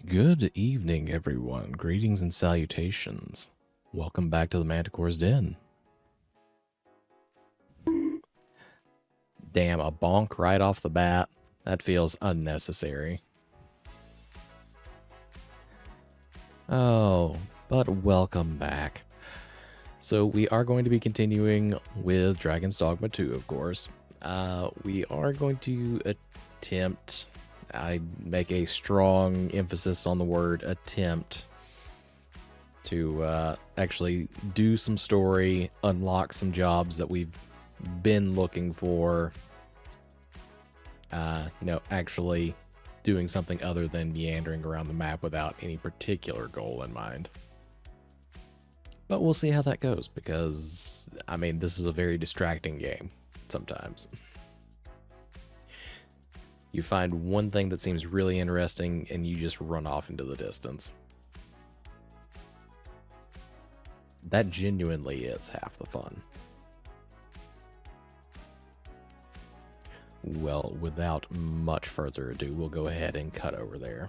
Good evening, everyone. Greetings and salutations. Welcome back to the Manticore's Den. Damn, a bonk right off the bat. That feels unnecessary. Oh, but welcome back. So we are going to be continuing with Dragon's Dogma 2, of course. We are going to attempt, I make a strong emphasis on the word attempt, to actually do some story, unlock some jobs that we've been looking for. Actually doing something other than meandering around the map without any particular goal in mind. But we'll see how that goes because, I mean, this is a very distracting game sometimes. You find one thing that seems really interesting and you just run off into the distance. That genuinely is half the fun. Well, without much further ado, we'll go ahead and cut over there.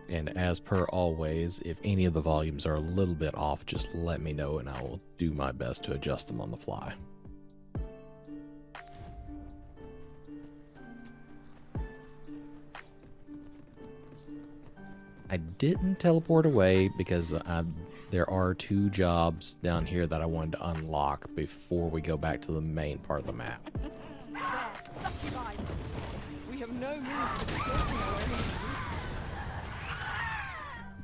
And as per always, if any of the volumes are a little bit off, just let me know and I will do my best to adjust them on the fly. I didn't teleport away because there are two jobs down here that I wanted to unlock before we go back to the main part of the map. There, succubi. We have no means of escaping our enemy's weakness.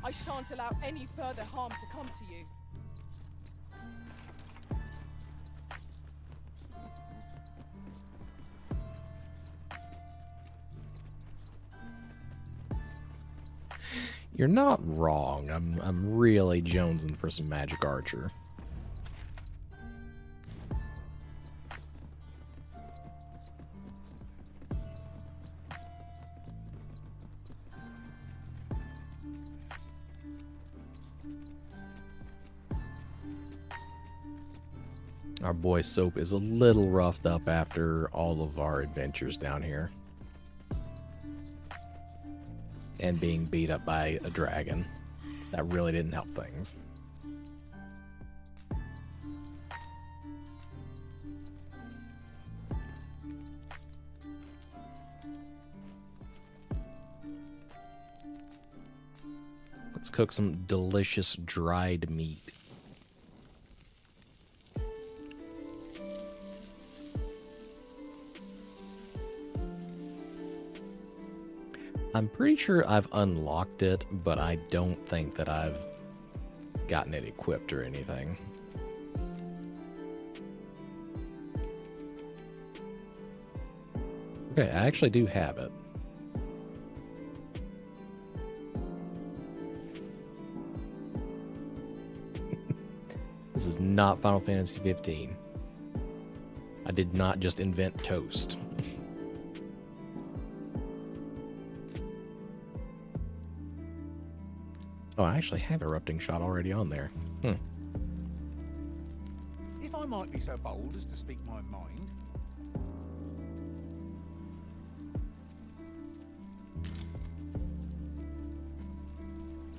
I shan't allow any further harm to come to you. You're not wrong. I'm really jonesing for some magic archer. Our boy Soap is a little roughed up after all of our adventures down here. And being beat up by a dragon. That really didn't help things. Let's cook some delicious dried meat. I'm pretty sure I've unlocked it, but I don't think that I've gotten it equipped or anything. Okay, I actually do have it. This is not Final Fantasy 15. I did not just invent toast. Oh, I actually have Erupting Shot already on there. If I might be so bold as to speak my mind.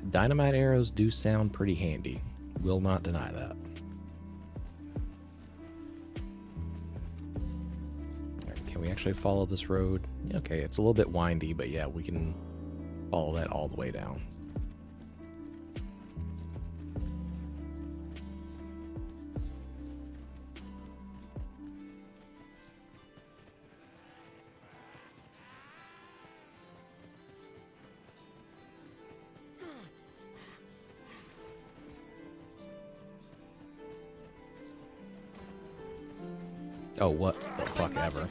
Dynamite arrows do sound pretty handy. Will not deny that. Right, can we actually follow this road? Okay, it's a little bit windy, but yeah, we can follow that all the way down. Oh, what the fuck ever.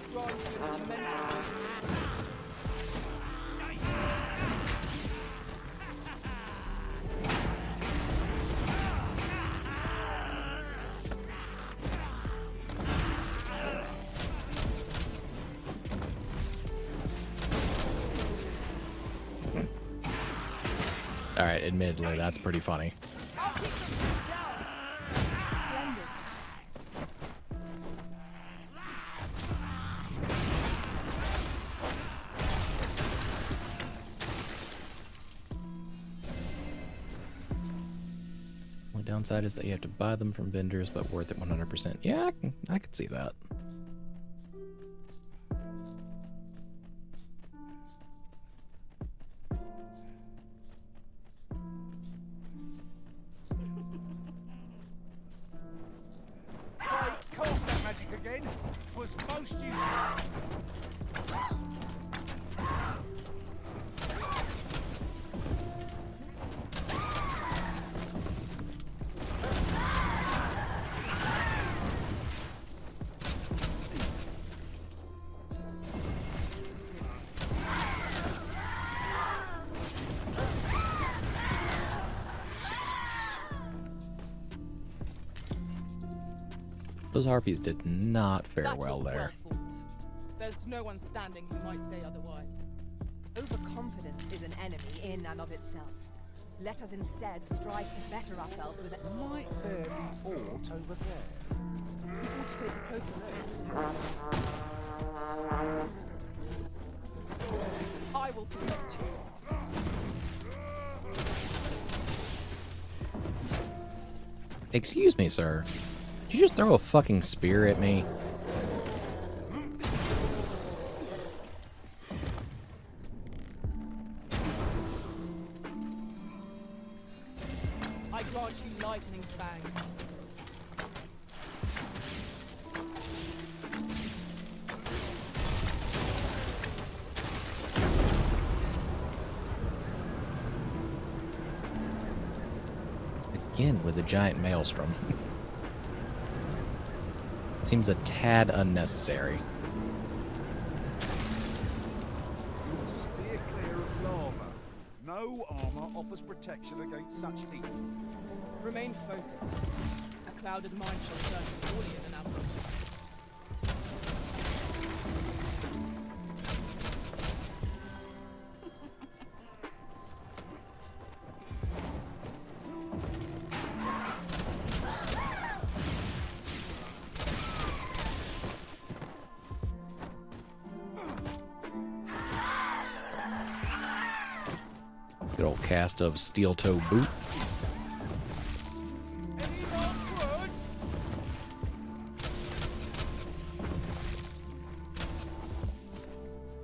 Alright, admittedly, that's pretty funny. Downside is that you have to buy them from vendors, but worth it 100%. Yeah, I can see that. Cast that magic again. 'Twas most useful. Those harpies did not fare That well was there. fought. There's no one standing who might say otherwise. Overconfidence is an enemy in and of itself. Let us instead strive to better ourselves with it. Might there be aught over there? We ought to take a closer look. I will protect you. Excuse me, sir. Did you just throw a fucking spear at me? I grant you lightning fangs. Again with a giant maelstrom. Seems a tad unnecessary. You ought to steer clear of lava. No armor offers protection against such heat. Remain focused. A clouded mind shall turn to glory in an ambush. Good old cast of steel toe boot. Any last words?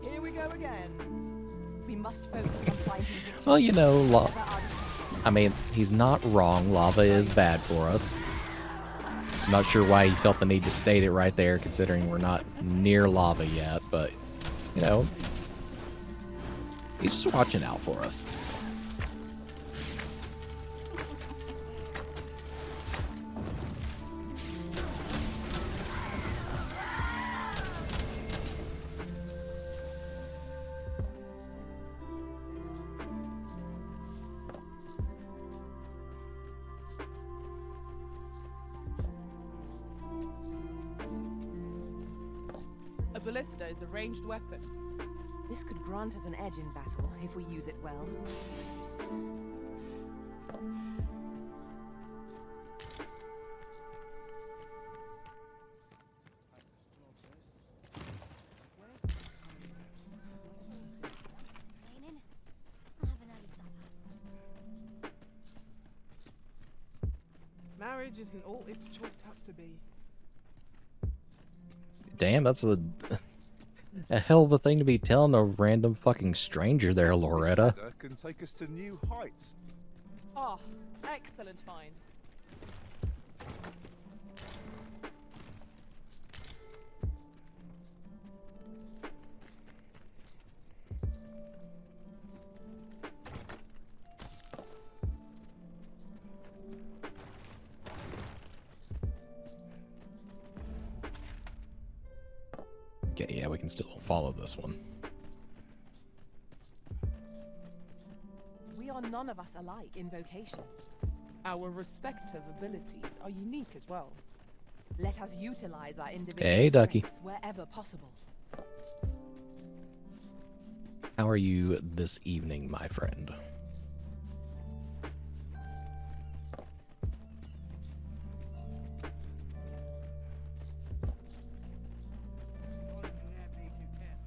Here we go again. We must focus on finding victory. Well, you know, Whatever our decision. I mean, he's not wrong. Lava is bad for us. I'm not sure why he felt the need to state it right there, considering we're not near lava yet, but, you know, he's just watching out for us. A ballista is a ranged weapon. This could grant us an edge in battle if we use it well. Marriage isn't all it's chalked up to be. Damn, that's a hell of a thing to be telling a random fucking stranger there, Loretta. This ladder can take us to new heights. Ah, excellent find. Okay, yeah, we can still follow this one. We are none of us alike in vocation. Our respective abilities are unique as well. Let us utilize our individual Hey, Ducky. strengths wherever possible. How are you this evening, my friend?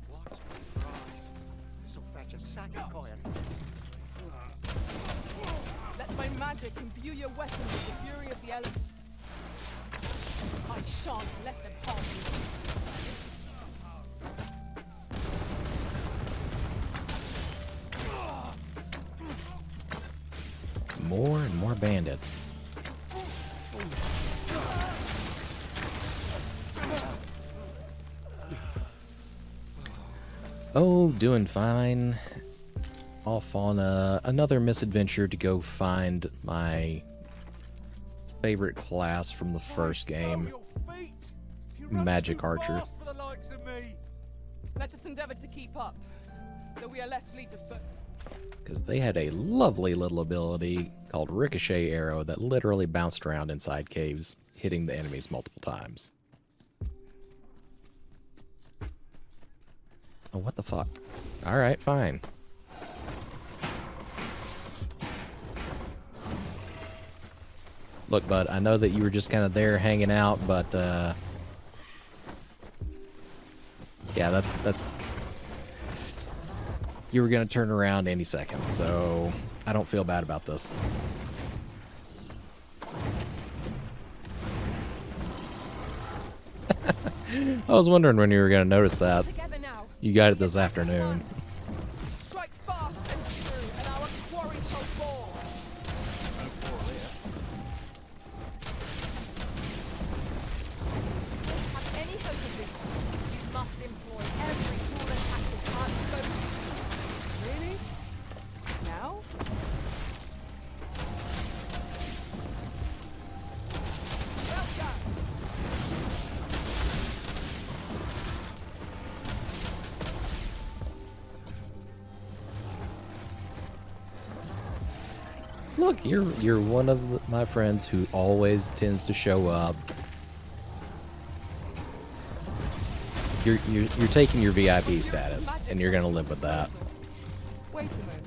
What? This'll fetch a sack of fire. Let My magic imbue your weapons with the fury of the elements. I shan't let them harm you. More and more bandits. Oh, doing fine. Off on another misadventure to go find my favorite class from the first game, Magic Archer. Let us endeavor to keep up, though we are less fleet of foot. Because they had a lovely little ability called Ricochet Arrow that literally bounced around inside caves, hitting the enemies multiple times. Oh, what the fuck? Alright, fine. Look, bud, I know that you were just kind of there hanging out, but, yeah, that's... You were going to turn around any second, so I don't feel bad about this. I was wondering when you were going to notice that. Together now. You got it this afternoon. Strike fast and true, and our quarry shall fall. Have any hope of victory, you must employ every tool and tactic unspoken. Really? Now? Well done. Look, you're one of my friends who always tends to show up. You're taking your VIP status, and you're gonna live with that. Wait a moment.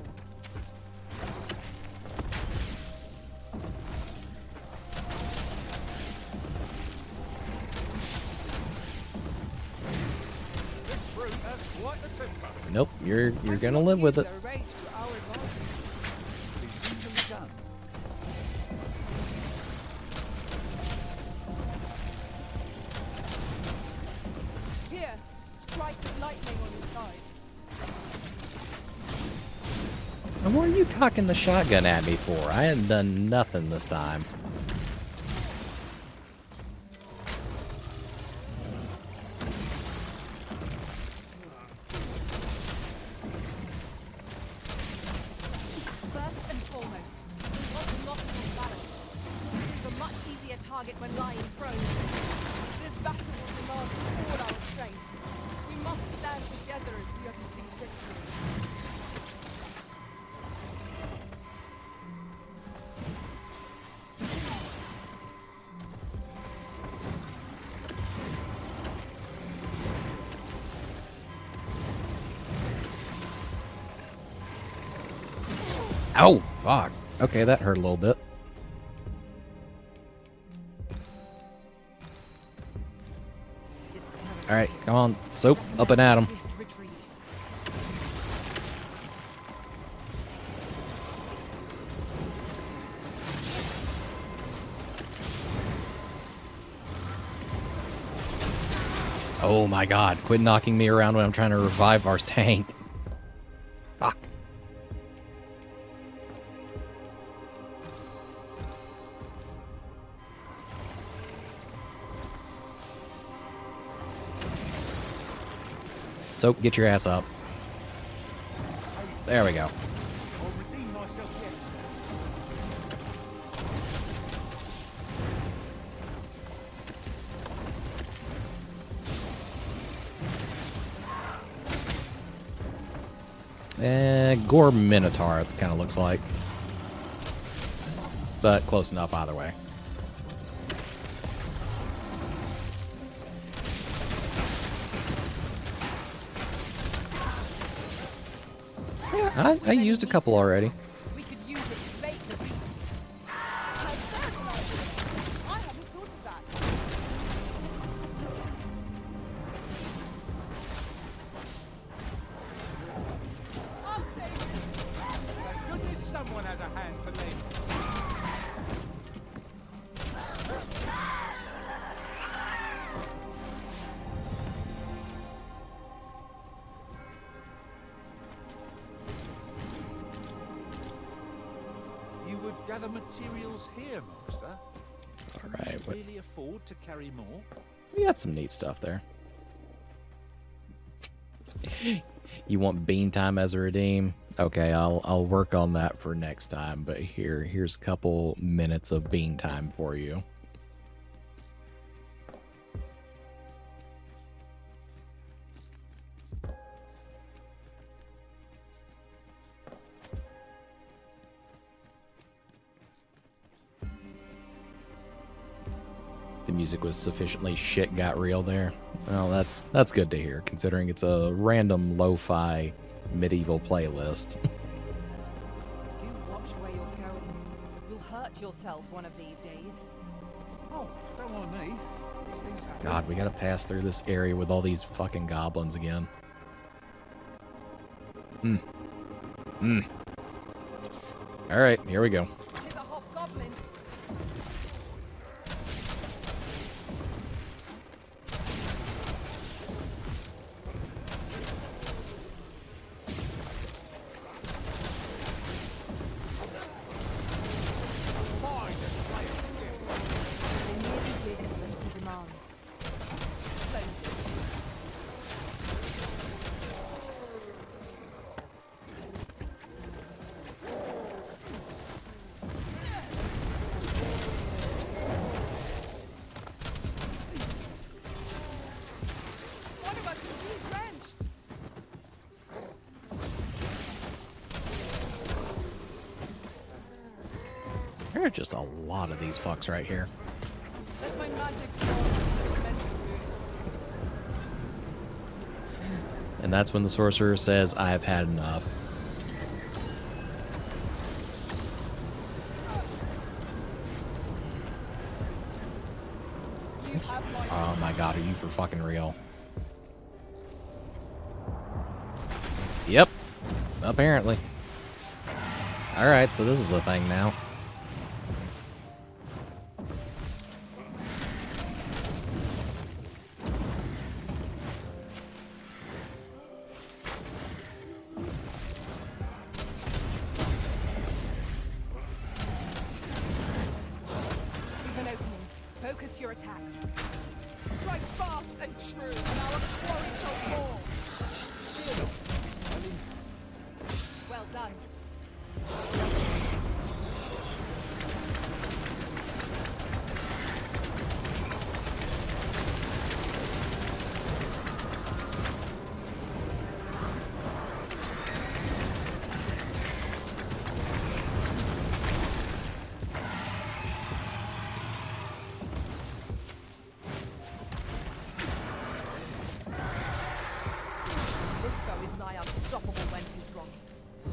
This fruit has quite the temper. Nope, you're gonna live with it. Their rage to our advantage. It's easily done. Here, strike with lightning on your side. And what are you cocking the shotgun at me for? I hadn't done nothing this time. First and foremost, we want to knock it on balance. It's a much easier target when lying prone. This battle will demand all our strength. We must stand together if we are to see victory. Ow! Fuck. Okay, that hurt a little bit. Alright, come on. Soap, up and at him. Swift retreat. Oh my god, quit knocking me around when I'm trying to revive our tank. Fuck. Soap, get your ass up. There we go. I'll redeem myself yet. Gore Minotaur, it kind of looks like. But close enough either way. Yeah, I used a couple already. We could use it to bait the beast. How very nice. I hadn't thought of that. I'll save you. Thank goodness someone has a hand to lend. gather materials here, Master. All right, Can you really afford to carry more? we got some neat stuff there. You want bean time as a redeem? Okay, I'll work on that for next time. But here's a couple minutes of bean time for you. The music was sufficiently shit got real there. Well, that's good to hear, considering it's a random lo-fi medieval playlist. Do watch where you're going. You'll hurt yourself one of these days. Oh, don't mind me. These things happen. God, we gotta pass through this area with all these fucking goblins again. Alright, here we go. Here's a hobgoblin. They merely did as duty demands. One of us is drenched. There are just a lot of these fucks right here. That's my magic sword. And that's when the sorcerer says, I've had enough. You have my Oh my god, are you for fucking real? Yep, apparently. Alright, so this is a thing now. Leave an opening. Focus your attacks. strike fast and true, and our quarry shall fall. Well done. This foe is nigh unstoppable when 'tis wrong.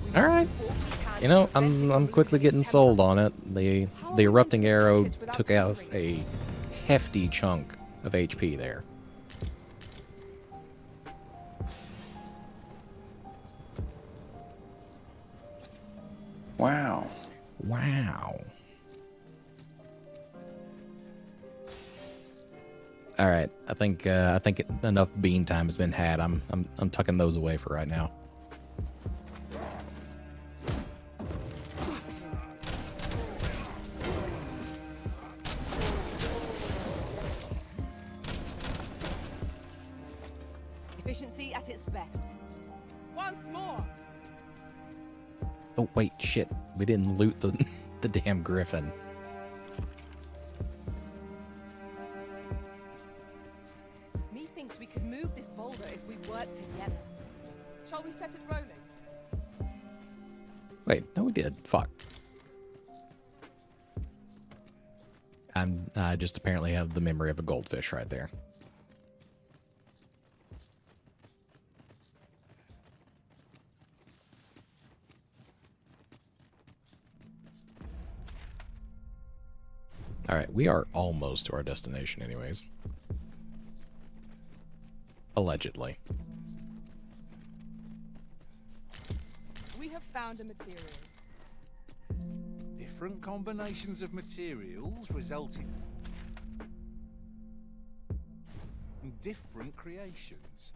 We must All right. do all we can You know, to prevent it I'm from quickly losing getting its sold temper. on it. The How are the we meant to erupting protect arrow it without took out covering a hefty chunk of HP there. Wow. Wow. All right, I think enough bean time has been had. I'm tucking those away for right now. Efficiency at its best. Once more. Oh wait, shit. We didn't loot the the damn griffin. Methinks we could move this boulder if we work together. Shall we set it rolling? Wait, no we did. Fuck. I just apparently have the memory of a goldfish right there. All right, we are almost to our destination anyways. Allegedly. We have found a material. Different combinations of materials resulting in different creations.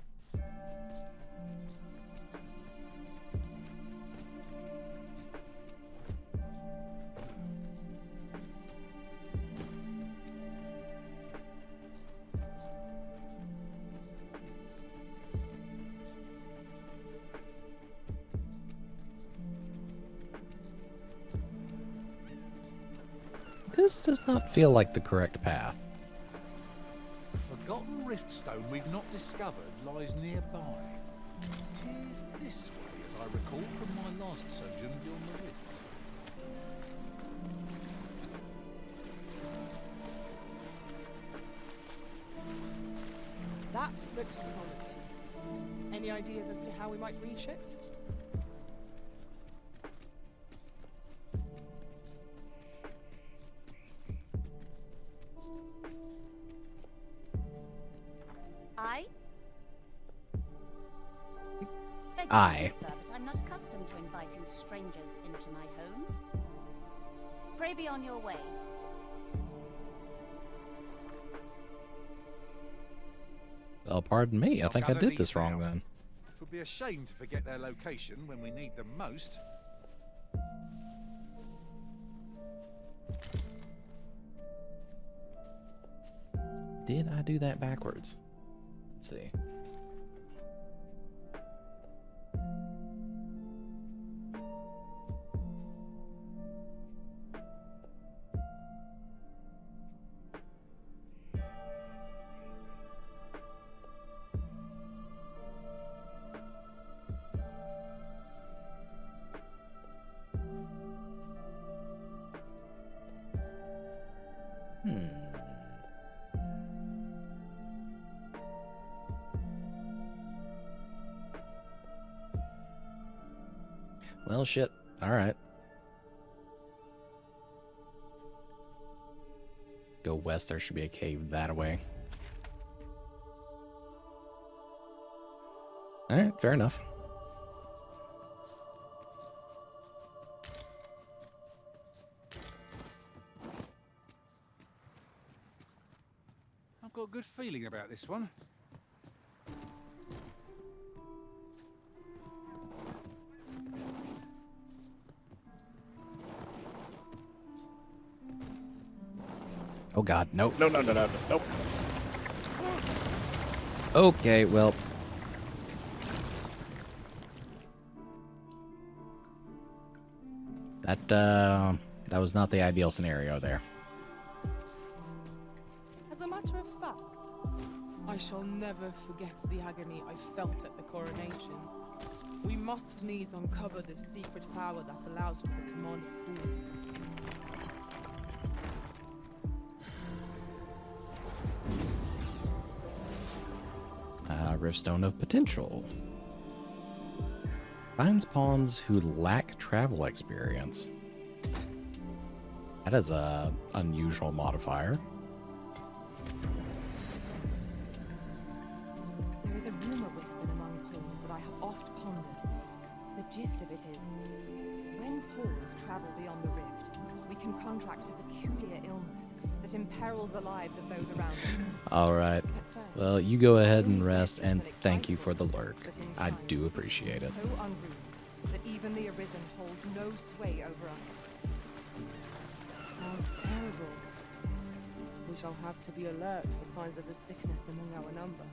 This does not feel like the correct path. The forgotten riftstone we've not discovered lies nearby. Tis this way, as I recall from my last sojourn beyond the rift. That looks promising. Any ideas as to how we might reach it? I? I. Sir, but I'm not accustomed to inviting strangers into my home. Pray be on your way. Well, pardon me. I think I did this wrong then. It would be a shame to forget their location when we need them most. Did I do that backwards? Let's see. Well, shit. All right. Go west. There should be a cave that way. All right. Fair enough. I've got a good feeling about this one. Oh God, no, no, no, no, no, nope. Okay, well. That was not the ideal scenario there. As a matter of fact, I shall never forget the agony I felt at the coronation. We must needs uncover the secret power that allows for the command of Paul. Riftstone of Potential. Finds pawns who lack travel experience. That is a unusual modifier. There is a rumor whispered among pawns that I have oft pondered. The gist of it is, when pawns travel beyond the rift, we can contract a peculiar illness that imperils the lives of those around us. All right. Well, you go ahead and rest, and thank you for the lurk. I do appreciate it. So unruly that even the Arisen holds no sway over us. How terrible. We shall have to be alert for signs of the sickness among our number.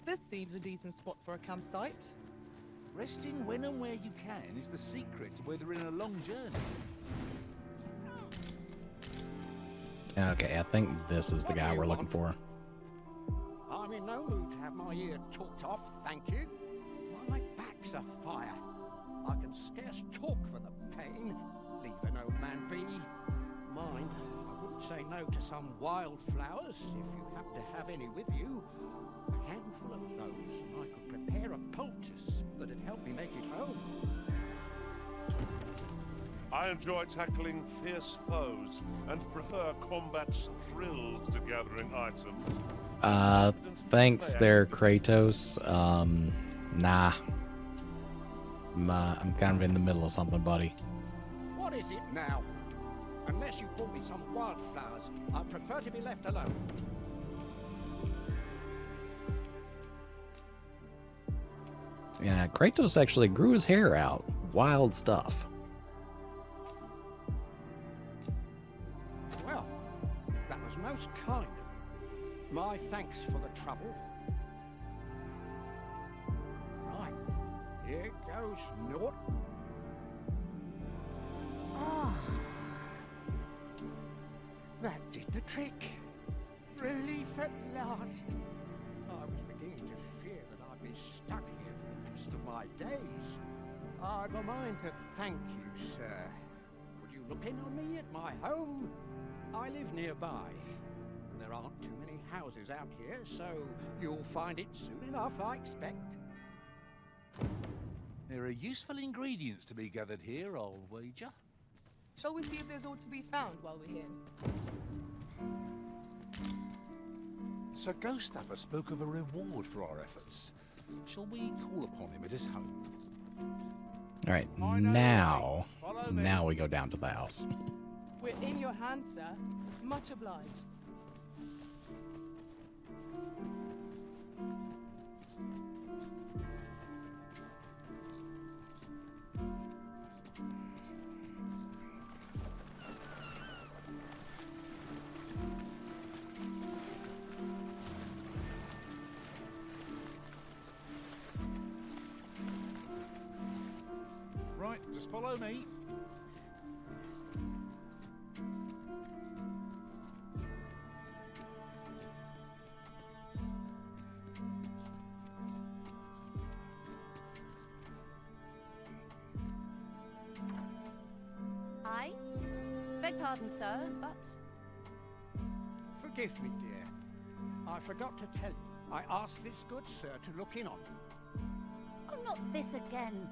This seems a decent spot for a campsite. Resting when and where you can is the secret to weathering a long journey. Okay, I think this is the guy we're looking for. I'm in no mood to have my ear talked off, thank you. My back's afire. I can scarce talk for the pain. Leave an old man be. Mind, I wouldn't say no to some wildflowers, if you happen to have any with you. A handful of those, and I could prepare a poultice that'd help me make it home. I enjoy tackling fierce foes and prefer combat's thrills to gathering items. Thanks there, Kratos. Nah. I'm kind of in the middle of something, buddy. What is it now? Unless you brought me some wildflowers, I'd prefer to be left alone. Yeah, Kratos actually grew his hair out. wild stuff. Well, that was most kind of you. My thanks for the trouble. Right, here goes naught. Ah, that did the trick. Relief at last. I was beginning to fear that I'd be stuck here for the rest of my days. I've a mind to thank you, sir. Would you look in on me at my home? I live nearby, and there aren't too many houses out here, so you'll find it soon enough, I expect. There are useful ingredients to be gathered here, I'll wager. Shall we see if there's aught to be found while we're here? Sir Ghoststuffer spoke of a reward for our efforts. Shall we call upon him at his home? All right, I know the now, way. Follow me. now we go down to the house. We're in your hands, sir. Much obliged. Right, just follow me. I beg pardon, sir, but Forgive me, dear. I forgot to tell you. I asked this good sir to look in on you. oh, not this again.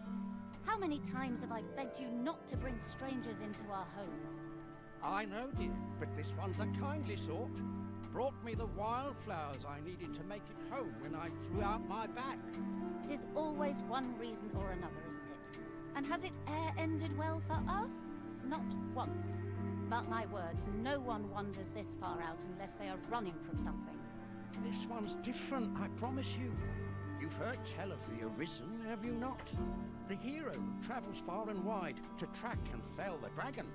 How many times have I begged you not to bring strangers into our home? I know, dear, but this one's a kindly sort. Brought me the wildflowers I needed to make it home when I threw out my back. It is always one reason or another, isn't it? And has it e'er ended well for us? Not once. Mark my words, no one wanders this far out unless they are running from something. This one's different, I promise you. You've heard tell of the Arisen, have you not? The hero who travels far and wide to track and fell the dragon.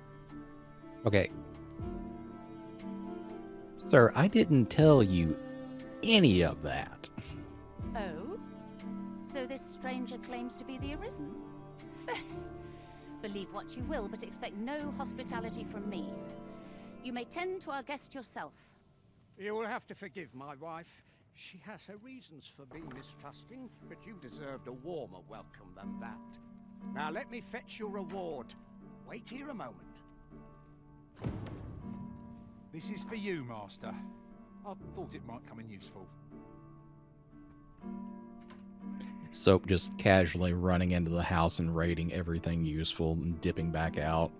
Okay. Sir, I didn't tell you any of that. Oh? So this stranger claims to be the Arisen? Believe what you will, but expect no hospitality from me. You may tend to our guest yourself. You will have to forgive my wife. She has her reasons for being mistrusting, but you deserved a warmer welcome than that. Now let me fetch your reward. Wait here a moment. This is for you, Master. I thought it might come in useful. Soap just casually running into the house and raiding everything useful and dipping back out.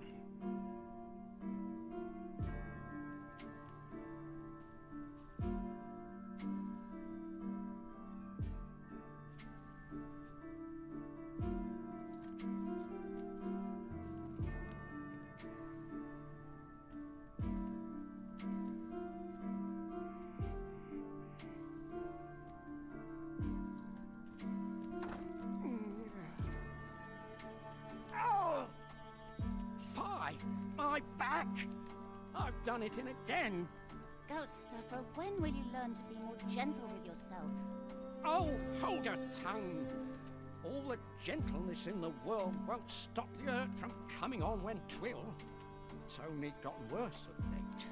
Oh! Fie! My back! I've done it in again! Ghoststuffer, when will you learn to be more gentle with yourself? Oh, hold your tongue! All the gentleness in the world won't stop the hurt from coming on when 'twill. It's only gotten worse of late.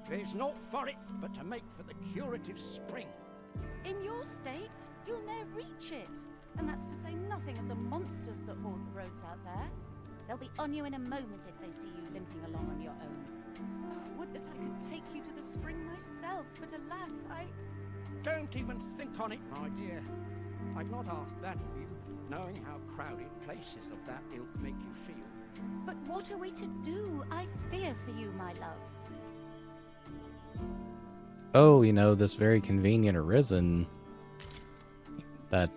There's naught for it but to make for the curative spring. In your state, you'll ne'er reach it. And that's to say nothing of the monsters that haunt the roads out there. They'll be on you in a moment if they see you limping along on your own. Oh, would that I could take you to the spring myself, but alas, Don't even think on it, my dear. I'd not ask that of you, knowing how crowded places of that ilk make you feel. But what are we to do? I fear for you, my love. Oh, you know, this very convenient Arisen that,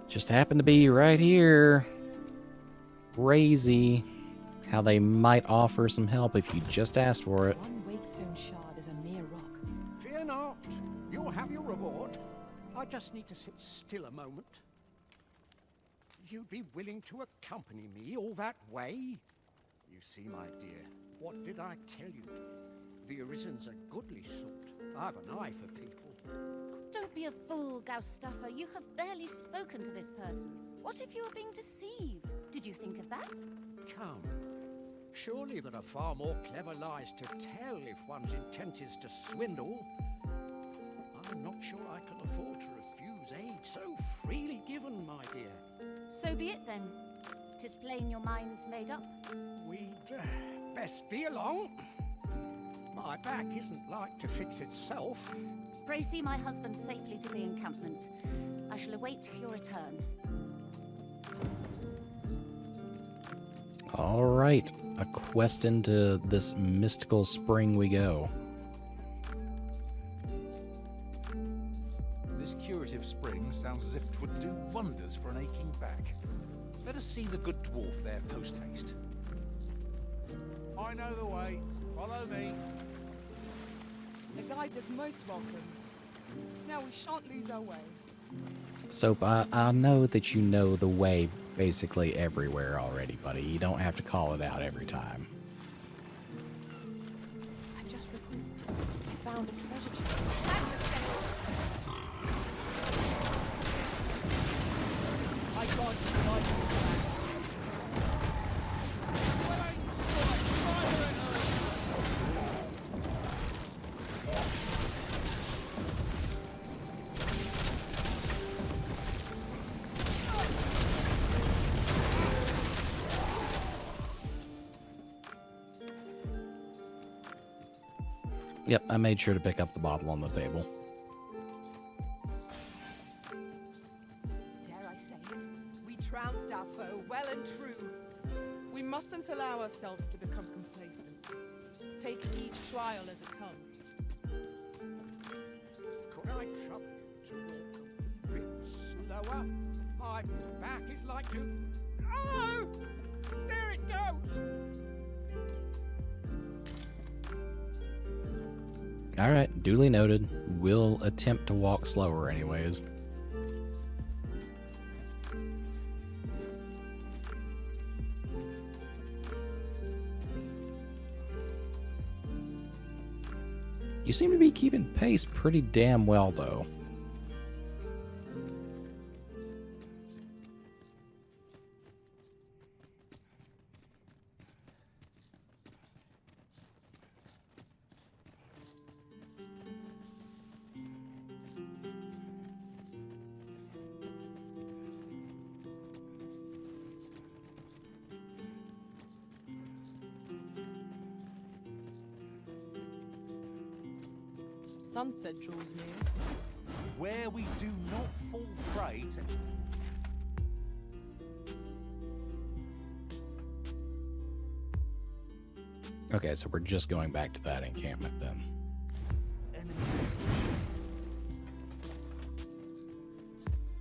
just happened to be right here. Crazy how they might offer some help if you just asked for it. One wakestone shard is a mere rock. Fear not. You'll have your reward. I just need to sit still a moment. you'd be willing to accompany me all that way? You see, my dear, what did I tell you? The Arisen's a goodly sort. I've an eye for people. Don't be a fool, Gaustafa. You have barely spoken to this person. What if you were being deceived? Did you think of that? Come. Surely there are far more clever lies to tell if one's intent is to swindle. I'm not sure I can afford to refuse aid so freely given, my dear. So be it then. 'Tis plain your mind's made up. We'd best be along. My back isn't like to fix itself. Pray see my husband safely to the encampment. I shall await your return. All right, a quest into this mystical spring we go. This curative spring sounds as if it would do wonders for an aching back. Let us see the good dwarf there post-haste. I know the way. Follow me. A guide that's most welcome. Now we shan't lose our way. Soap, I know that you know the way basically everywhere already, buddy. You don't have to call it out every time. I've just recalled. I found a treasure chest. I got you. Yep, I made sure to pick up the bottle on the table. Dare I say it? We trounced our foe well and true. We mustn't allow ourselves to become complacent. Take each trial as it comes. Could I trouble you to walk a bit slower? My back is like to... Oh! There it goes! All right, duly noted. We'll attempt to walk slower anyways. You seem to be keeping pace pretty damn well, though. Sunset draws near. Where we do not fall prey to... Okay, so we're just going back to that encampment then.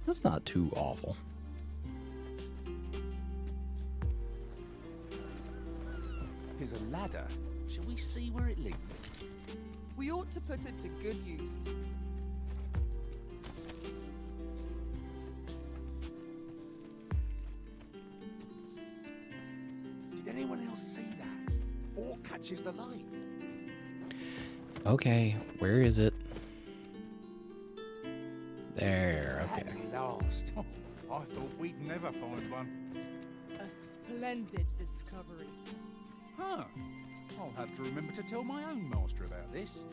That's not too awful. Here's a ladder. Shall we see where it leads? We ought to put it to good use. Did anyone else see that? Or catches the light? Okay, where is it? There, okay. At last. I thought we'd never find one. A splendid discovery. Huh. I'll have to remember to tell my own master about this.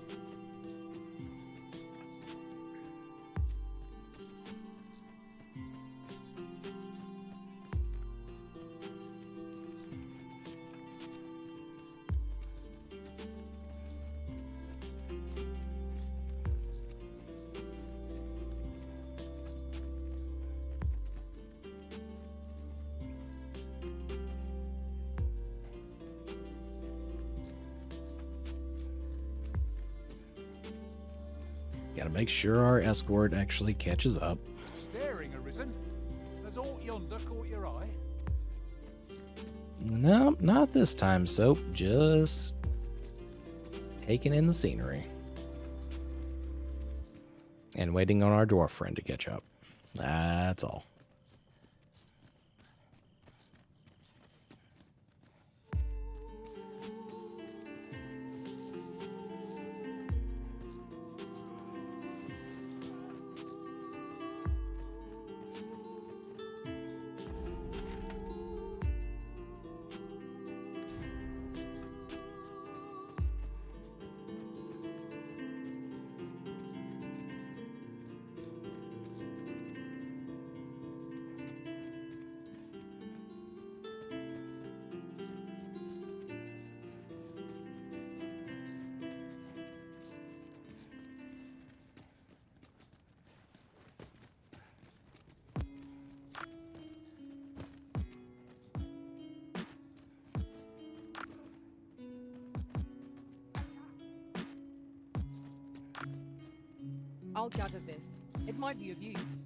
Gotta make sure our escort actually catches up. Staring, Arisen. Has aught yonder caught your eye? No, not this time, Soap. Just taking in the scenery. And waiting on our dwarf friend to catch up. That's all. I'll gather this. It might be of use.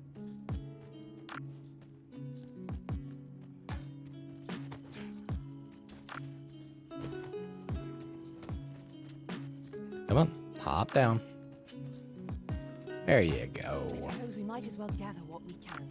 Come on, hop down. There you go. I suppose we might as well gather what we can.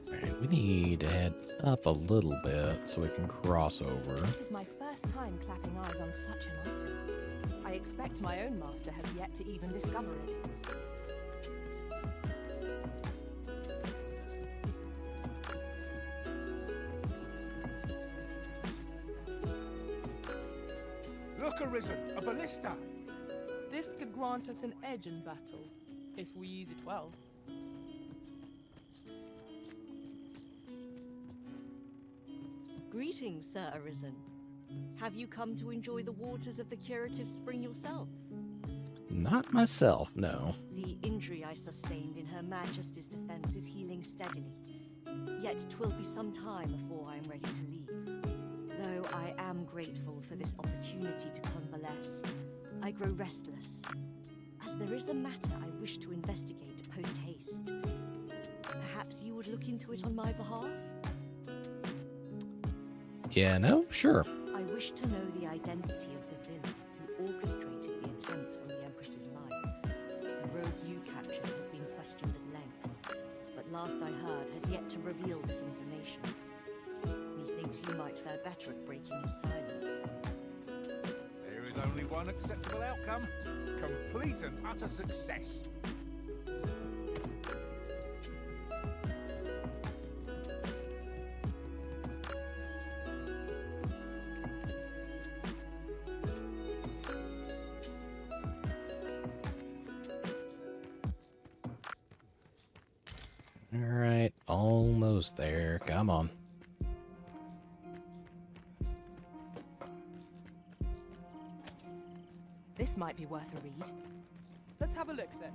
Alright, we need to head up a little bit so we can cross over. This is my first time clapping eyes on such an item. I expect my own master has yet to even discover it. Look, Arisen, a ballista! This could grant us an edge in battle, if we use it well. Greetings, Sir Arisen. Have you come to enjoy the waters of the curative spring yourself? Not myself, no. The injury I sustained in Her Majesty's defence is healing steadily. Yet 'twill be some time before I am ready to leave. Though I am grateful for this opportunity to convalesce, I grow restless, as there is a matter I wish to investigate post-haste. Perhaps you would look into it on my behalf? Yeah, no, sure. I wish to know the identity of the villain who orchestrated the attempt on the Empress's life. The rogue you captured has been questioned at length, but last I heard has yet to reveal this information. Methinks you might fare better at breaking his silence. There is only one acceptable outcome. Complete and utter success. Alright, almost there. Come on. This might be worth a read. Let's have a look then.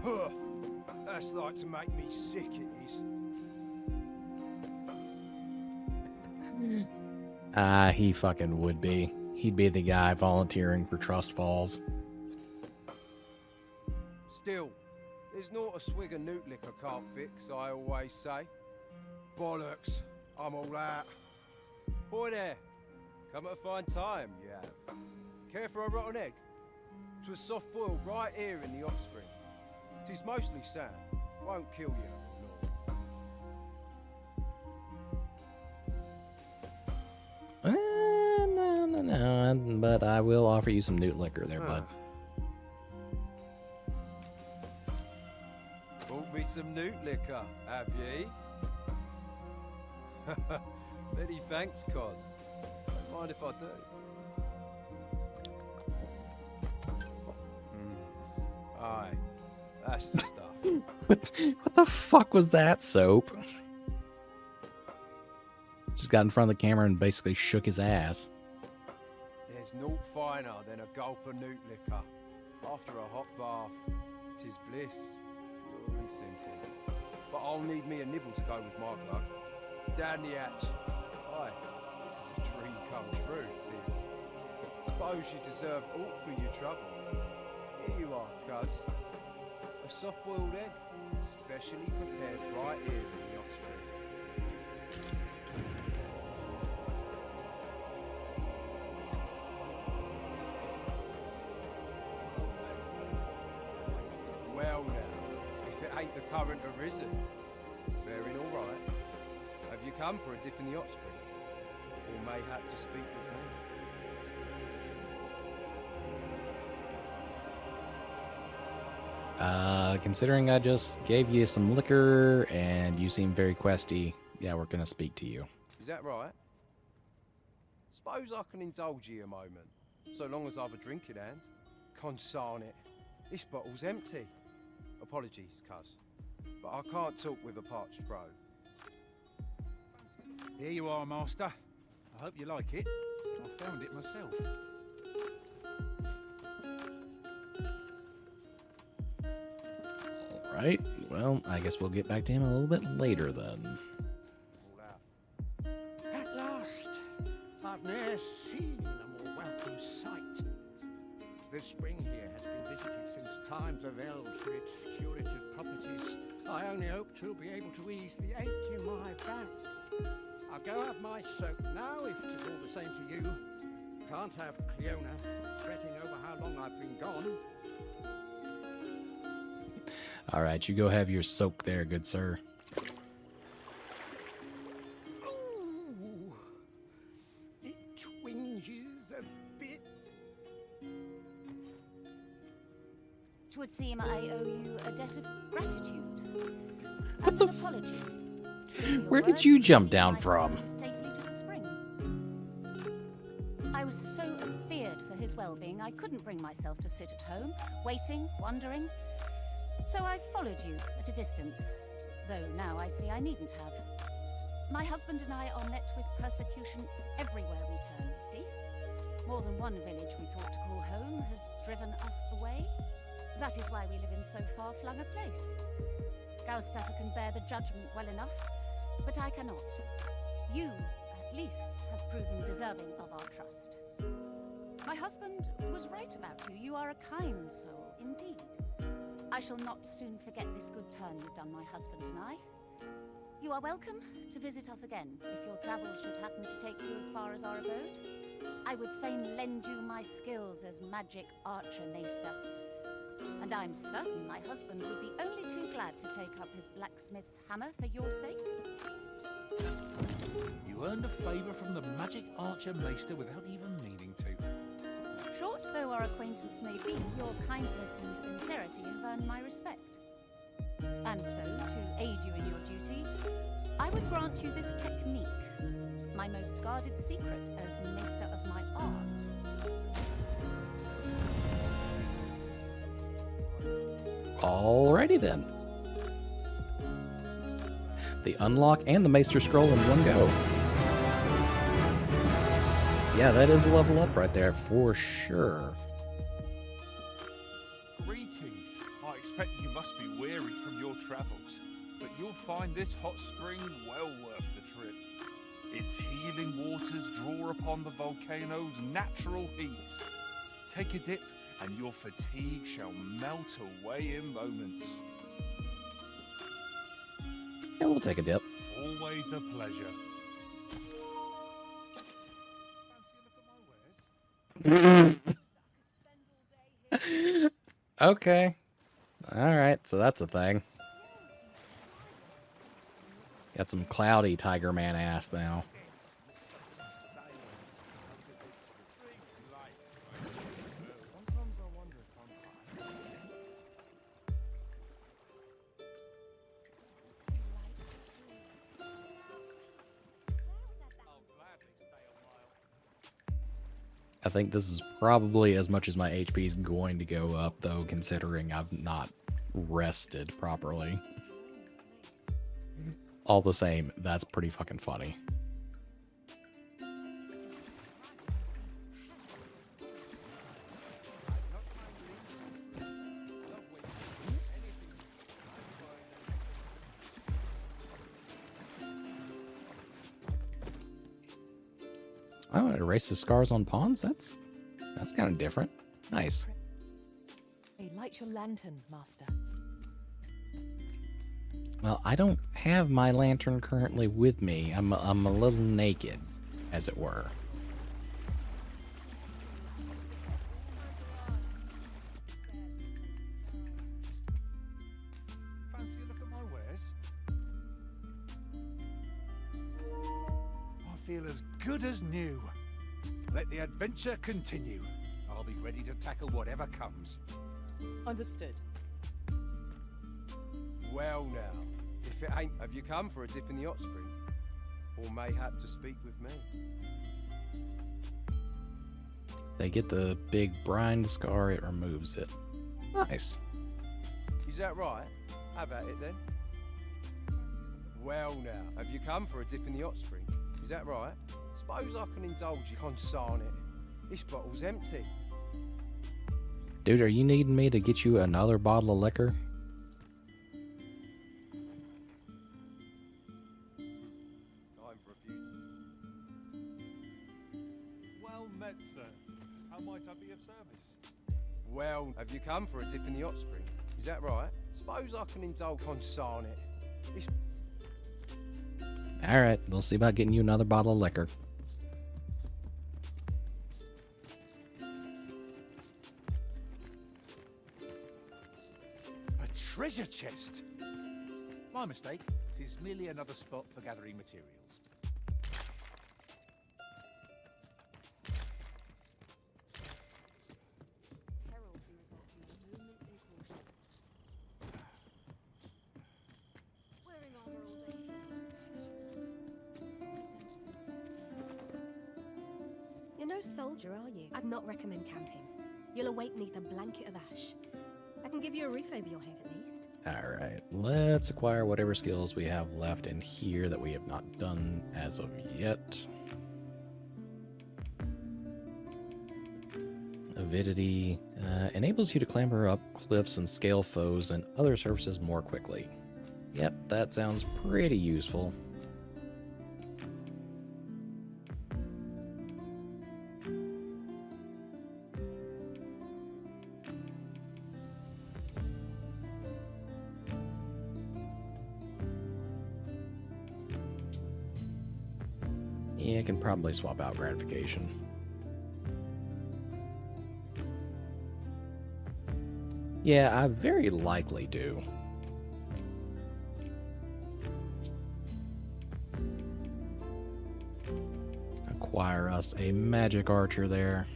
Huh. That's like to make me sick, it is. He fucking would be. He'd be the guy volunteering for Trust Falls. Still, there's not a swig of newt liquor can't fix, I always say. Bollocks, I'm all out. Boy there, come at a fine time, you have. Care for a rotten egg? 'Twas soft boiled right here in the offspring. 'Tis mostly sound, won't kill you. No, but I will offer you some newt liquor there, bud. Bought me some newt liquor, have ye? Many thanks, Cos. Don't mind if I do. Aye, that's the stuff. What the fuck was that, Soap? Just got in front of the camera and basically shook his ass. There's naught finer than a gulp of newt liquor. After a hot bath, 'tis bliss, pure and simple. But I'll need me a nibble to go with my glug. Down the hatch. Aye, this is a dream come true, it is. Suppose you deserve aught for your trouble. Here you are, cuz. A soft-boiled egg, specially prepared right here in the offspring. Well now, if it ain't the current arisen, faring all right. Have you come for a dip in the hot spring? Or mayhap to speak with me? Considering I just gave you some liquor and you seem very questy, yeah, we're gonna speak to you. Is that right? Suppose I can indulge you a moment, so long as I've a drink in hand. Consarn it. This bottle's empty. Apologies, cuz. But I can't talk with a parched throat. Here you are, Master. I hope you like it. I found it myself. All right. Well, I guess we'll get back to him a little bit later then. At last, I've ne'er seen a more welcome sight. The spring here has been visited since times of eld for its curative properties. I only hope 'twill be able to ease the ache in my back. I'll go have my soak now, if 'tis all the same to you. Can't have Cleona fretting over how long I've been gone. All right, you go have your soak there, good sir. Ooh, it twinges a bit. 'Twould seem I owe you a debt of gratitude. What And the an apology. True to your Where did word, you you jump see down my from? husband safely to the spring. I was so afeared for his well-being, I couldn't bring myself to sit at home, waiting, wondering. So I followed you at a distance, though now I see I needn't have. My husband and I are met with persecution everywhere we turn, you see. More than one village we thought to call home has driven us away. That is why we live in so far-flung a place. Gaustaffer can bear the judgment well enough, but I cannot. You, at least, have proven deserving of our trust. My husband was right about you. You are a kind soul, indeed. I shall not soon forget this good turn you've done my husband and I. You are welcome to visit us again, if your travels should happen to take you as far as our abode. I would fain lend you my skills as magic archer maester. And I'm certain my husband would be only too glad to take up his blacksmith's hammer for your sake. You earned a favour from the magic archer maester without even meaning to. Short though our acquaintance may be, your kindness and sincerity have earned my respect. And so, to aid you in your duty, I would grant you this technique, my most guarded secret as maester of my art. Alrighty then. The unlock and the Maester Scroll in one go. Yeah, that is a level up right there for sure. Greetings. I expect you must be weary from your travels, but you'll find this hot spring well worth the trip. Its healing waters draw upon the volcano's natural heat. Take a dip, and your fatigue shall melt away in moments. Yeah, we'll take a dip. Always a pleasure. Okay. Alright, so that's a thing. Got some cloudy Tiger Man ass now. I think this is probably as much as my HP is going to go up, though, considering I've not rested properly. All the same, that's pretty fucking funny. Oh, it erases scars on pawns? That's kind of different. Nice. Hey, light your lantern, Master. Well, I don't have my lantern currently with me. I'm a little naked, as it were. Fancy a look at my wares? I feel as good as new. Let the adventure continue. I'll be ready to tackle whatever comes. Understood. Well now, if it ain't, have you come for a dip in the hot spring? Or mayhap to speak with me? They get the big brine scar, it removes it. Nice. Is that right? Have at it then. Well now, have you come for a dip in the hot spring? Is that right? Suppose I can indulge you, consign it. This bottle's empty. Dude, are you needing me to get you another bottle of liquor? Time for a few. Well met, sir. How might I be of service? Well, have you come for a dip in the hot spring? Is that right? Suppose I can indulge, consign it. This Alright, we'll see about getting you another bottle of liquor. A treasure chest? My mistake. It is merely another spot for gathering materials. Wearing armor all day feels like punishment. You're no soldier, are you? I'd not recommend camping. You'll awake beneath a blanket of ash. I can give you a roof over your head at least. Alright, let's acquire whatever skills we have left in here that we have not done as of yet. Avidity enables you to clamber up cliffs and scale foes and other surfaces more quickly. Yep, that sounds pretty useful. Yeah, I can probably swap out gratification. Yeah, I very likely do. Acquire us a magic archer there.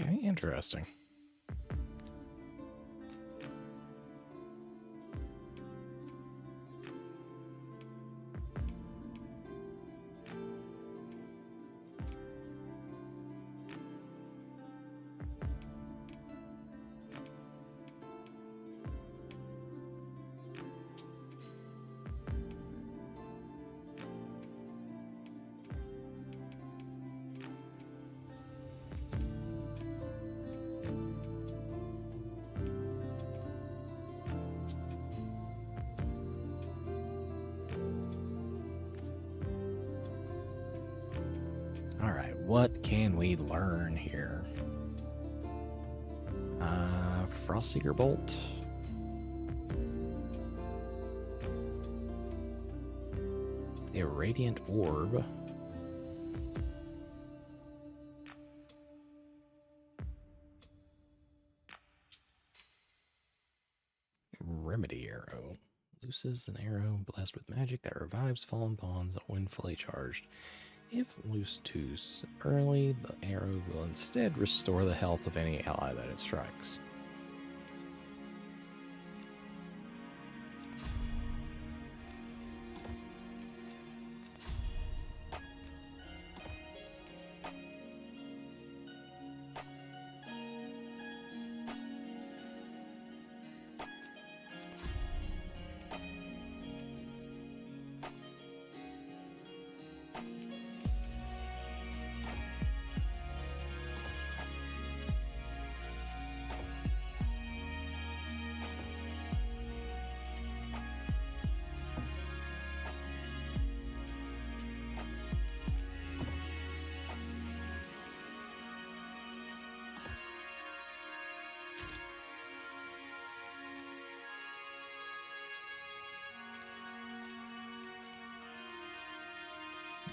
Okay, interesting. Alright, what can we learn here? Frostseeker Bolt. Irradiant Orb. Remedy Arrow. Looses an arrow blessed with magic that revives fallen pawns when fully charged. If loosed too early, the arrow will instead restore the health of any ally that it strikes.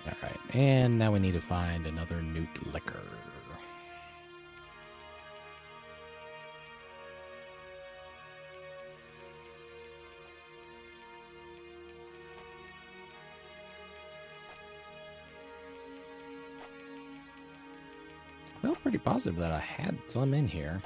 Alright, and now we need to find another newt liquor. Felt pretty positive that I had some in here.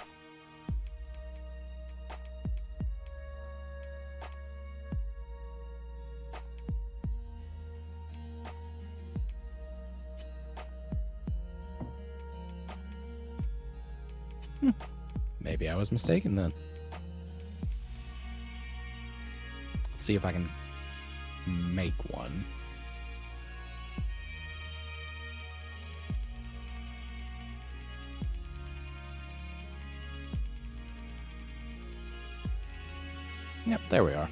Maybe I was mistaken then. Let's see if I can make one. Yep, there we are.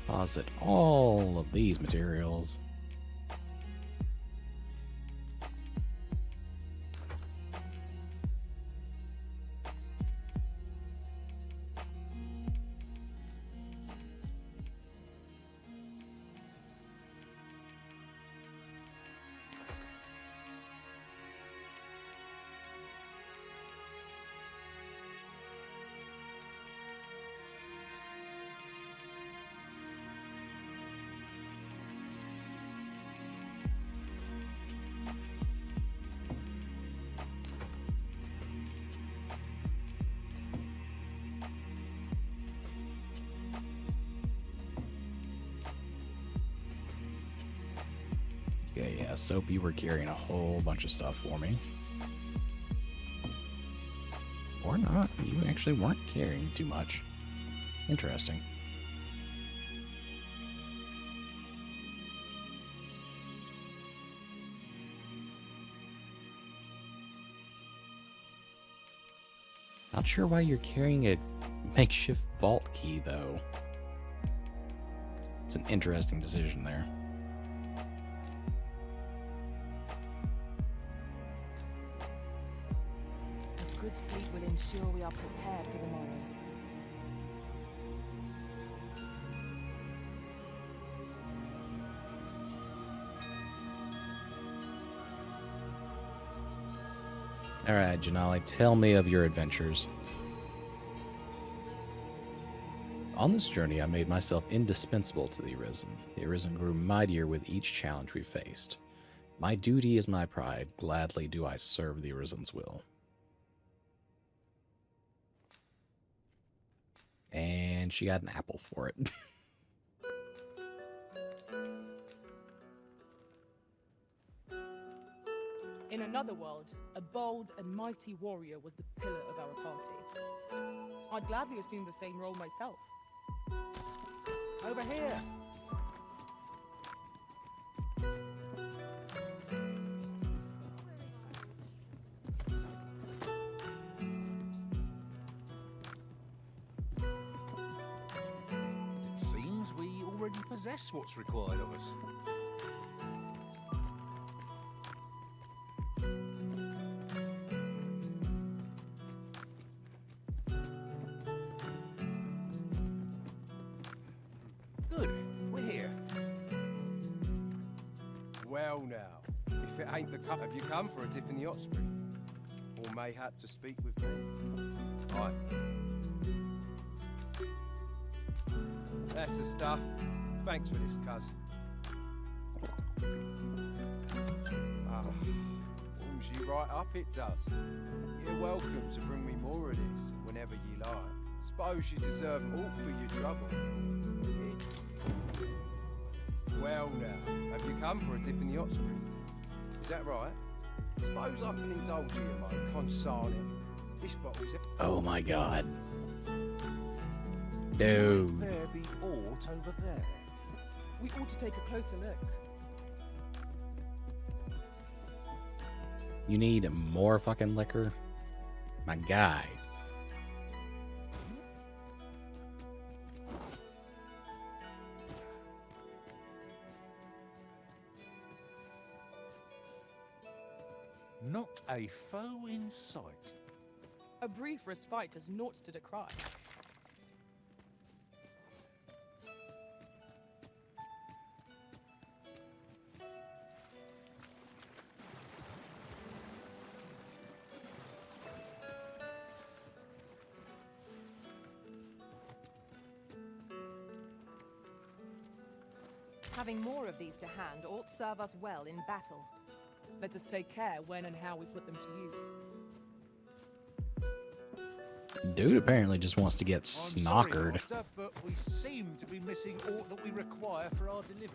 Deposit all of these materials. Okay, yeah, Soap, you were carrying a whole bunch of stuff for me. Or not. You actually weren't carrying too much. Interesting. Not sure why you're carrying a makeshift vault key, though. It's an interesting decision there. A good sleep will ensure we are prepared for the morrow. Alright, Janali, tell me of your adventures. On this journey, I made myself indispensable to the Arisen. The Arisen grew mightier with each challenge we faced. My duty is my pride. Gladly do I serve the Arisen's will. And she got an apple for it. In another world, a bold and mighty warrior was the pillar of our party. I'd gladly assume the same role myself. Over here! Seems we already possess what's required of us. Good, we're here. Well now, if it ain't the cup, have you come for a dip in the hot spring? Or mayhap to speak with me? Aye. That's the stuff. Thanks for this, cuz. Warms you right up, it does. You're welcome to bring me more of this whenever you like. Suppose you deserve aught for your trouble. Well now, have you come for a dip in the hot spring? Is that right? Suppose I can indulge you in my consignment. This bottle's... Oh my god. Dude. There be aught over there. We ought to take a closer look. You need more fucking liquor? My guy. Not a foe in sight. A brief respite is naught to decry. Having more of these to hand ought serve us well in battle. Let us take care when and how we put them to use. Dude apparently just wants to get I'm sorry, snockered. Master, but we seem to be missing aught that we require for our delivery.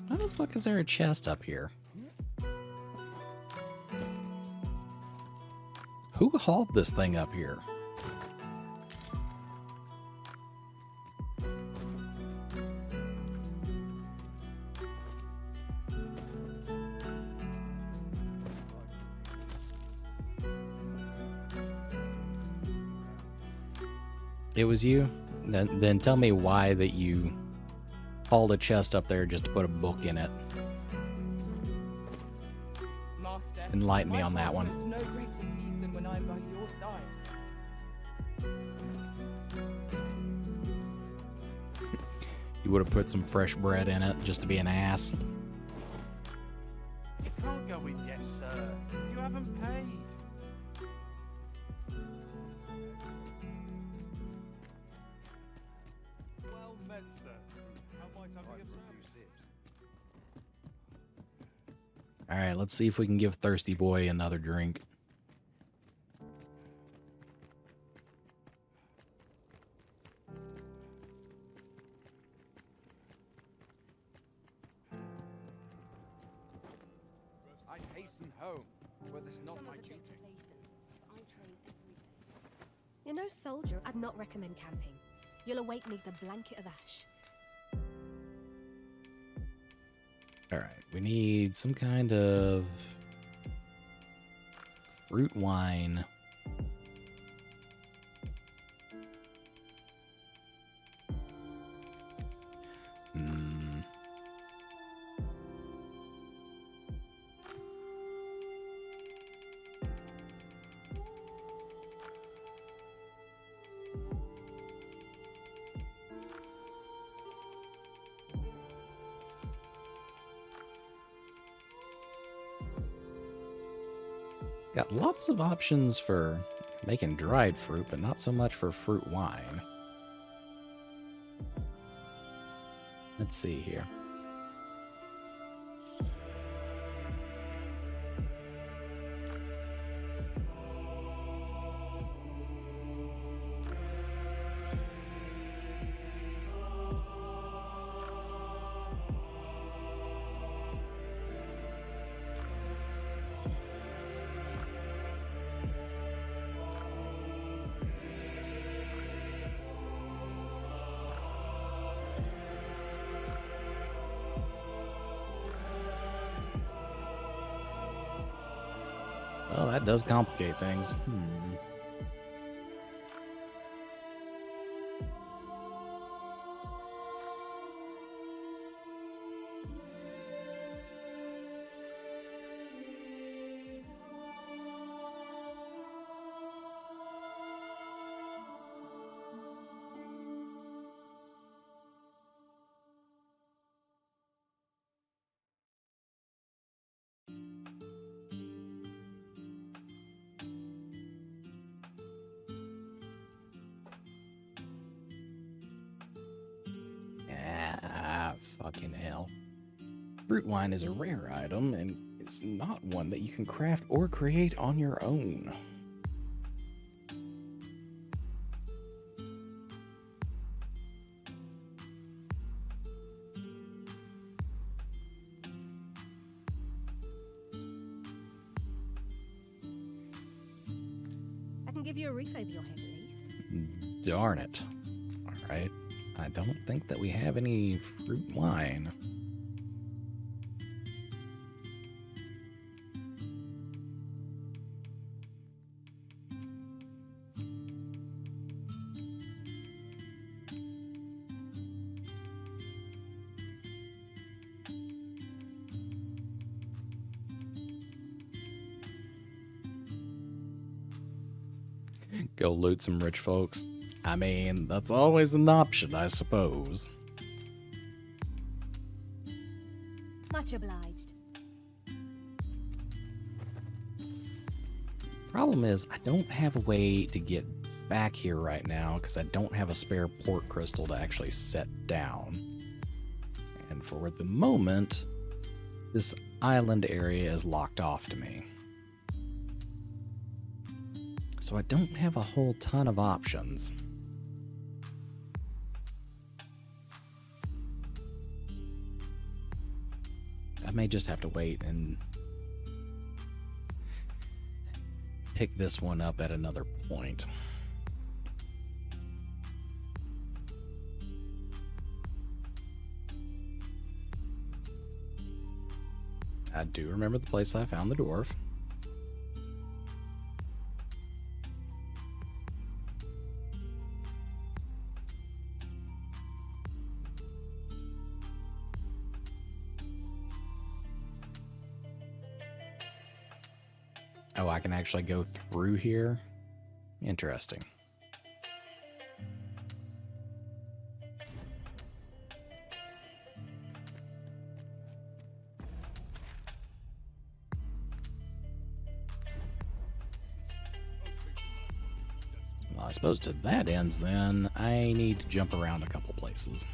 How the fuck is there a chest up here? Who hauled this thing up here? It was you? Then tell me why that you hauled a chest up there just to put a book in it. Master, Enlighten me my on that heart one. knows no greater peace than when I'm by your side. You would have put some fresh bread in it just to be an ass. You can't go in yet, sir. You haven't paid. Well met, sir. How might I be of service? Alright, let's see if we can give Thirsty Boy another drink. I hasten home, but that's not my duty. You're no soldier. I'd not recommend camping. You'll awake neath a blanket of ash. Alright, we need some kind of fruit wine. Got lots of options for making dried fruit, but not so much for fruit wine. Let's see here. Well, that does complicate things. Ah, fucking hell. Fruit wine is a rare item, and it's not one that you can craft or create on your own. I can give you a roof over your head at least. Darn it. Alright. I don't think that we have any fruit wine. Go loot some rich folks. I mean, that's always an option, I suppose. Much obliged. Problem is, I don't have a way to get back here right now because I don't have a spare port crystal to actually set down. And for the moment, this island area is locked off to me. So I don't have a whole ton of options. I may just have to wait and pick this one up at another point. I do remember the place I found the dwarf. Oh, I can actually go through here? Interesting. Well, I suppose to that ends then, I need to jump around a couple places.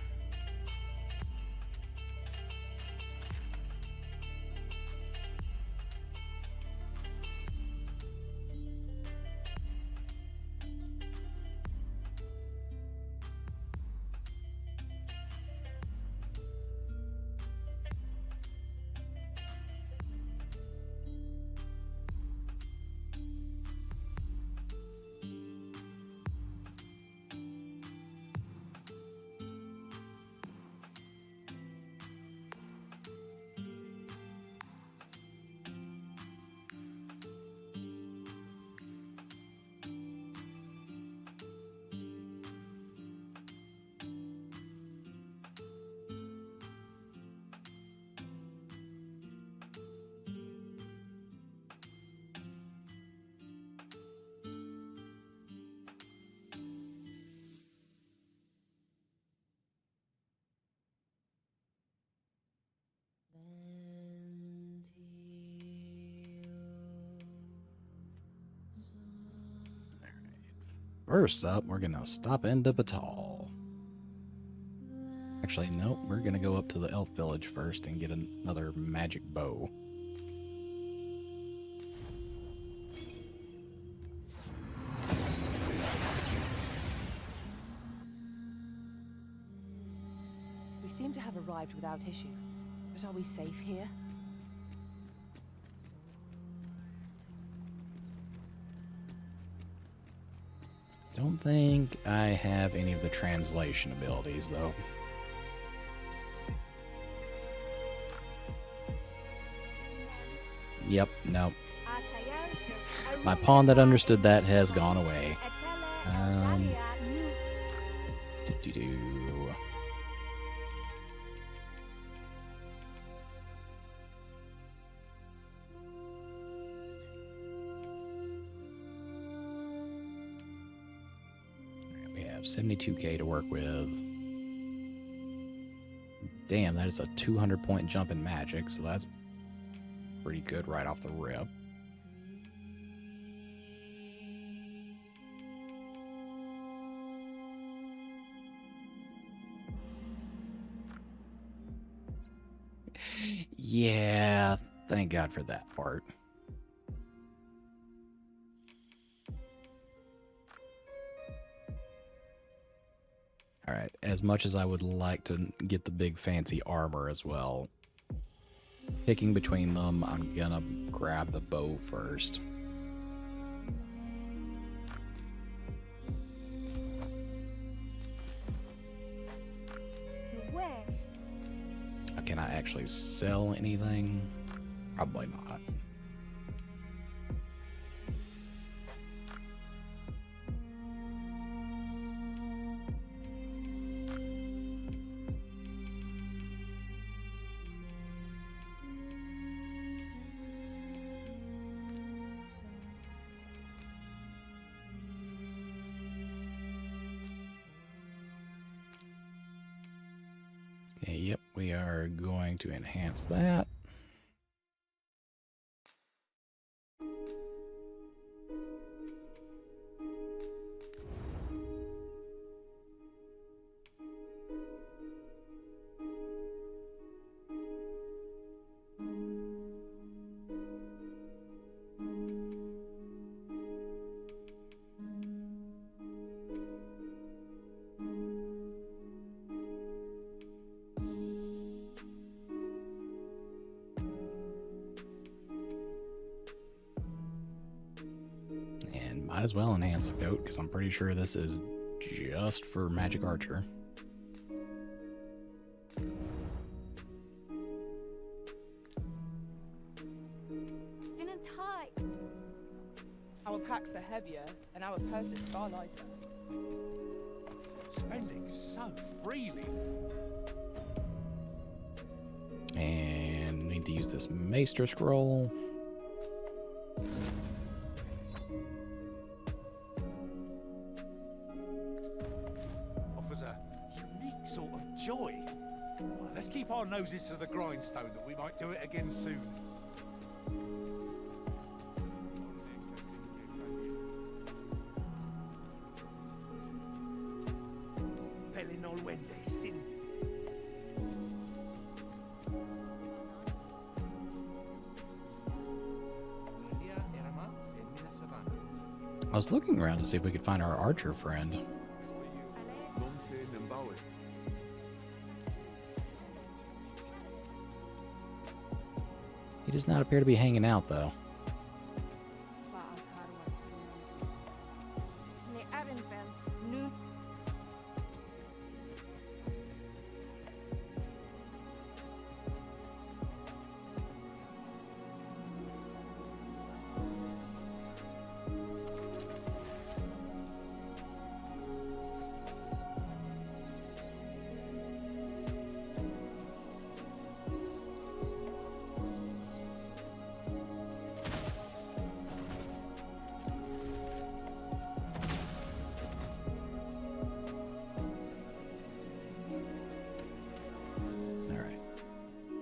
First up, we're gonna stop into Batal. Actually, no, we're gonna go up to the elf village first and get another magic bow. We seem to have arrived without issue. But are we safe here? Don't think I have any of the translation abilities, though. Yep, no. My pawn that understood that has gone away. Do-do-do. We have 72k to work with. Damn, that is a 200-point jump in magic, so that's pretty good right off the rip. Yeah, thank God for that part. Alright, as much as I would like to get the big fancy armor as well, picking between them, I'm gonna grab the bow first. Where? Can I actually sell anything? Probably not. Okay, yep, we are are going to enhance that. Might as well enhance the coat, because I'm pretty sure this is just for Magic Archer. Thin and tight. Our packs are heavier, and our purses far lighter. Spending so freely. And need to use this Maester Scroll. Offers a unique sort of joy. Well, let's keep our noses to the grindstone that we might do it again soon. I was looking around to see if we could find our archer friend. He does not appear to be hanging out, though.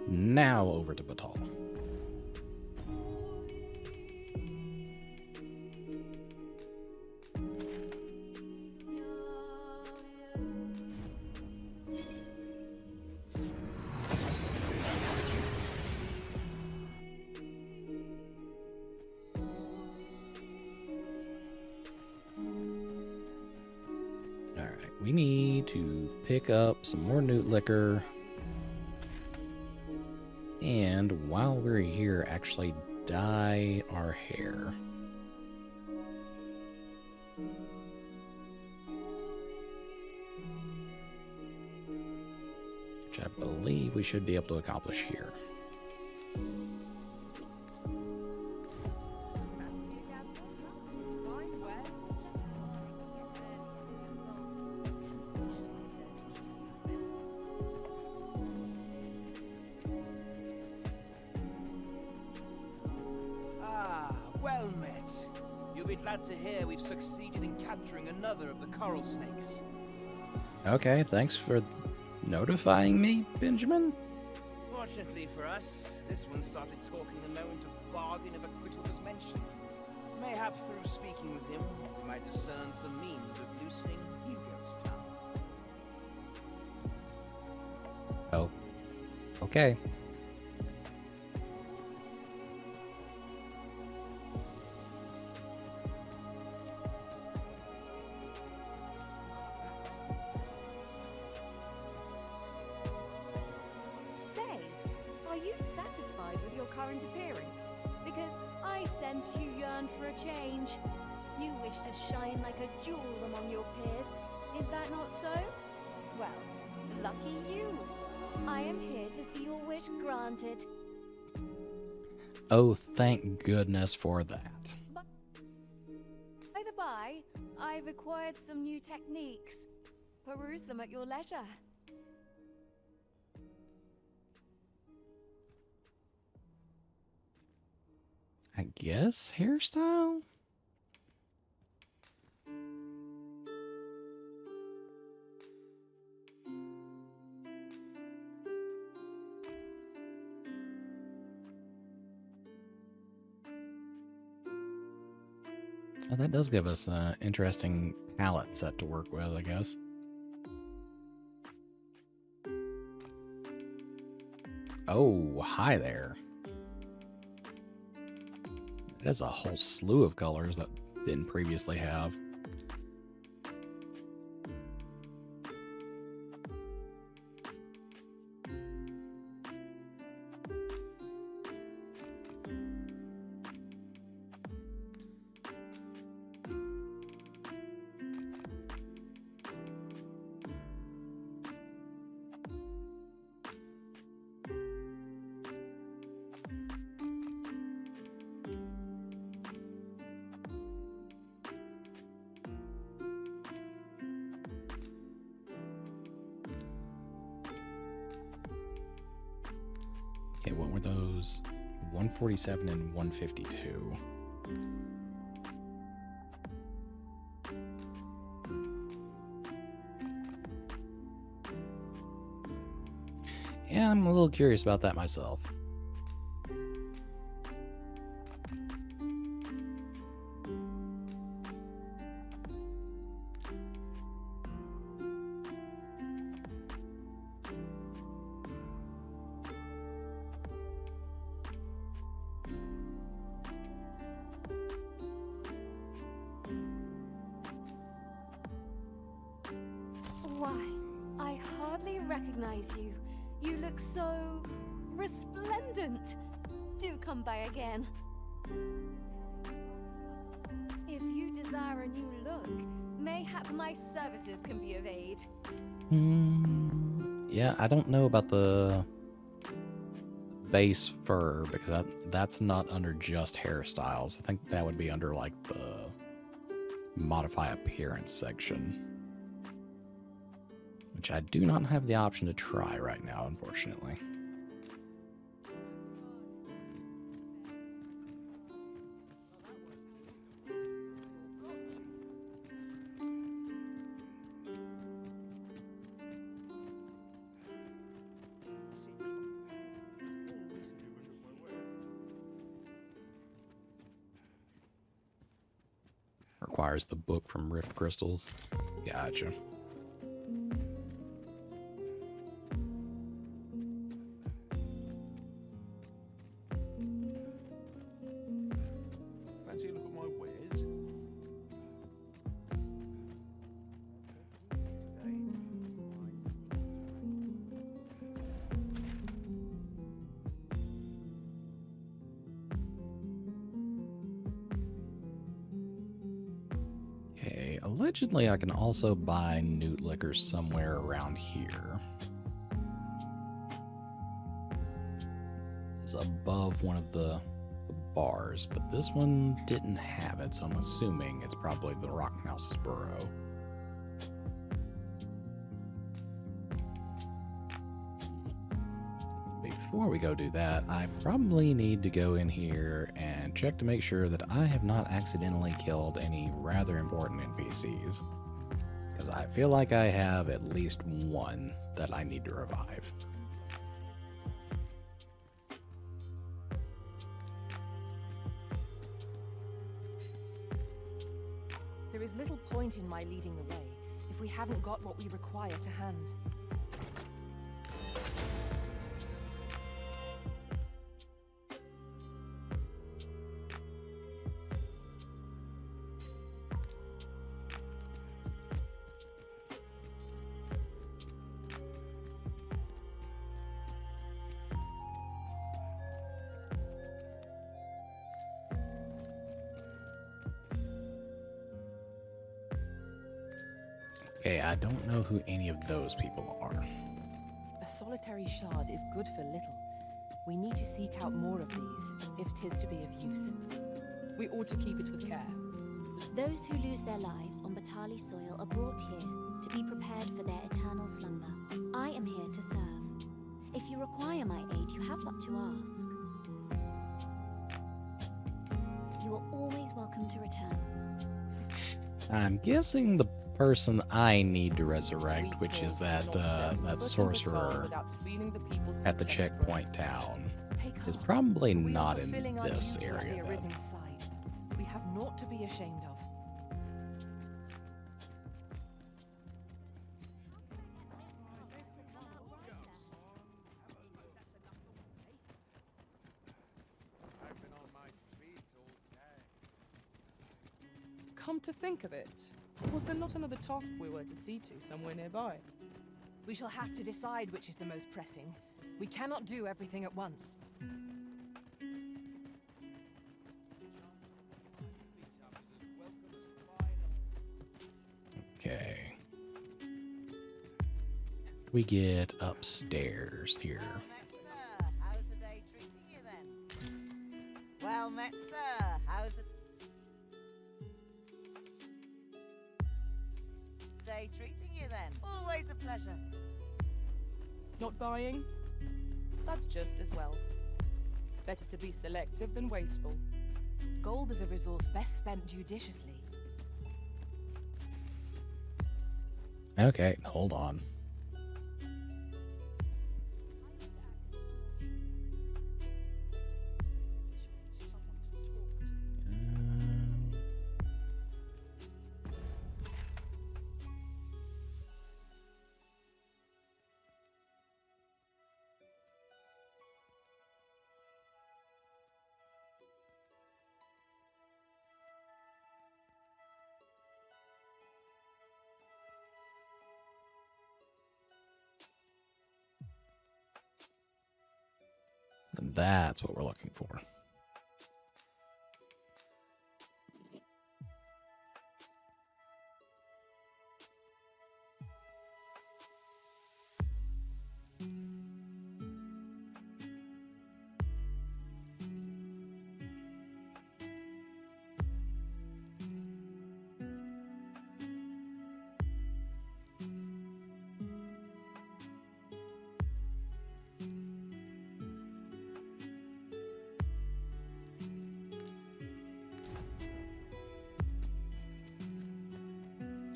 Now over to Batal. Alright, we need to pick up some more Newt Liquor. And while we're here, actually dye our hair. Which I believe we should be able to accomplish here. Well met. You'll be glad to hear we've succeeded in capturing another of the coral snakes. Okay, thanks for notifying me, Benjamin. Fortunately for us, this one started talking the moment a bargain of acquittal was mentioned. Mayhap through speaking with him, we might discern some means of loosening Hugo's tongue. Oh, okay. Current appearance, because I sense you yearn for a change. You wish to shine like a jewel among your peers. Is that not so? Well, lucky you. I am here to see your wish granted. Oh, thank goodness for that. By the by, I've acquired some new techniques. Peruse them at your leisure. I guess hairstyle? Oh, that does give us an interesting palette set to work with, I guess. Oh, hi there. It has a whole slew of colors that didn't previously have. Okay, what were those? 147 and 152. Yeah, I'm a little curious about that myself. Why, I hardly recognize you. You look so resplendent. Do come by again. If you desire a new look, mayhap my services can be of aid. Yeah, I don't know about the base fur because that's not under just hairstyles. I think that would be under like the modify appearance section, which I do not have the option to try right now, unfortunately. Requires the book from Rift Crystals. Gotcha. Fancy a look at my wares? Okay, allegedly I can also buy newt liquor somewhere around here. This is above one of the bars, but this one didn't have it, so I'm assuming it's probably the Rock Mouse's burrow. Before we go do that, I probably need to go in here and check to make sure that I have not accidentally killed any rather important NPCs. Because I feel like I have at least one that I need to revive. There is little point in my leading the way if we haven't got what we require to hand. Okay, I don't know who any of those people are. A solitary shard is good for little. We need to seek out more of these, if 'tis to be of use. We ought to keep it with care. Those who lose their lives on Batali soil are brought here to be prepared for their eternal slumber. I am here to serve. If you require my aid, you have but to ask. You are always welcome to return. I'm guessing the person I need to resurrect, which is that sorcerer at the checkpoint town, is probably not in this area then. have naught to be ashamed of. Come to think of it, was there not another task we were to see to somewhere nearby? We shall have to decide which is the most pressing. We cannot do everything at once. Okay. We get upstairs here. How's the day treating you then? Well met, sir. How's the day treating you then? Always a pleasure. Not buying? That's just as well. Better to be selective than wasteful. Gold is a resource best spent judiciously. Okay, hold on. And that's what we're looking for.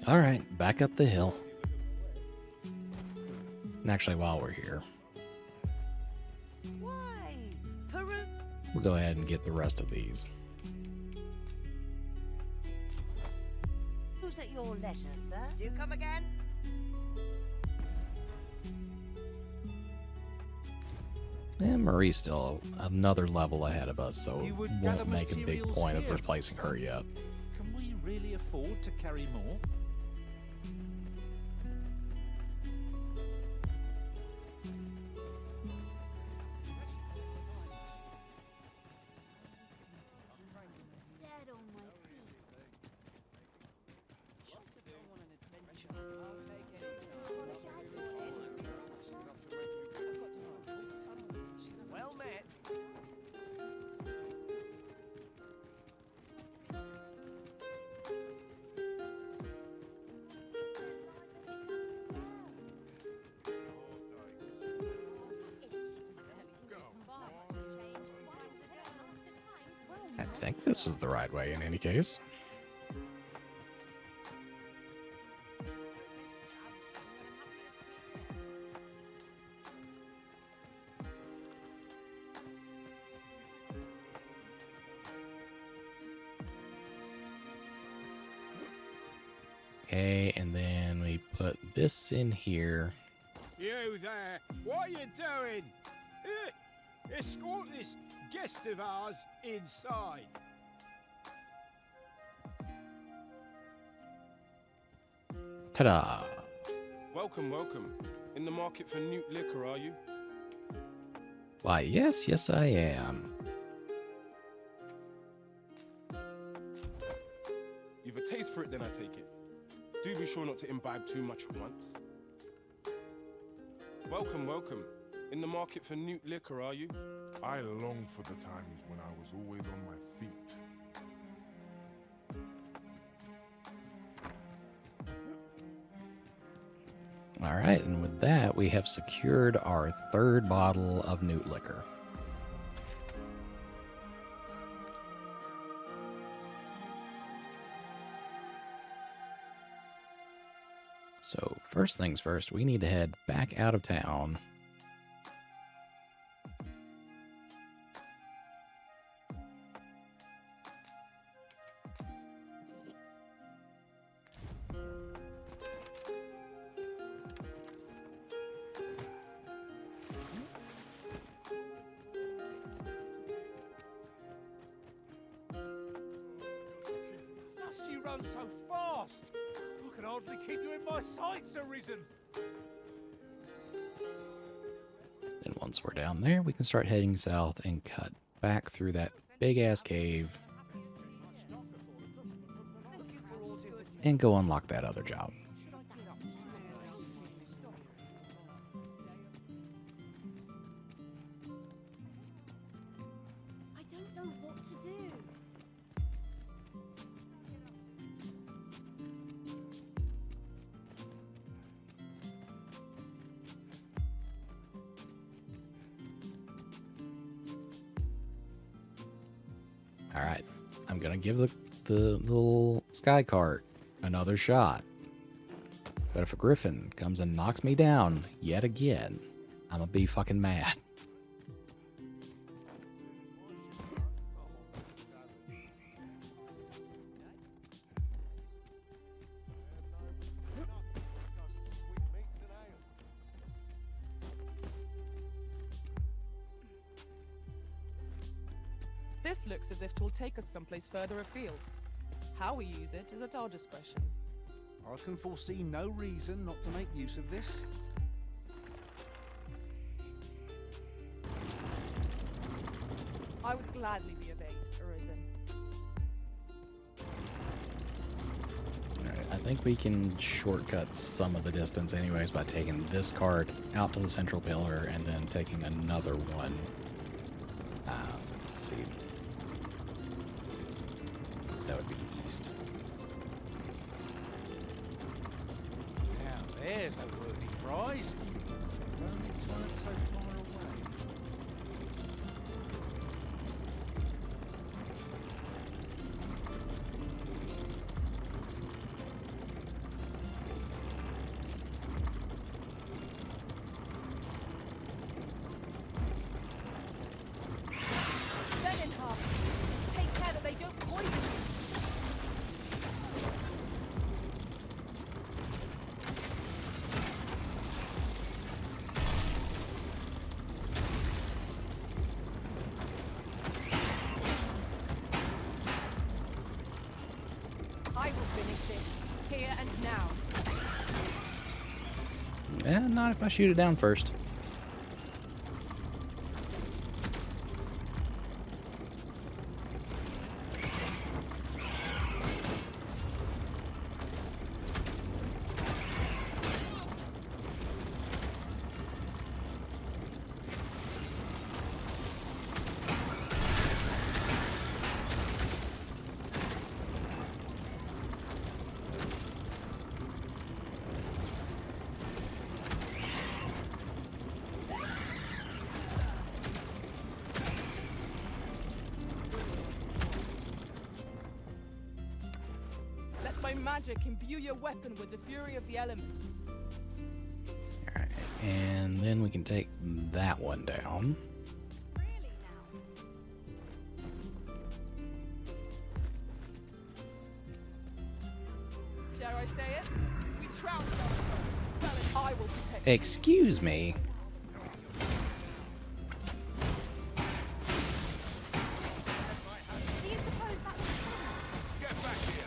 All right, back up the hill. And actually, while we're here, Why? Peru? we'll go ahead and get the rest of these. Who's at your leisure, sir? Do come again? And Marie's still another level ahead of us, so You would gather won't make a big materials point of here. replacing her yet. Can we really afford to carry more? Well met. I think this is the right way in any case. Okay, and then we put this in here. You there, what are you doing? Escort this guest of ours inside. Ta-da! Welcome, welcome. In the market for new liquor, are you? Why, yes, I am. You've a taste for it, then I take it. Do be sure not to imbibe too much at once. Welcome, welcome. In the market for new liquor, are you? I long for the times when I was always on my feet. All right, and with that, we have secured our third bottle of Newt liquor. So first things first, we need to head back out of town. must you run so fast? I can hardly keep you in my sights, Arisen. Then once we're down there, we can start heading south and cut back through that big-ass cave and go unlock that other job. I don't know what to do. All right, I'm gonna give the little sky cart another shot. But if a griffin comes and knocks me down yet again, I'm gonna be fucking mad. This looks as if it will take us someplace further afield. How we use it is at our discretion. I can foresee no reason not to make use of this. I would gladly be of aid, Arisen. Alright, I think we can shortcut some of the distance anyways by taking this cart out to the central pillar and then taking another one. Let's see. So that would be east. Now there's a worthy prize. If only it weren't so far away. Take care that they don't poison you. I will finish this, here and now. Eh, not if I shoot it down first. Let my magic imbue your weapon with the fury of the elements. Alright, and then we can take that one down. Dare I say it? We trounce our foe. Well, and I will protect. Excuse me. Get back here.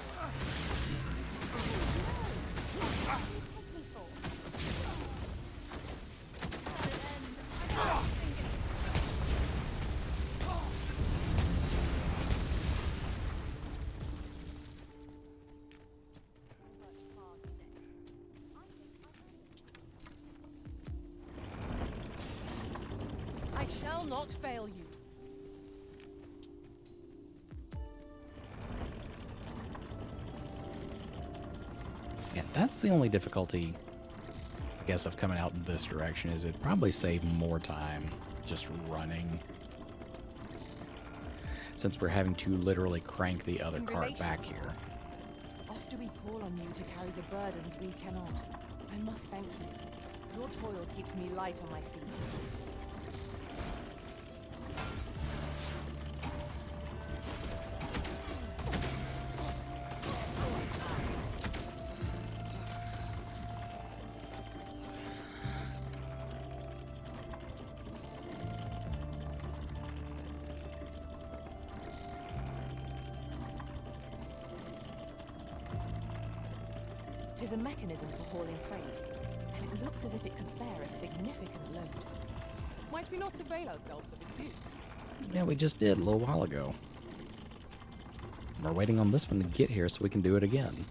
I shall not fail you. Yeah, that's the only difficulty, I guess, of coming out in this direction, is it'd probably save more time just running. Since we're having to literally crank the other In cart relation back to here. that, After we call on you to carry the burdens we cannot, I must thank you. Your toil keeps me light on my feet. It is a mechanism for hauling freight, and it looks as if it could bear a significant load. Might we not avail ourselves of its use? Yeah, we just did a little while ago. We're waiting on this one to get here so we can do it again.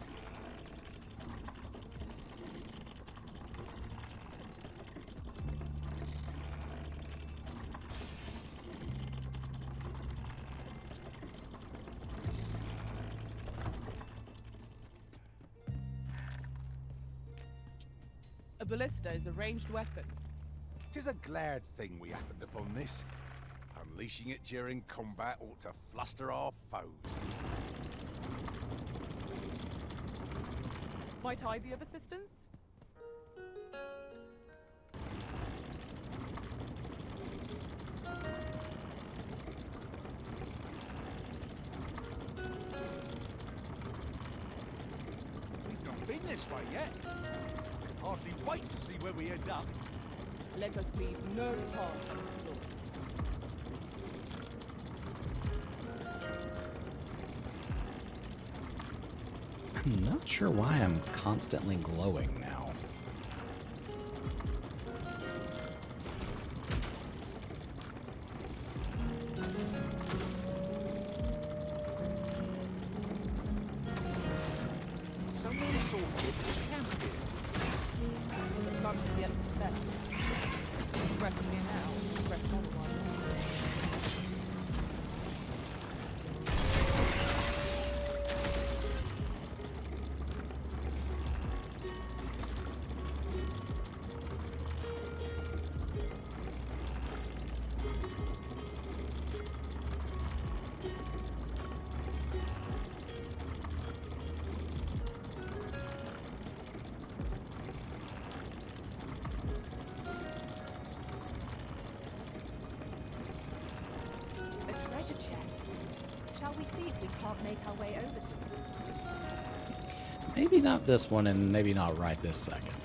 A ballista is a ranged weapon. 'Tis a glad thing we happened upon this. Unleashing it during combat ought to fluster our foes. Might I be of assistance? We've not been this way yet. Can hardly wait to see where we end up. Let us leave no path unexplored. I'm not sure why I'm constantly glowing now. Someone saw fit to camp here. The sun has yet to set. Rest here now, press on one. Treasure chest. Shall we see if we can't make our way over to it? Maybe not this one, and maybe not right this second.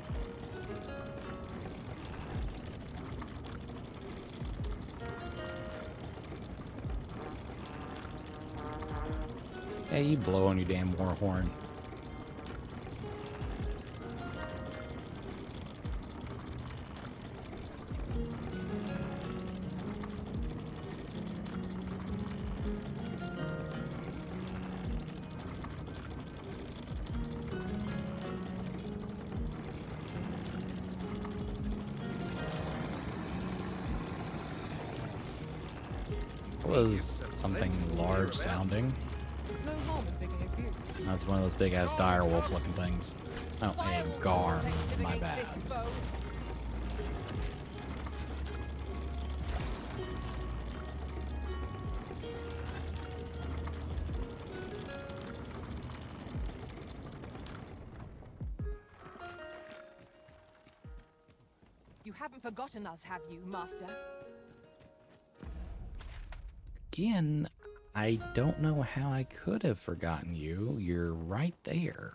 Hey, you blow on your damn war horn. Was something large sounding. No harm in picking a few. That's one of those big ass dire wolf looking things. Oh, a garm. My bad. You haven't forgotten us, have you, Master? Again, I don't know how I could have forgotten you. You're right there.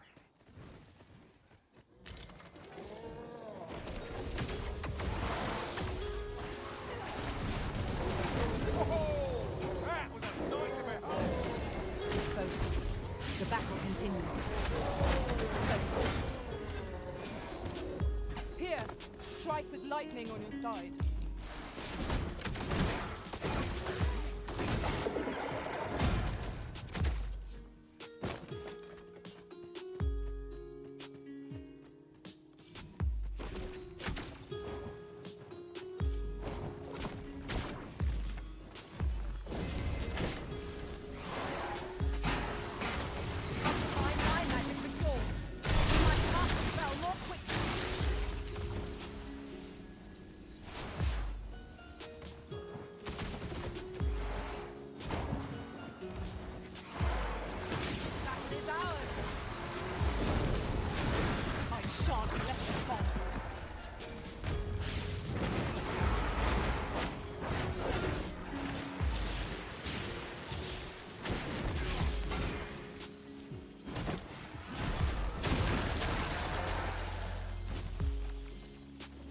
That was a sight to behold. Focus. The battle continues. Here, strike with lightning on your side.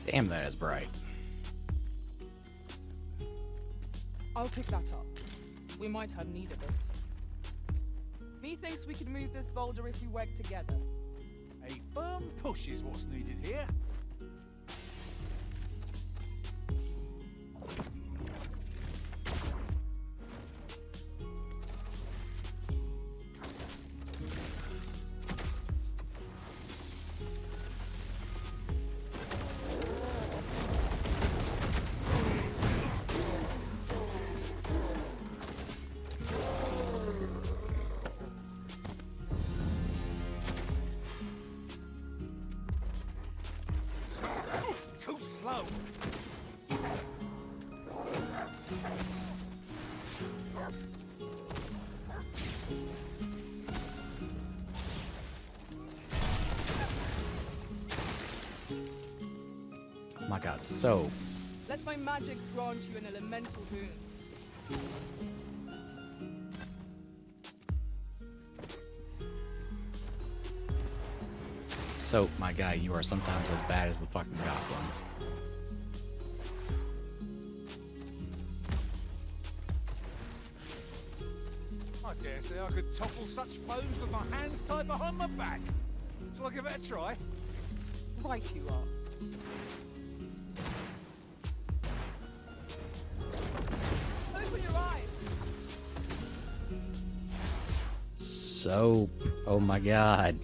Damn, that is bright. I'll pick that up. We might have need of it. Methinks we could move this boulder if we work together. A firm push is what's needed here. Too slow. Oh my god, so Let my magics grant you an elemental boon. so my guy, you are sometimes as bad as the fucking goblins. I dare say I could topple such foes with my hands tied behind my back. Shall I give it a try? Right you are. Open your eyes. Soap. Oh my god.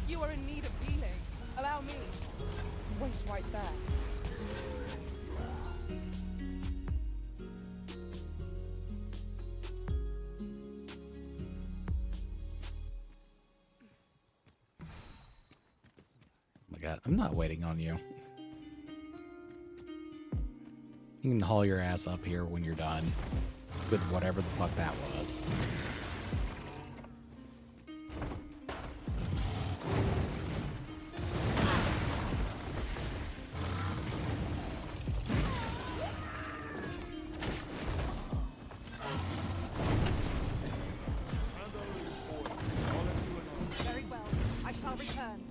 You are in need of healing. Allow me. Wait right there. Oh my god, I'm not waiting on you. You can haul your ass up here when you're done with whatever the fuck that was. Very well. I shall return.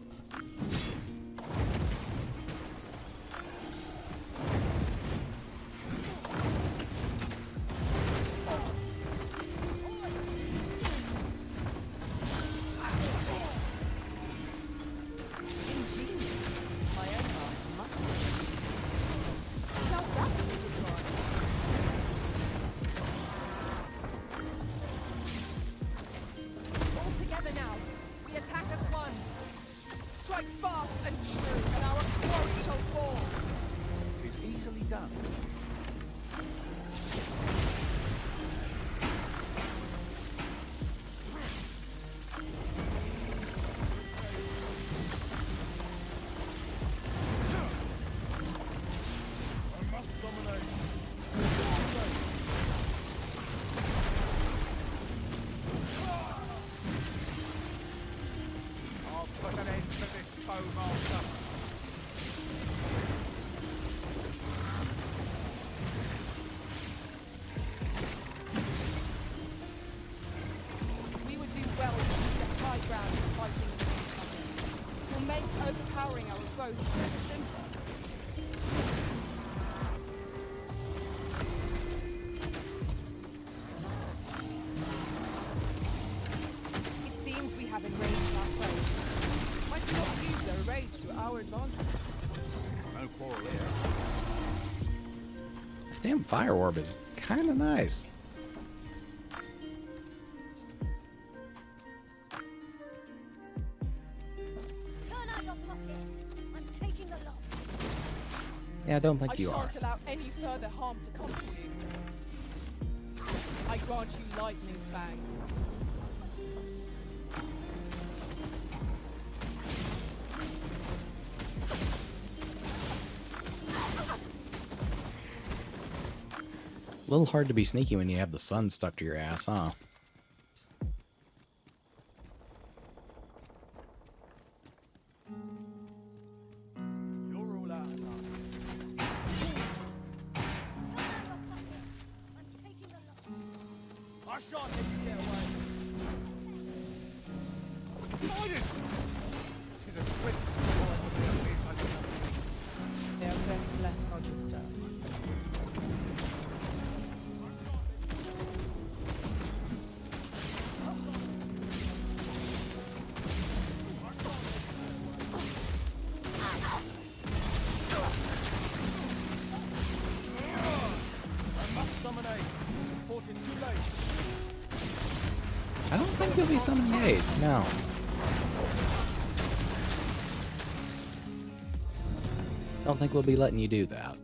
All together now. We attack as one. Strike fast and true, and our quarry shall fall. It is easily done. I must dominate. I'll put an end to this foe master. We would do well to keep the high ground and fighting with each other. It will make overpowering our foes simpler. It seems we have enraged our foes. Might we not use their rage to our advantage? No quarrel here. Damn fire orb is kind of nice. Turn out your pockets. I'm taking the lot. Yeah, I don't think I you are. shan't allow any further harm to come to you. I grant you lightning's fangs. A little hard to be sneaky when you have the sun stuck to your ass, huh? You're all out of luck. I shan't let you get away. Spiders! 'Tis a trick. They are best left undisturbed. I don't think you'll be summoning aid. No. Don't think we'll be letting you do that.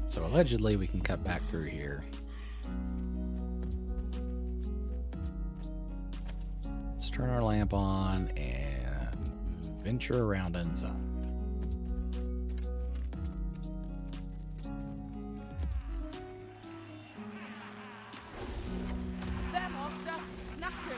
So allegedly we can cut back through here. Let's turn our lamp on and venture around inside. There, master! Knackered!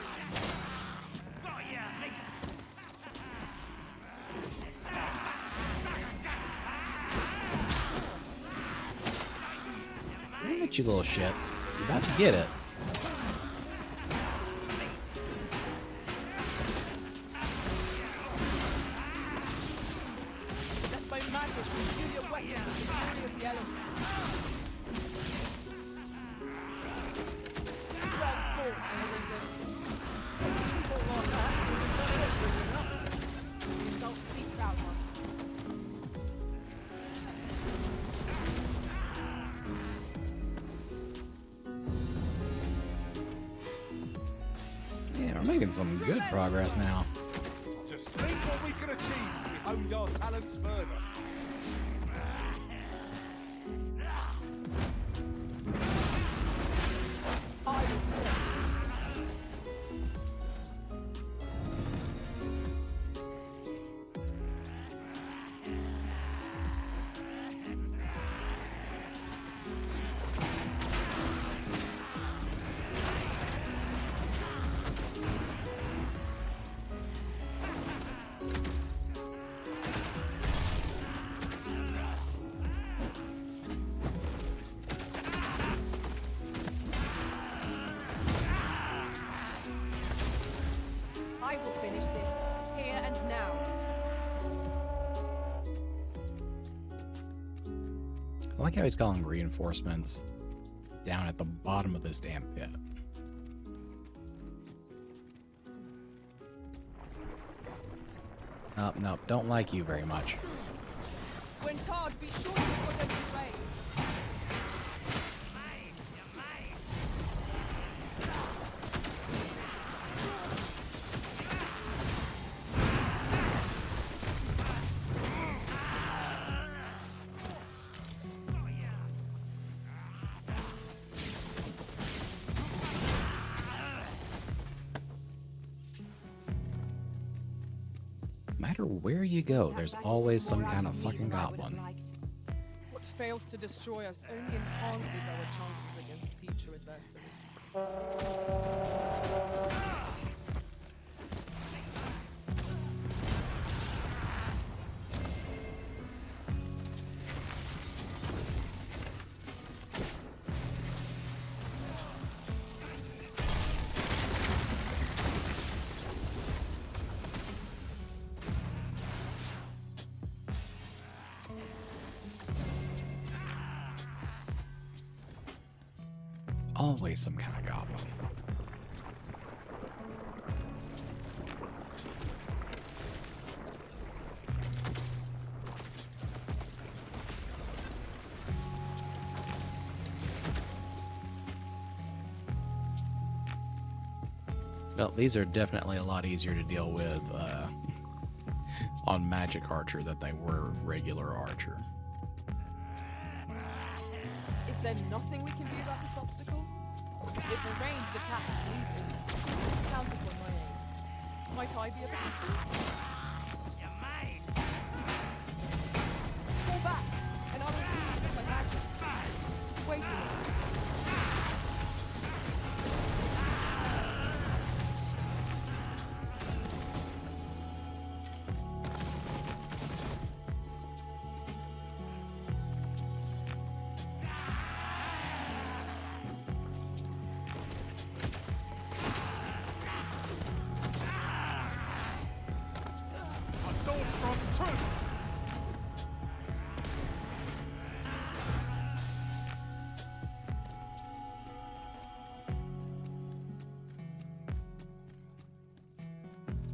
Damn it, you little shits. You're about to get it. Let my magic reveal your weapon to the fury of the elements. Well fought, Elizabeth. People like that, result to be proud of. Yeah, we're making some good progress now. Just think what we can achieve if we honed our talents further. I will protect I will finish this, here and now. I like how he's calling reinforcements down at the bottom of this damn pit. Nope, nope, don't like you very much. When tarred, be sure to put them to play. No matter where you go, there's always some kind of fucking goblin. What fails to destroy us only enhances our chances against future adversaries. Always some kind of goblin. Well, these are definitely a lot easier to deal with on Magic Archer than they were regular Archer. Is there nothing we can do about this obstacle? If a ranged attack is needed, count upon my aid. Might I be of assistance? Fall back, and I will use with my magic. Wait a minute.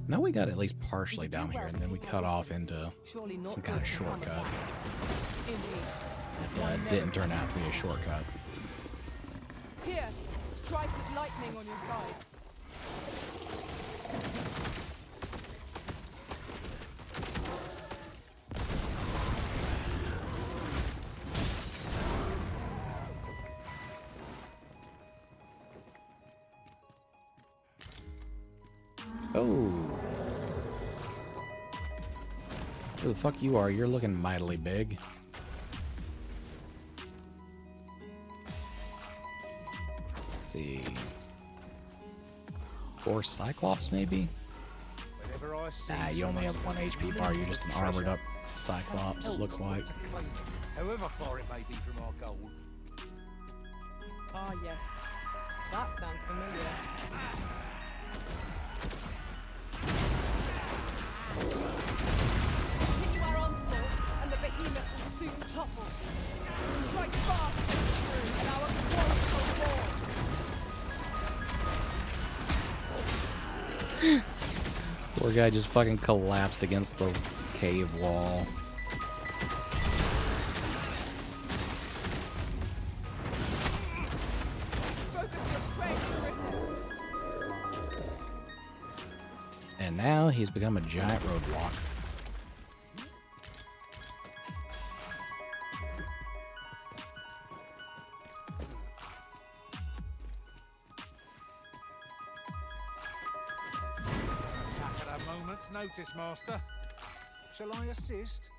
Now we got at least partially down here, and then we cut off into some kind of shortcut. That didn't turn out to be a shortcut. Here, strike with lightning on your side. Oh. Who the fuck you are? You're looking mightily big. Let's see. Or Cyclops, maybe? Nah, you only have 1 HP bar. You're just an armored up Cyclops, it looks like. However far it may be from our goal. Ah, yes. That sounds familiar. Continue our onslaught, and the behemoth will soon topple. Strike fast and true, and our quarrel shall roar. Poor guy just fucking collapsed against the cave wall. Focus your strength, And now he's become a giant roadblock. Attack at a moment's notice, Master. Shall I assist?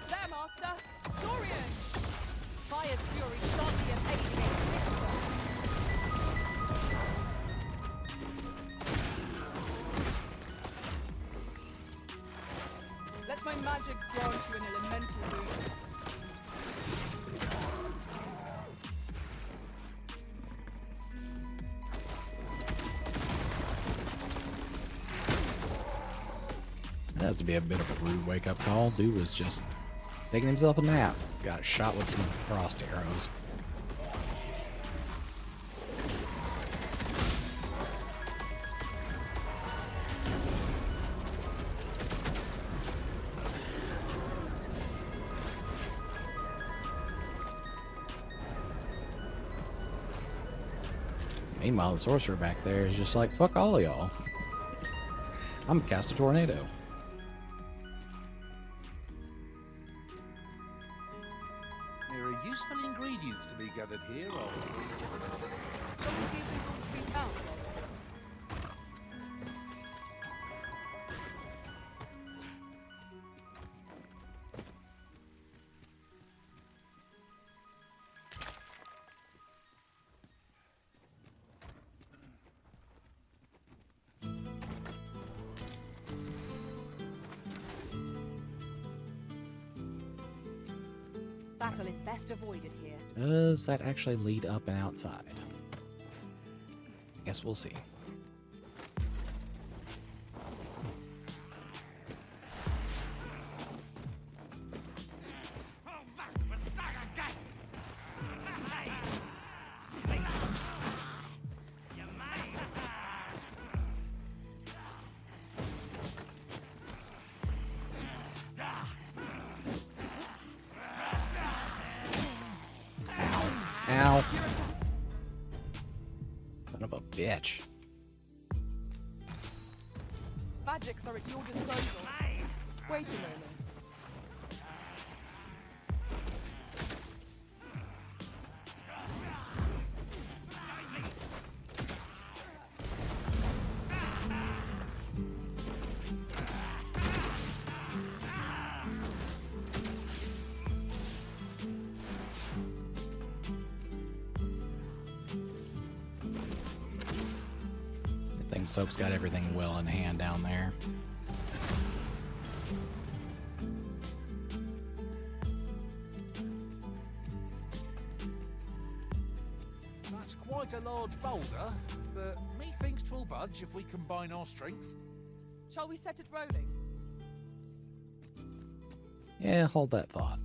There, Master! Dorian! Fire's fury shan't be evaded against this one. Let my magics grant you an elemental boon. That has to be a bit of a rude wake-up call. Dude was just taking himself a nap. Got shot with some frost arrows. Meanwhile, the sorcerer back there is just like, fuck all of y'all. I'm gonna cast a tornado. There are useful ingredients to be gathered here, old creature. Shall we see if there's all to be found? Battle is best avoided here. Does that actually lead up and outside? Guess we'll see. Ow. Son of a bitch. Magics are at your disposal. Wait a moment. I think Soap's got everything well in hand down there. That's quite a large boulder, but methinks 'twill budge if we combine our strength. Shall we set it rolling? Yeah, hold that thought.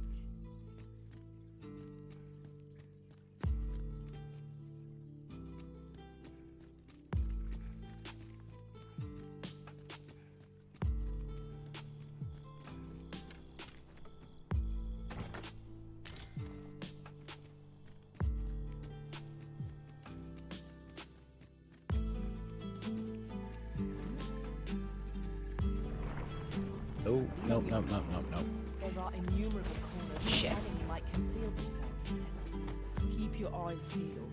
Oh, nope, nope, nope, nope, nope. There are innumerable corners Shit. where the enemy might conceal themselves here. Keep your eyes peeled.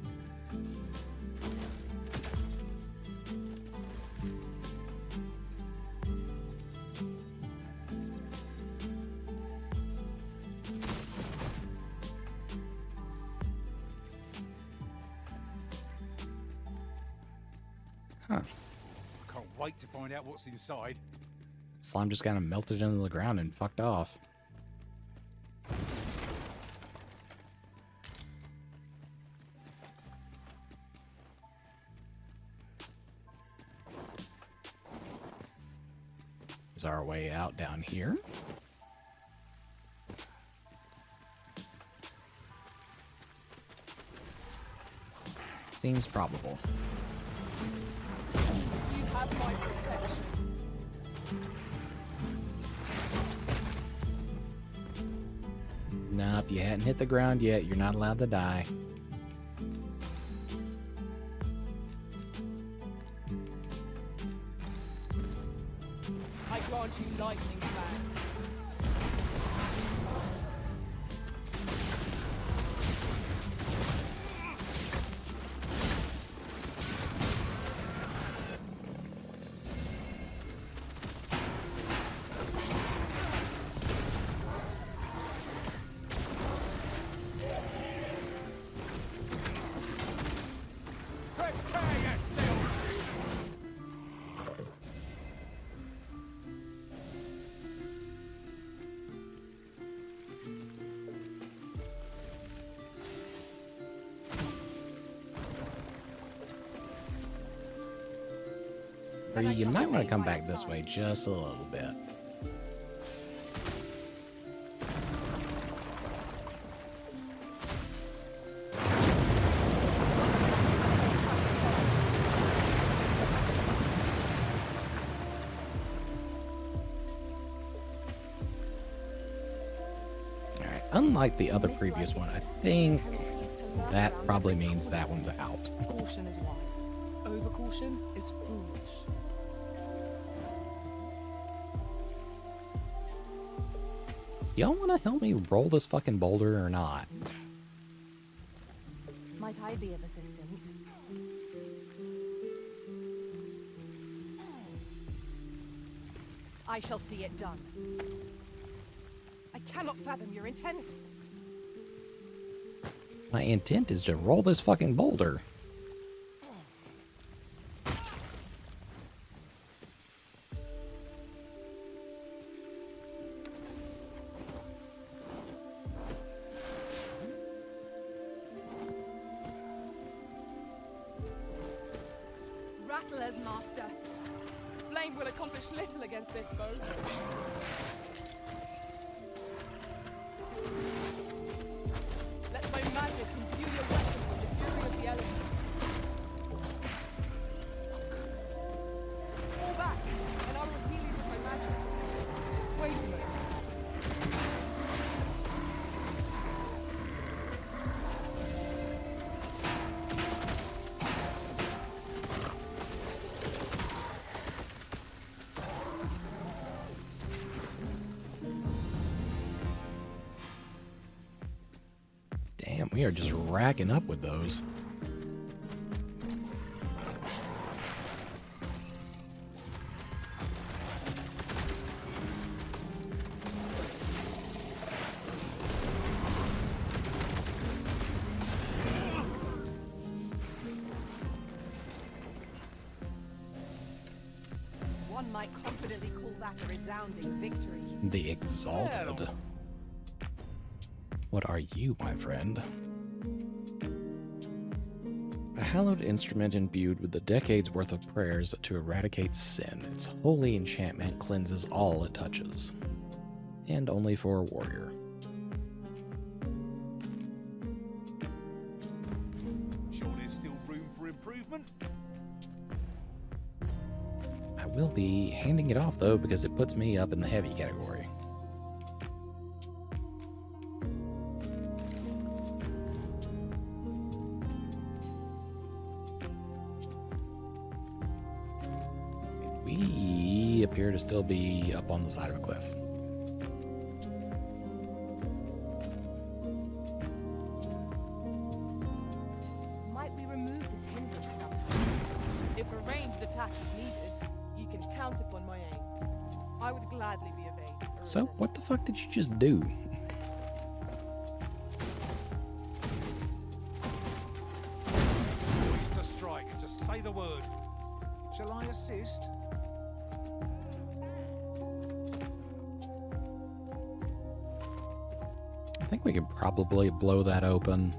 Huh. Can't wait to find out what's inside. Slime just kind of melted into the ground and fucked off. Is our way out down here? Seems probable. You have my protection. Nope, you hadn't hit the ground yet. You're not allowed to die. I grant you lightning flags. Prepare yourself! Or you might want to come back this way just a little bit. Alright, unlike the other previous one, I think that probably means that one's out. Caution is wise. Overcaution is foolish. Y'all want to help me roll this fucking boulder or not? Might I be of assistance? I shall see it done. I cannot fathom your intent. My intent is to roll this fucking boulder. Rattlers, master. Flame will accomplish little against this foe. Let my magic imbue your weapon with the fury of the elements. Fall back, and I will heal you with my magic. Wait a moment. Damn, we are just racking up with those. One might confidently call that a resounding victory. The Exalted. What are you, my friend? A hallowed instrument imbued with the decades' worth of prayers to eradicate sin. Its holy enchantment cleanses all it touches. and only for a warrior. Sure there's still room for improvement? I will be handing it off though because it puts me up in the heavy category. We appear to still be up on the side of a cliff. Might we remove this hindrance somehow? If a ranged attack is needed, you can count upon my aid. I would gladly be of aid. So, what the fuck did you just do? Poised to strike, just say the word. Shall I assist? I think we could probably blow that open.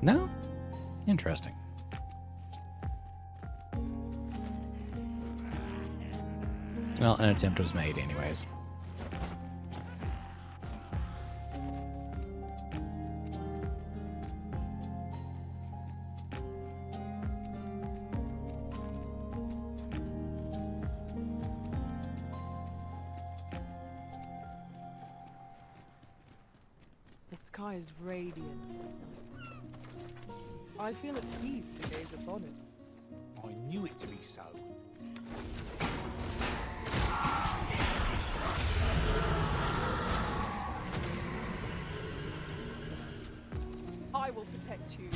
No? Interesting. Well, an attempt was made anyways. The sky is radiant this night. I feel at peace to gaze upon it. I knew it to be so. I will protect you.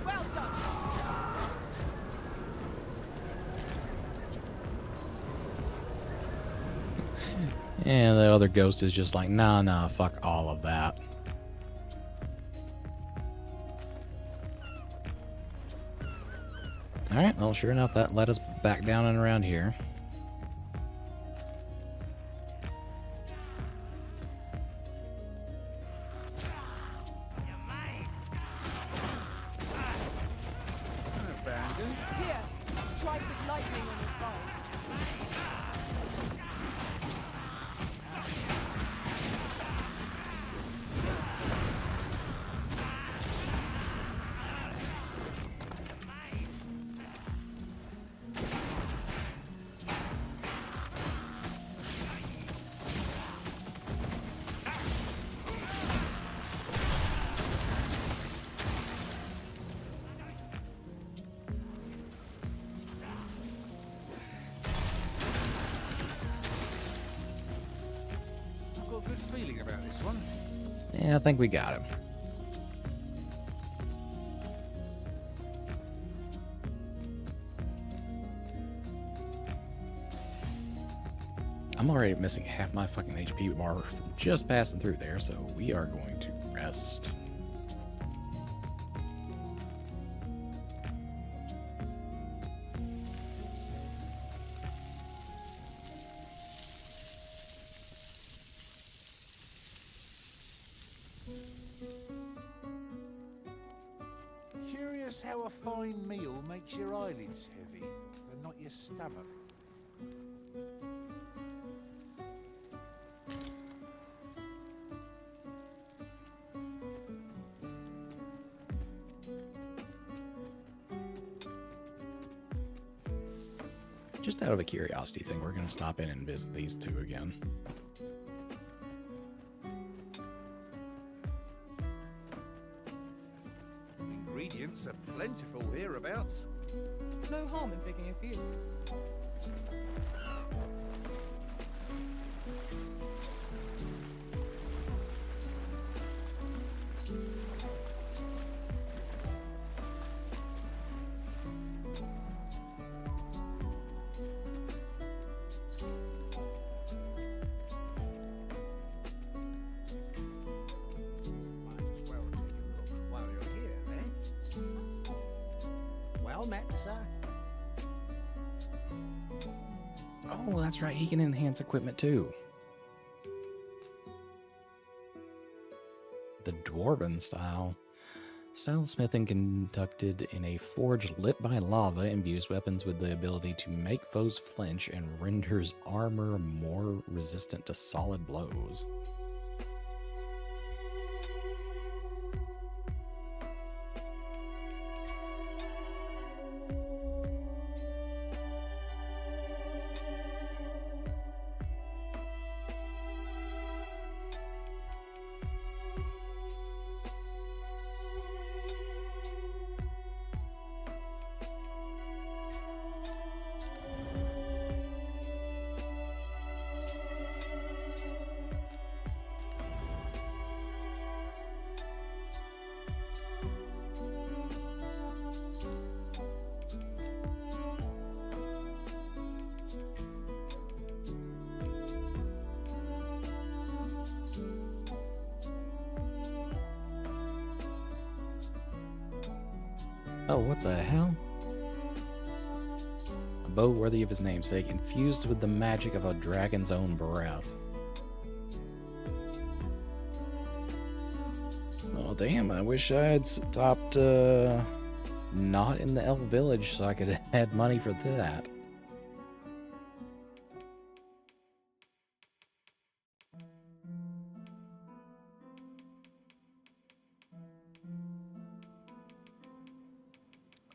Well done. And the other ghost is just like, nah, fuck all of that. Alright, well, sure enough, that led us back down and around here. Abandoned? Here, strike with lightning on your side. I've got a good feeling about this one. Yeah, I think we got him. I'm already missing half my fucking HP bar from just passing through there, so we are going to rest. Curious how a fine meal makes your eyelids heavy, but not your stomach. Just out of a curiosity thing, we're going to stop in and visit these two again. Ingredients are plentiful hereabouts. No harm in picking a few. Well met, sir. Oh, that's right. He can enhance equipment too. The dwarven style. Stylesmithing conducted in a forge lit by lava imbues weapons with the ability to make foes flinch and renders armor more resistant to solid blows. Oh, what the hell? A bow worthy of his namesake, infused with the magic of a dragon's own breath. Oh, damn, I wish I had stopped, not in the elf village so I could have had money for that.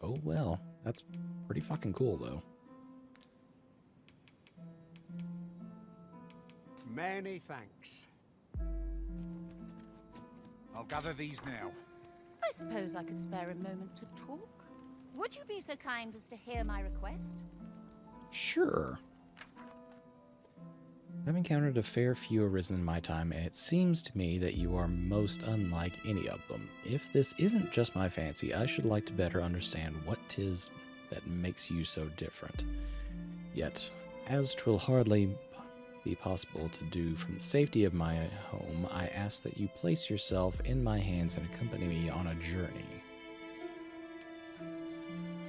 Oh well, that's pretty fucking cool though. Many thanks. I'll gather these now. I suppose I could spare a moment to talk. Would you be so kind as to hear my request? Sure. I've encountered a fair few arisen in my time, and it seems to me that you are most unlike any of them. If this isn't just my fancy, I should like to better understand what 'tis that makes you so different. Yet, as 'twill hardly be possible to do from the safety of my home, I ask that you place yourself in my hands and accompany me on a journey.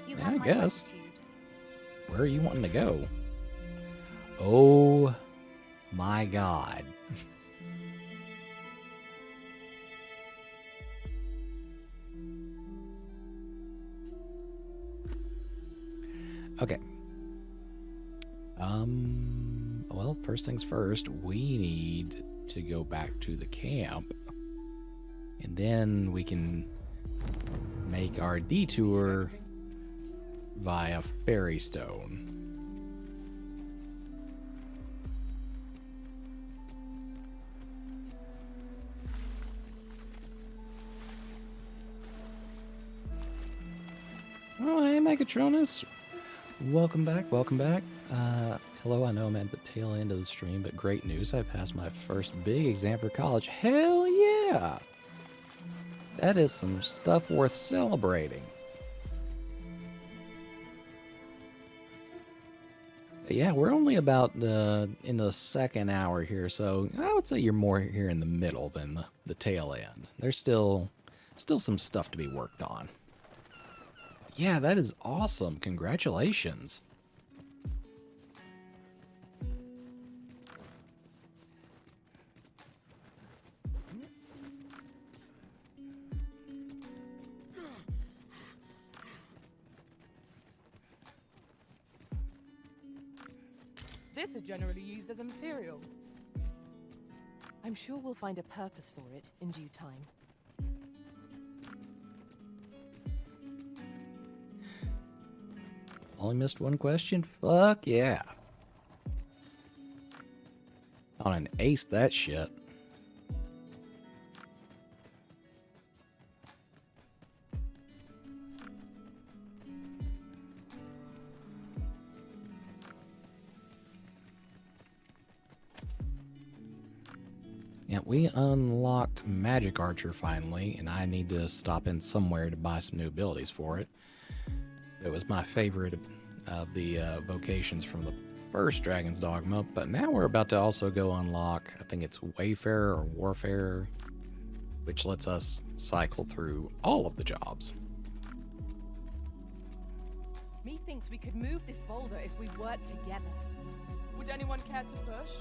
You Yeah, have I my guess. gratitude. Where are you wanting to go? Oh my god. Okay. Well, first things first, we need to go back to the camp. And then we can make our detour via Fairy Stone. Oh, hey, Megatronus. Welcome back, welcome back. Hello, I know I'm at the tail end of the stream, but great news. I passed my first big exam for college. Hell yeah! That is some stuff worth celebrating. Yeah, we're only about in the second hour here, so I would say you're more here in the middle than the tail end. There's still some stuff to be worked on. Yeah, that is awesome. Congratulations. This is generally used as a material. I'm sure we'll find a purpose for it in due time. Only missed one question? Fuck yeah. On an ace that shit. Yeah, we unlocked Magic Archer finally, and I need to stop in somewhere to buy some new abilities for it. It was my favorite of the vocations from the first Dragon's Dogma, but now we're about to also go unlock, I think it's Wayfarer or Warfarer, which lets us cycle through all of the jobs. Methinks we could move this boulder if we work together. Would anyone care to push?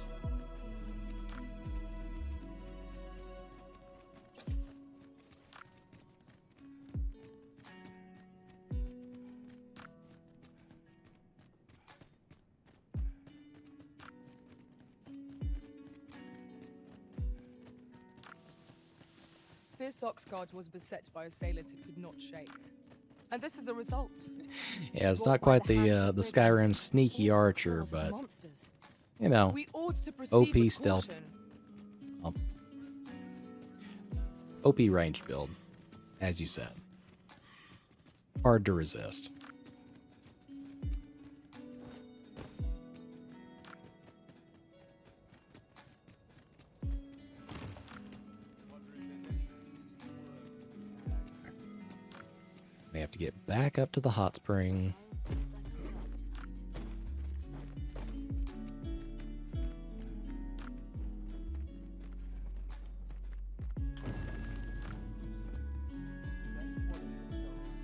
This Oxguard was beset by assailants it could not shake. And this is the result. Yeah, it's not quite the Skyrim sneaky archer, but you know, We ought to proceed OP with stealth. caution. OP ranged build, as you said. Hard to resist. We have to get back up to the hot spring.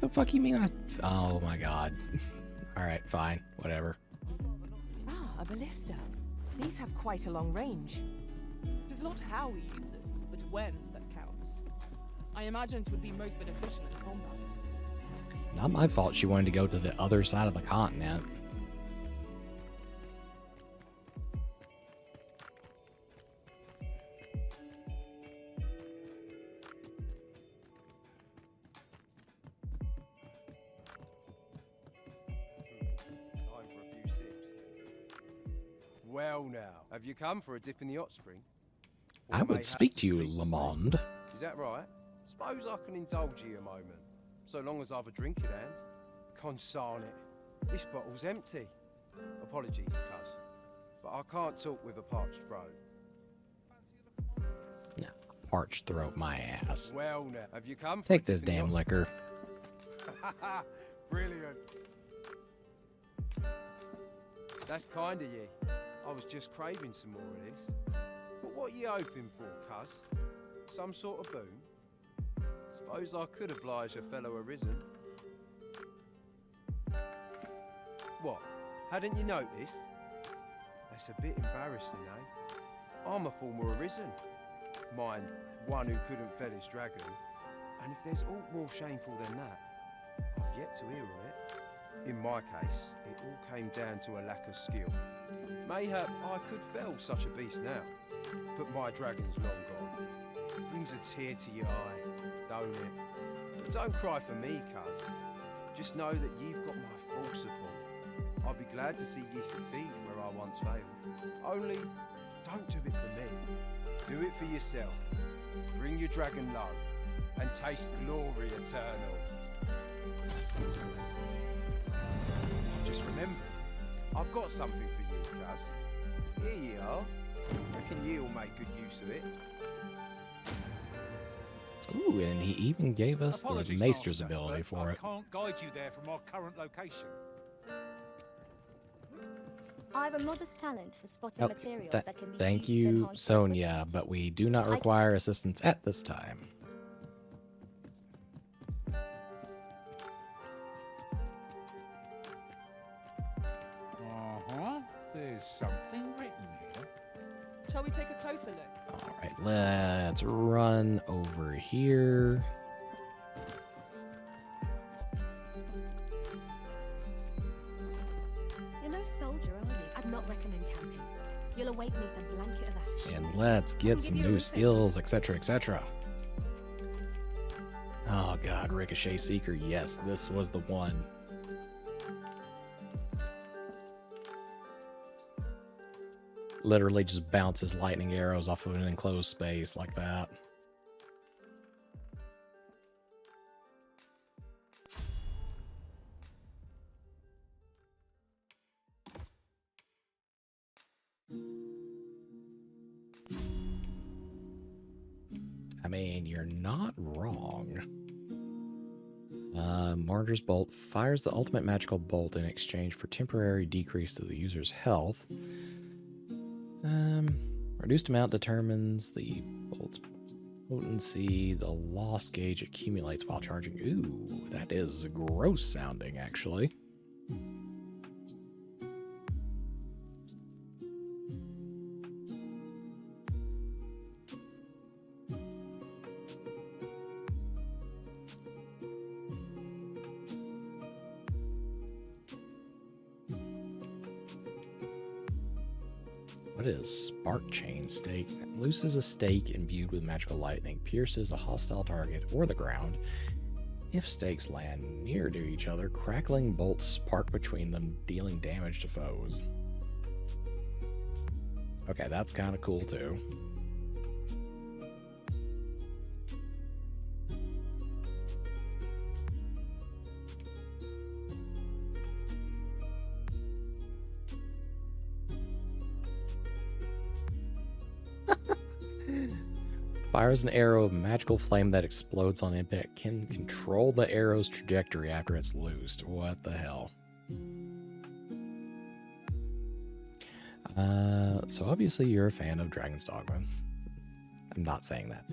The fuck you mean oh my god. Alright, fine. Whatever. Ah, a ballista. These have quite a long range. It is not how we use this, but when that counts. I imagine it would be most beneficial in combat. Not my fault she wanted to go to the other side of the continent. Time for a few sips. Well now, have you come for a dip in the hot spring? Or I would mayhaps speak to you, sleep Lamond. Is that right? Suppose I can indulge you a moment, so long as I've a drink in hand. Consarn it. This bottle's empty. Apologies, cuz, but I can't talk with a parched throat. No, parched throat my ass. Well now, have you come for Take a this dip in the damn hot liquor. Brilliant. That's kind of ye. I was just craving some more of this. But what you hoping for, cuz? Some sort of boon? Suppose I could oblige a fellow arisen. What? Hadn't you noticed? That's a bit embarrassing, eh? I'm a former arisen. Mind, one who couldn't fell his dragon. And if there's aught more shameful than that, I've yet to hear of it. In my case, it all came down to a lack of skill. Mayhap I could fell such a beast now, but my dragon's long gone. Brings a tear to your eye, don't it? But don't cry for me, cuz. Just know that you've got my full support. I'll be glad to see ye succeed where I once failed. Only, don't do it for me. Do it for yourself. Bring your dragon low, and taste glory eternal. I've just remembered. I've got something for you, cuz. Here ye are. Reckon ye'll make good use of it. Ooh, and he even gave us Apologies, the Maester's Master, ability but for I it. can't guide you there from our current location. I have a modest talent for spotting Oh, materials tha- that can be thank used to you, enhance Sonia, equipment. but we do not require assistance at this time. Uh-huh. There's something written here. Shall we take a closer look? All right, let's run over here. You're no soldier, are you? I'd not recommend camping. You'll awake neath a blanket of ash. And let's get some new skills, etc., etc. Oh god, Ricochet Seeker, yes, this was the one. Literally just bounces lightning arrows off of an enclosed space like that. I mean, you're not wrong. Martyr's Bolt fires the ultimate magical bolt in exchange for temporary decrease to the user's health. Reduced amount determines the bolt's potency. The loss gauge accumulates while charging. Ooh, that is gross sounding, actually. What is Spark Chain Stake? Looses a stake imbued with magical lightning, pierces a hostile target or the ground. If stakes land near to each other, crackling bolts spark between them, dealing damage to foes. Okay, that's kind of cool too. Fires an arrow of magical flame that explodes on impact. Can control the arrow's trajectory after it's loosed. What the hell? So obviously you're a fan of Dragon's Dogma. I'm not saying that.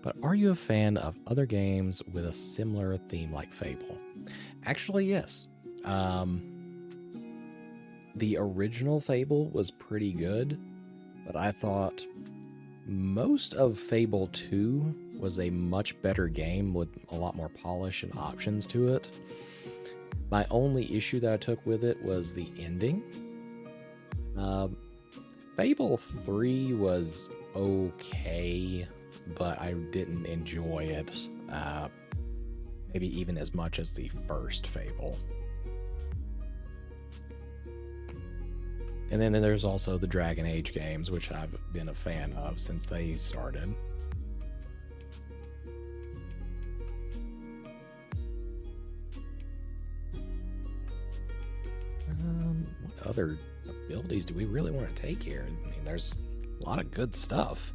But are you a fan of other games with a similar theme like Fable? Actually, yes. The original Fable was pretty good, but I thought most of Fable 2 was a much better game with a lot more polish and options to it. My only issue that I took with it was the ending. Fable 3 was okay, but I didn't enjoy it maybe even as much as the first Fable. And then there's also the Dragon Age games, which I've been a fan of since they started. What other abilities do we really want to take here? I mean, there's a lot of good stuff.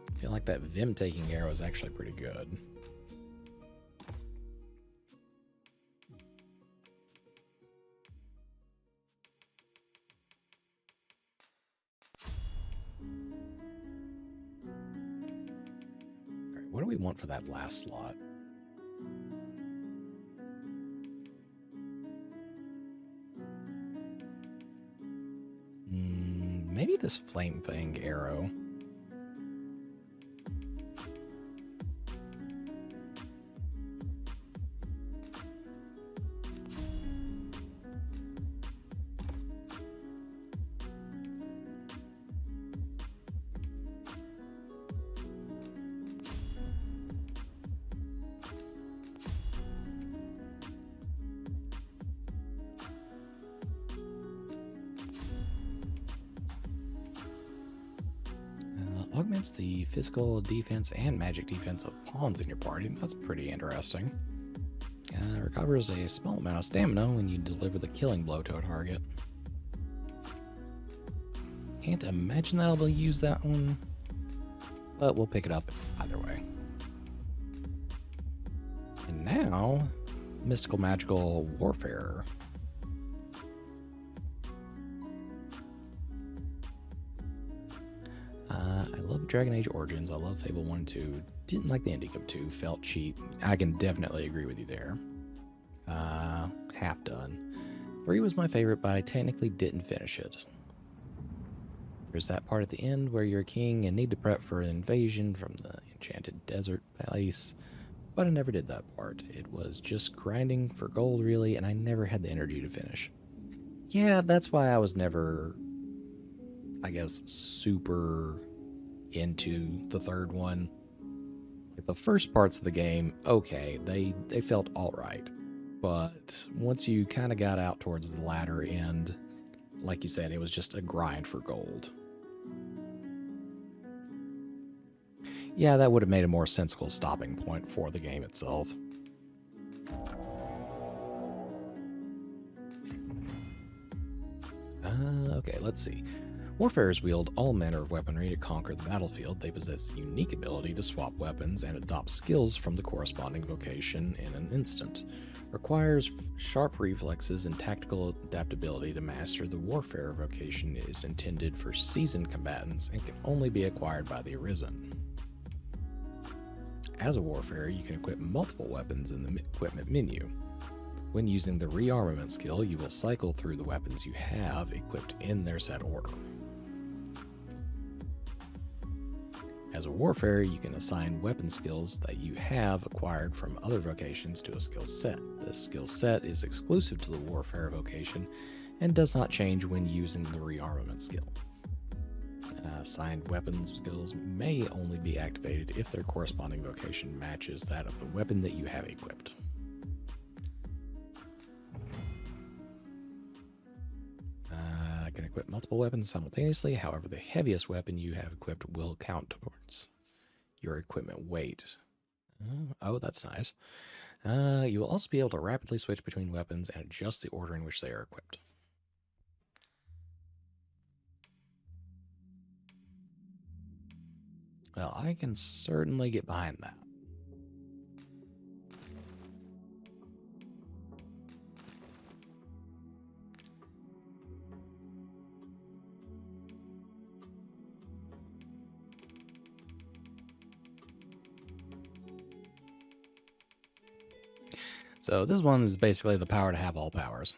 I feel like that Vim taking arrow is actually pretty good. Alright, what do we want for that last slot? Maybe this Flame Fang arrow. Augments the physical defense and magic defense of pawns in your party. That's pretty interesting. Recovers a small amount of stamina when you deliver the killing blow to a target. Can't imagine that I'll use that one, but we'll pick it up either way. And now, Mystical Magical Warfare. I love Dragon Age Origins. I love Fable 1 and 2. Didn't like the ending of 2. Felt cheap. I can definitely agree with you there. Half done. 3 was my favorite, but I technically didn't finish it. There's that part at the end where you're a king and need to prep for an invasion from the enchanted desert place, but I never did that part. It was just grinding for gold, really, and I never had the energy to finish. Yeah, that's why I was never, I guess, super into the third one. Like the first parts of the game, okay, they felt alright. But once you kind of got out towards the latter end, like you said, it was just a grind for gold. Yeah, that would have made a more sensible stopping point for the game itself. Okay, let's see. Warfarers wield all manner of weaponry to conquer the battlefield. They possess unique ability to swap weapons and adopt skills from the corresponding vocation in an instant. Requires sharp reflexes and tactical adaptability to master. The Warfare vocation is intended for seasoned combatants and can only be acquired by the Arisen. As a Warfarer, you can equip multiple weapons in the equipment menu. When using the rearmament skill, you will cycle through the weapons you have equipped in their set order. As a warfare, you can assign weapon skills that you have acquired from other vocations to a skill set. This skill set is exclusive to the warfare vocation and does not change when using the rearmament skill. Assigned weapons skills may only be activated if their corresponding vocation matches that of the weapon that you have equipped. Can equip multiple weapons simultaneously. However, the heaviest weapon you have equipped will count towards your equipment weight. Oh, that's nice. You will also be able to rapidly switch between weapons and adjust the order in which they are equipped. Well, I can certainly get behind that. So this one is basically the power to have all powers.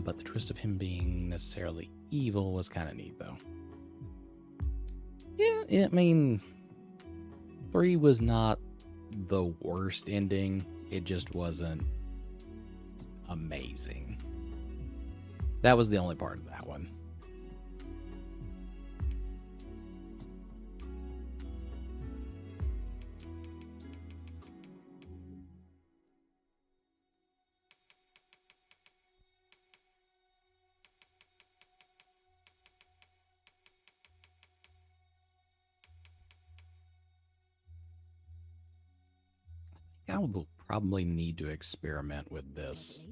But the twist of him being necessarily evil was kind of neat, though. Yeah, I mean, 3 was not the worst ending. It just wasn't amazing. That was the only part of that one. I will probably need to experiment with this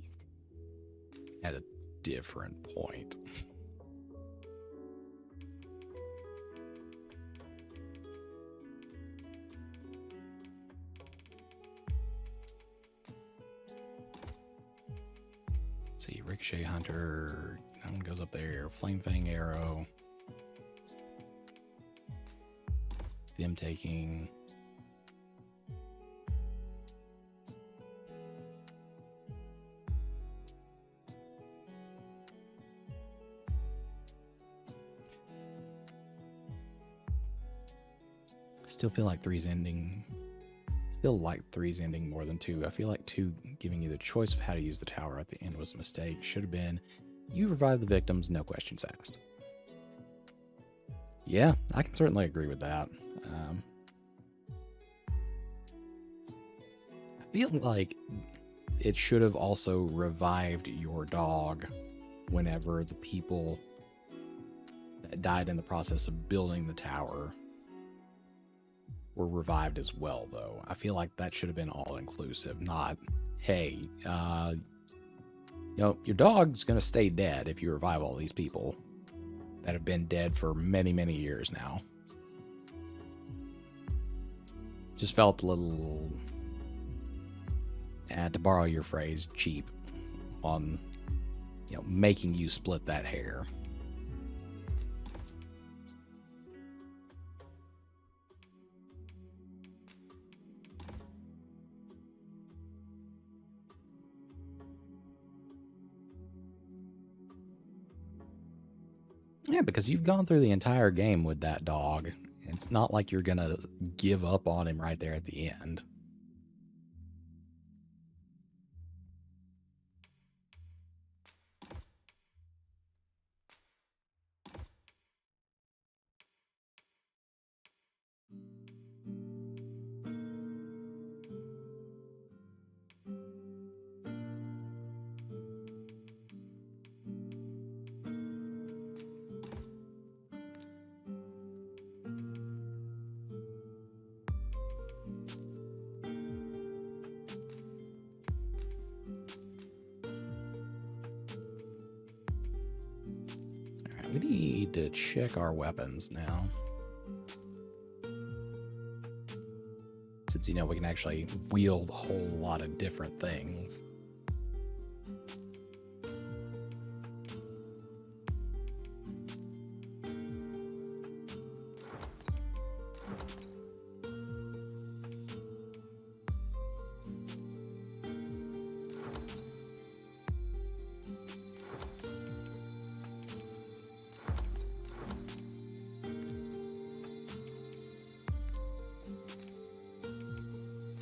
at a different point. Let's see, Ricochet Hunter, that one goes up there. Flame Fang Arrow. Them taking. Still feel like 3's ending. Still like 3's ending more than 2. I feel like 2 giving you the choice of how to use the tower at the end was a mistake. Should have been, you revive the victims, no questions asked. Yeah, I can certainly agree with that. I feel like it should have also revived your dog whenever the people that died in the process of building the tower were revived as well, though. I feel like that should have been all-inclusive, not, hey, your dog's going to stay dead if you revive all these people that have been dead for many, many years now. Just felt a little, to borrow your phrase, cheap on, making you split that hair. Yeah, because you've gone through the entire game with that dog. It's not like you're going to give up on him right there at the end. We need to check our weapons now. Since So, you know, we can actually wield a whole lot of different things.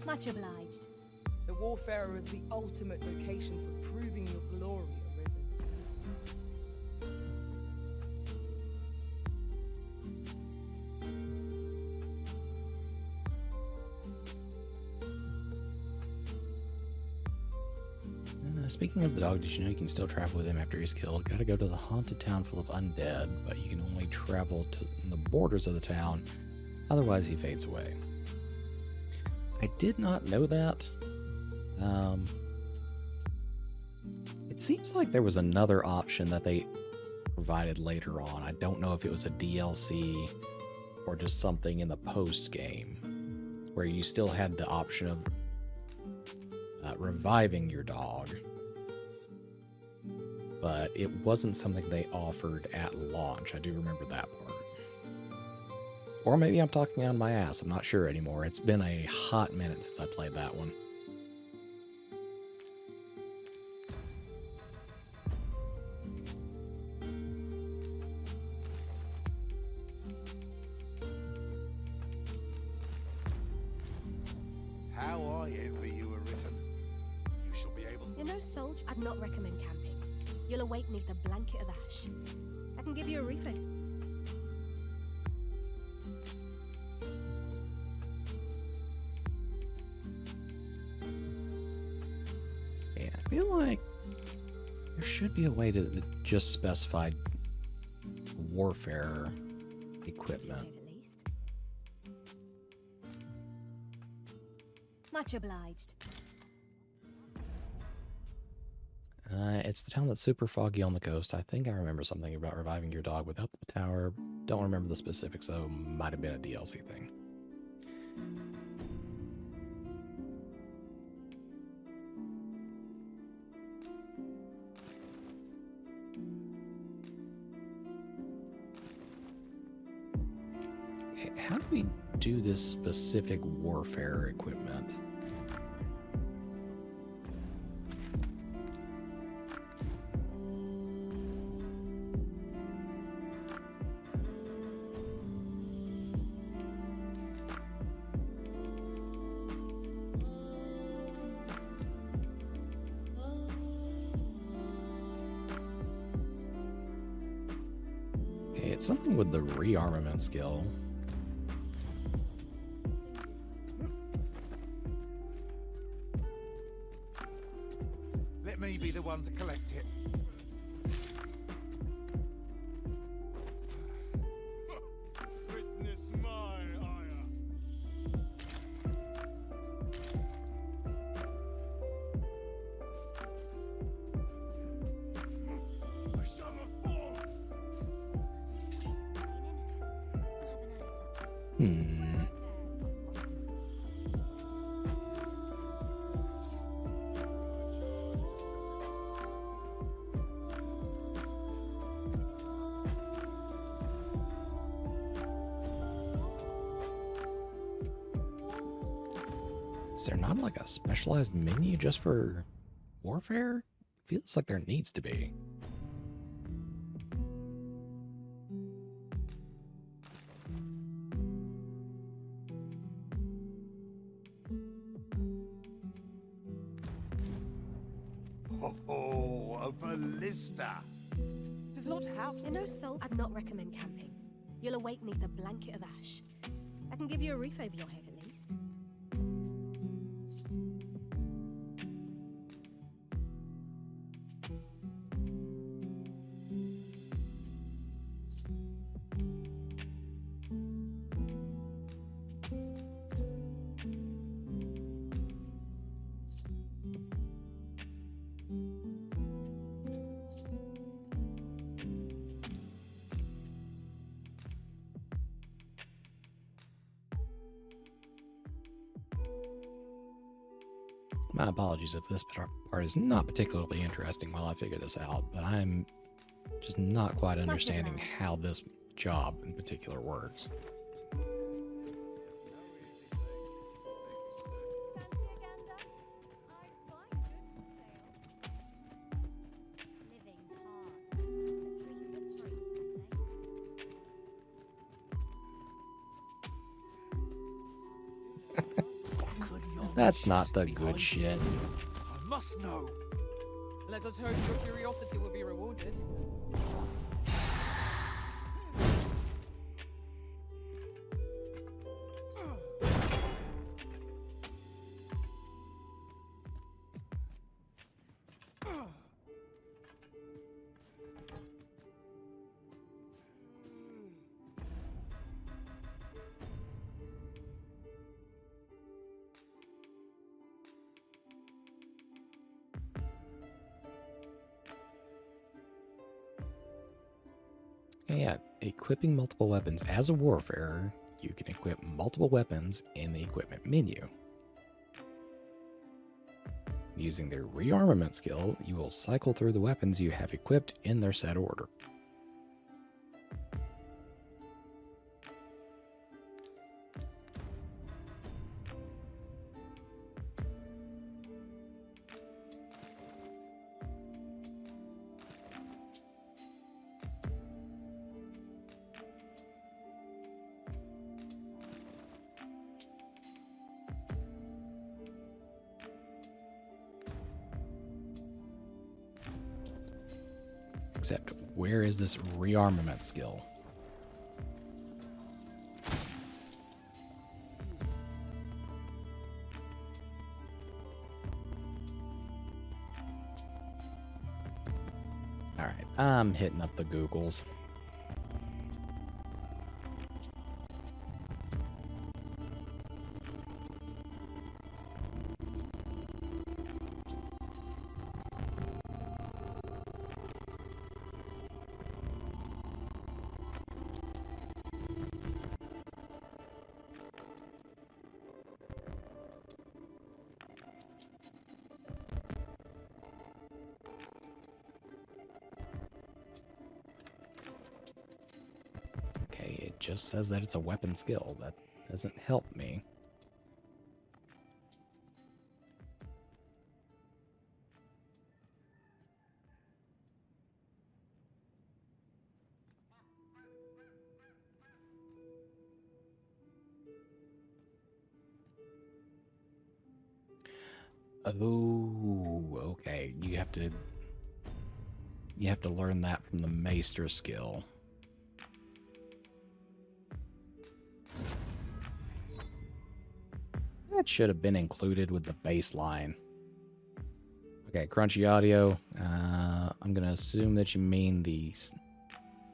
Much obliged. The Warfarer is the ultimate location for proving your glory, Arisen. Speaking of the dog, did you know you can still travel with him after he's killed? Gotta go to the haunted town full of undead, but you can only travel to the borders of the town, otherwise he fades away. I did not know that. It seems like there was another option that they provided later on. I don't know if it was a DLC or just something in the post-game, where you still had the option of reviving your dog. But it wasn't something they offered at launch. I do remember that part. Or maybe I'm talking on my ass. I'm not sure anymore. It's been a hot minute since I played that one. How I envy you, Arisen. You shall be able. You're no soldier. I'd not recommend camping. You'll awake neath a blanket of ash. I can give you a refill. Yeah, I feel like there should be a way to just specify warfare equipment. At least. Much obliged. It's the town that's super foggy on the coast. I think I remember something about reviving your dog without the tower. Don't remember the specifics, so might have been a DLC thing. Okay, how do we do this specific warfare equipment? It's something with the rearmament skill. Let me be the one to collect it. Witness my ire. I shall not fall. Is there not like a specialized menu just for warfare? Feels like there needs to be. Oh, a ballista. Does not how. You're no soul. I'd not recommend camping. You'll awake neath a blanket of ash. I can give you a roof over your head at least. My apologies if this part is not particularly interesting while I figure this out, but I'm just not quite understanding how this job in particular works. That's not the good shit. I must know. Let us hope your curiosity will be rewarded. Yeah, equipping multiple weapons. As a warfarer, you can equip multiple weapons in the equipment menu. Using the rearmament skill, you will cycle through the weapons you have equipped in their set order. Except, where is this rearmament skill? Alright, I'm hitting up the Googles. Just says that it's a weapon skill. That doesn't help me. Oh, okay. You have to learn that from the Maester skill. That should have been included with the baseline. Okay, crunchy audio. I'm going to assume that you mean the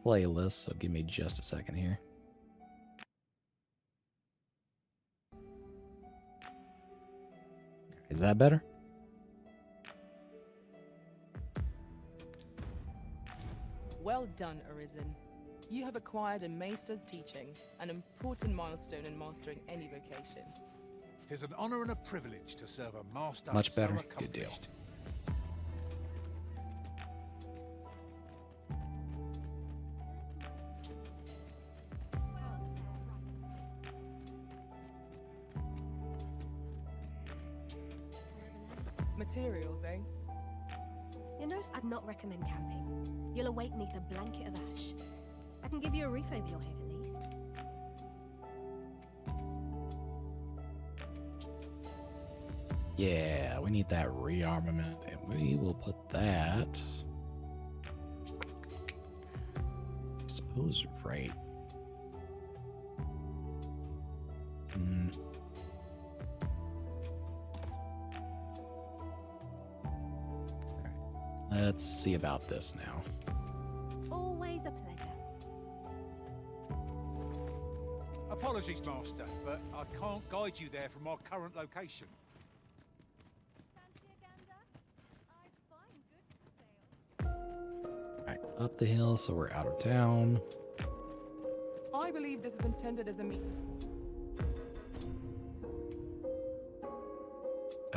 playlist, so give me just a second here. Is that better? Well done, Arisen. You have acquired a Maester's teaching, an important milestone in mastering any vocation. It is an honor and a privilege to serve a master Much better. so Good deal. Materials, eh? You know, I'd not recommend camping. You'll awake neath a blanket of ash. I can give you a roof over your head at least. Yeah, we need that rearmament, and we will put that. I suppose right. Let's see about this now. Always a pleasure. Apologies, Master, but I can't guide you there from our current location. Alright, up the hill, so we're out of town. I believe this is intended as a meet.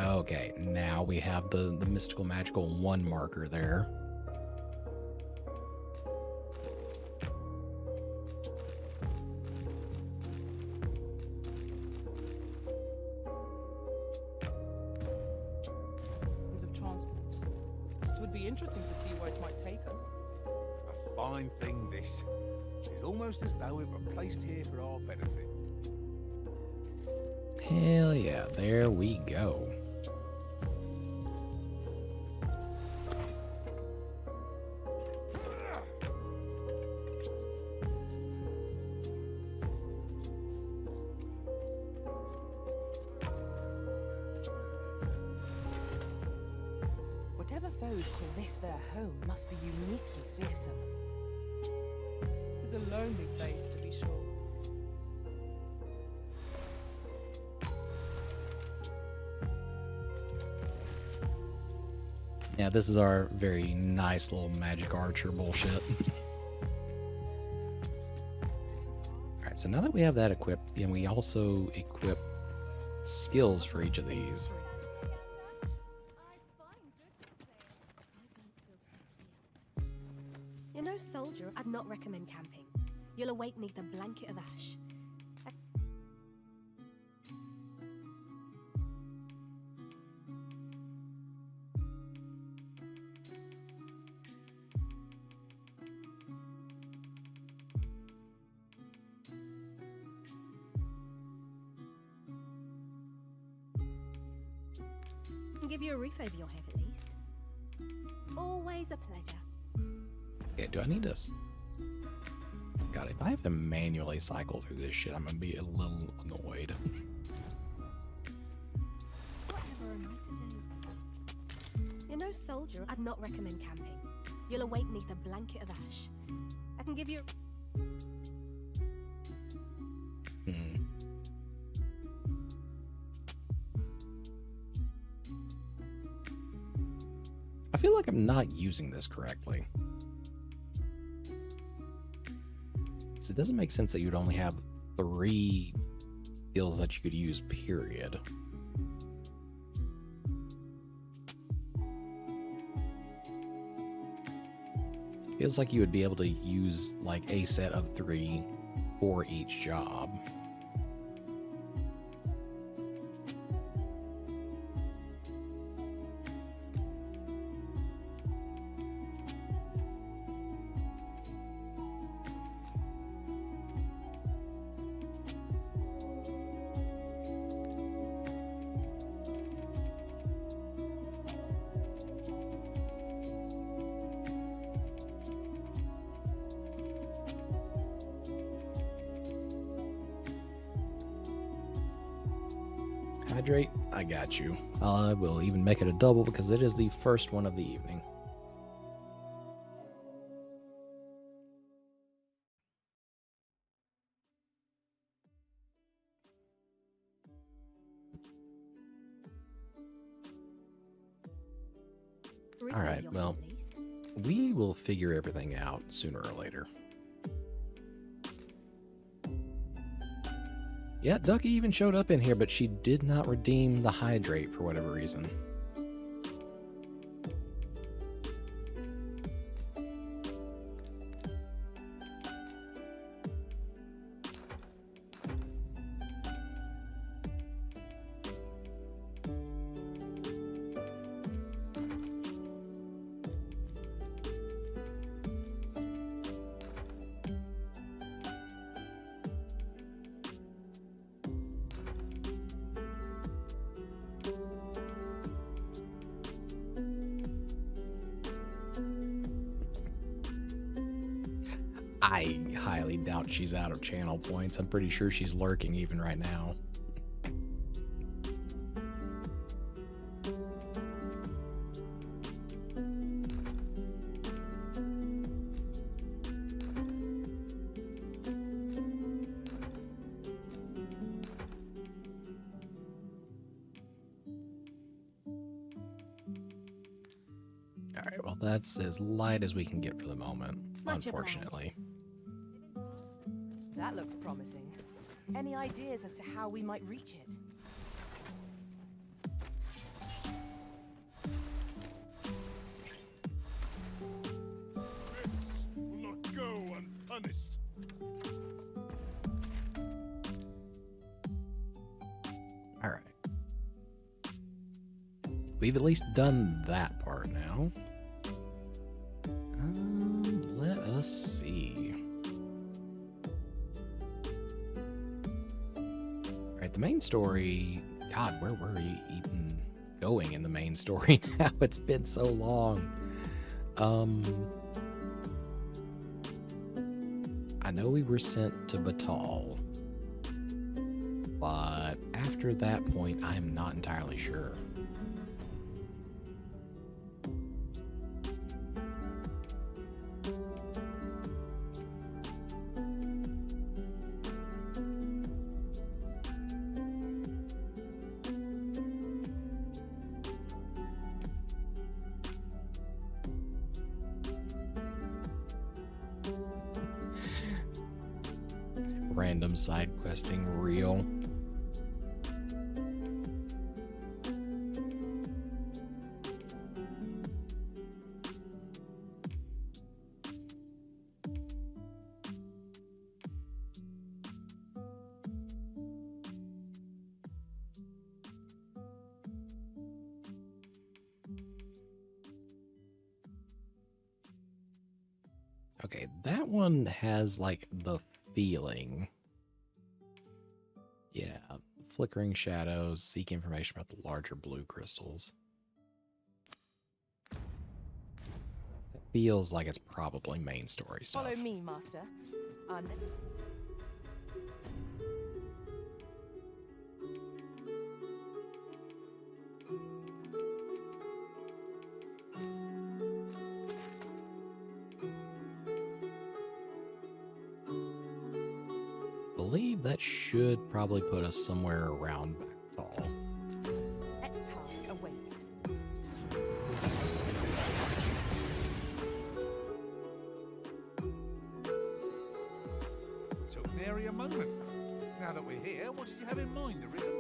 Okay, now we have the mystical magical 1 marker there. Means of transport. It would be interesting to see where it might take us. A fine thing, this. It's almost as though it were placed here for our benefit. Hell yeah, there we go. Whatever foes call this their home must be uniquely fearsome. It is a lonely place, to be sure. Yeah, this is our very nice little magic archer bullshit. Alright, so now that we have that equipped, then we also equip skills for each of these. You're no soldier. I'd not recommend camping. You'll awake neath a blanket of ash. I can give you a roof over your head at least. Always a pleasure. Okay, do I need to... God, if I have to manually cycle through this shit, I'm gonna be a little annoyed. Whatever am I to do? You're no soldier. I'd not recommend camping. You'll awake neath a blanket of ash. I can give you... I feel like I'm not using this correctly. Because it doesn't make sense that you'd only have 3 skills that you could use, period. Feels like you would be able to use like a set of 3 for each job. Hydrate, I got you. I will even make it a double because it is the first one of the evening. All right, well, we will figure everything out sooner or later. Yeah, Ducky even showed up in here, but she did not redeem the hydrate for whatever reason. I highly doubt she's out of channel points. I'm pretty sure she's lurking even right now. Alright, well that's as light as we can get for the moment, unfortunately. That looks promising. Any ideas as to how we might reach it? we've at least done that part now. Let us see. Alright, the main story... God, where were we even going in the main story now? It's been so long. I know we were sent to Batal, but after that point, I'm not entirely sure. Random side questing real. Okay, that one has like the feeling. Yeah, flickering shadows, seek information about the larger blue crystals. It feels like it's probably main story stuff. Follow me, Master. Believe that should probably put us somewhere around Backthal. Next task awaits. Took nary a moment. Now that we're here, what did you have in mind, Arisen?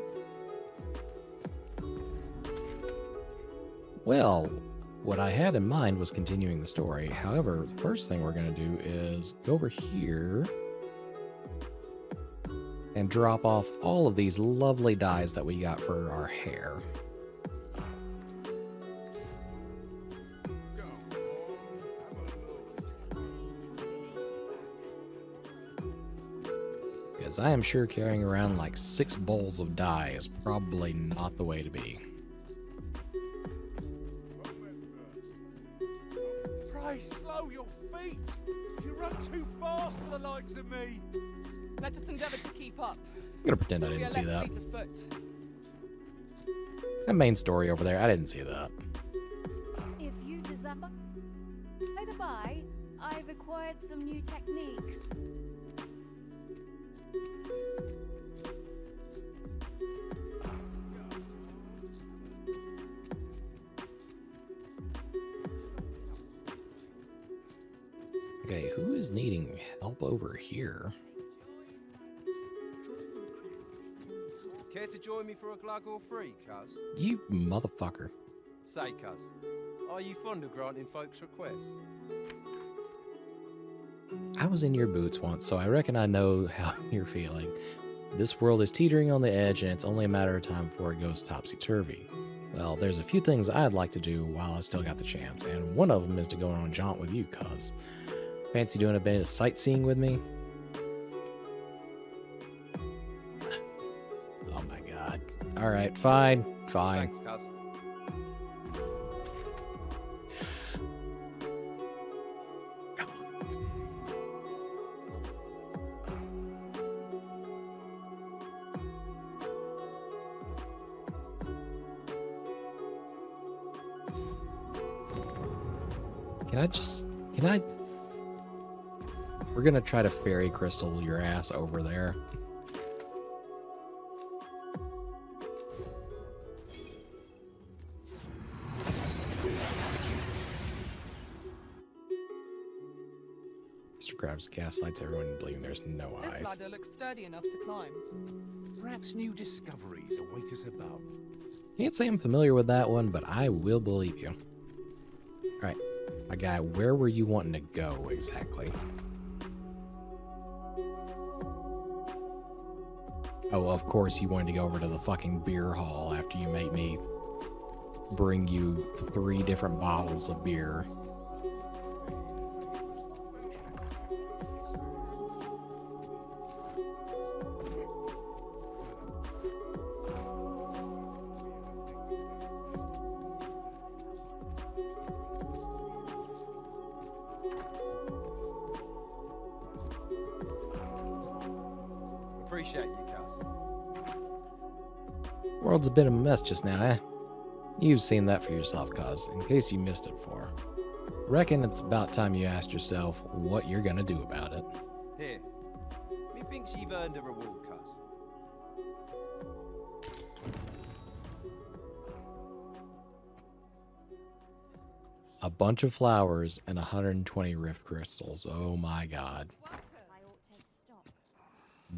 Well, what I had in mind was continuing the story. However, the first thing we're going to do is go over here and drop off all of these lovely dyes that we got for our hair. Because I am sure carrying around like 6 bowls of dye is probably not the way to be. Pray slow your feet! You run too fast for the likes of me! Let us endeavour to keep up. I'm gonna pretend I We are didn't see less that. fleet of foot. That main story over there, I didn't see that. If you desire... By the by, I've acquired some new techniques. Okay, who is needing help over here? Care to join me for a glug or three, cuz? You motherfucker. Say, cuz, are you fond of granting folks' requests? I was in your boots once, so I reckon I know how you're feeling. This world is teetering on the edge, and it's only a matter of time before it goes topsy-turvy. Well, there's a few things I'd like to do while I've still got the chance, and one of them is to go on a jaunt with you, cuz. Fancy doing a bit of sightseeing with me? Oh my god. Alright, fine, fine. Thanks, cuz. Can I... We're gonna try to fairy crystal your ass over there. Mr. Krabs gaslights everyone into believing there's no This eyes. ladder looks sturdy enough to climb. Perhaps new discoveries await us above. Can't say I'm familiar with that one, but I will believe you. Alright, my guy, where were you wanting to go exactly? Oh, of course you wanted to go over to the fucking beer hall after you made me bring you 3 different bottles of beer. Appreciate you, Cass. World's a bit of a mess just now, eh? You've seen that for yourself, cuz, in case you missed it before. Reckon it's about time you asked yourself what you're gonna do about it. Here. Methinks you've earned a reward, Cass. A bunch of flowers and 120 rift crystals. Oh my god.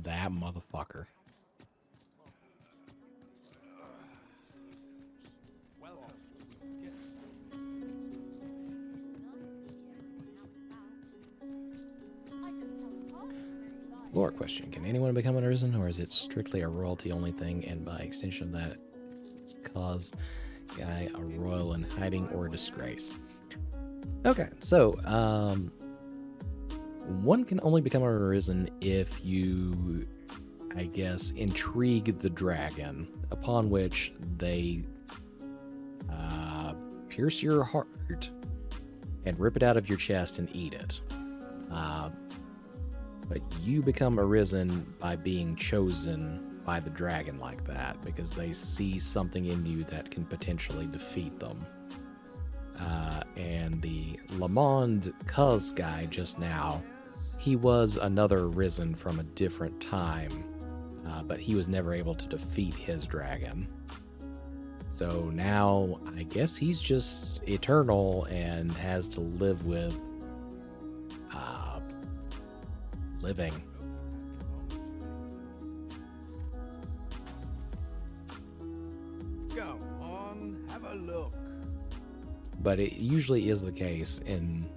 That motherfucker. Lore question. Can anyone become an arisen, or is it strictly a royalty only thing, and by extension of that, it's cause guy a royal in hiding or disgrace? Okay, so, one can only become an arisen if you, I guess, intrigue the dragon, upon which they pierce your heart and rip it out of your chest and eat it. But you become arisen by being chosen by the dragon like that, because they see something in you that can potentially defeat them. And the Lamond Cuz guy just now, he was another arisen from a different time, but he was never able to defeat his dragon. So now, I guess he's just eternal and has to live with living. Go on, have a look. But it usually is the case in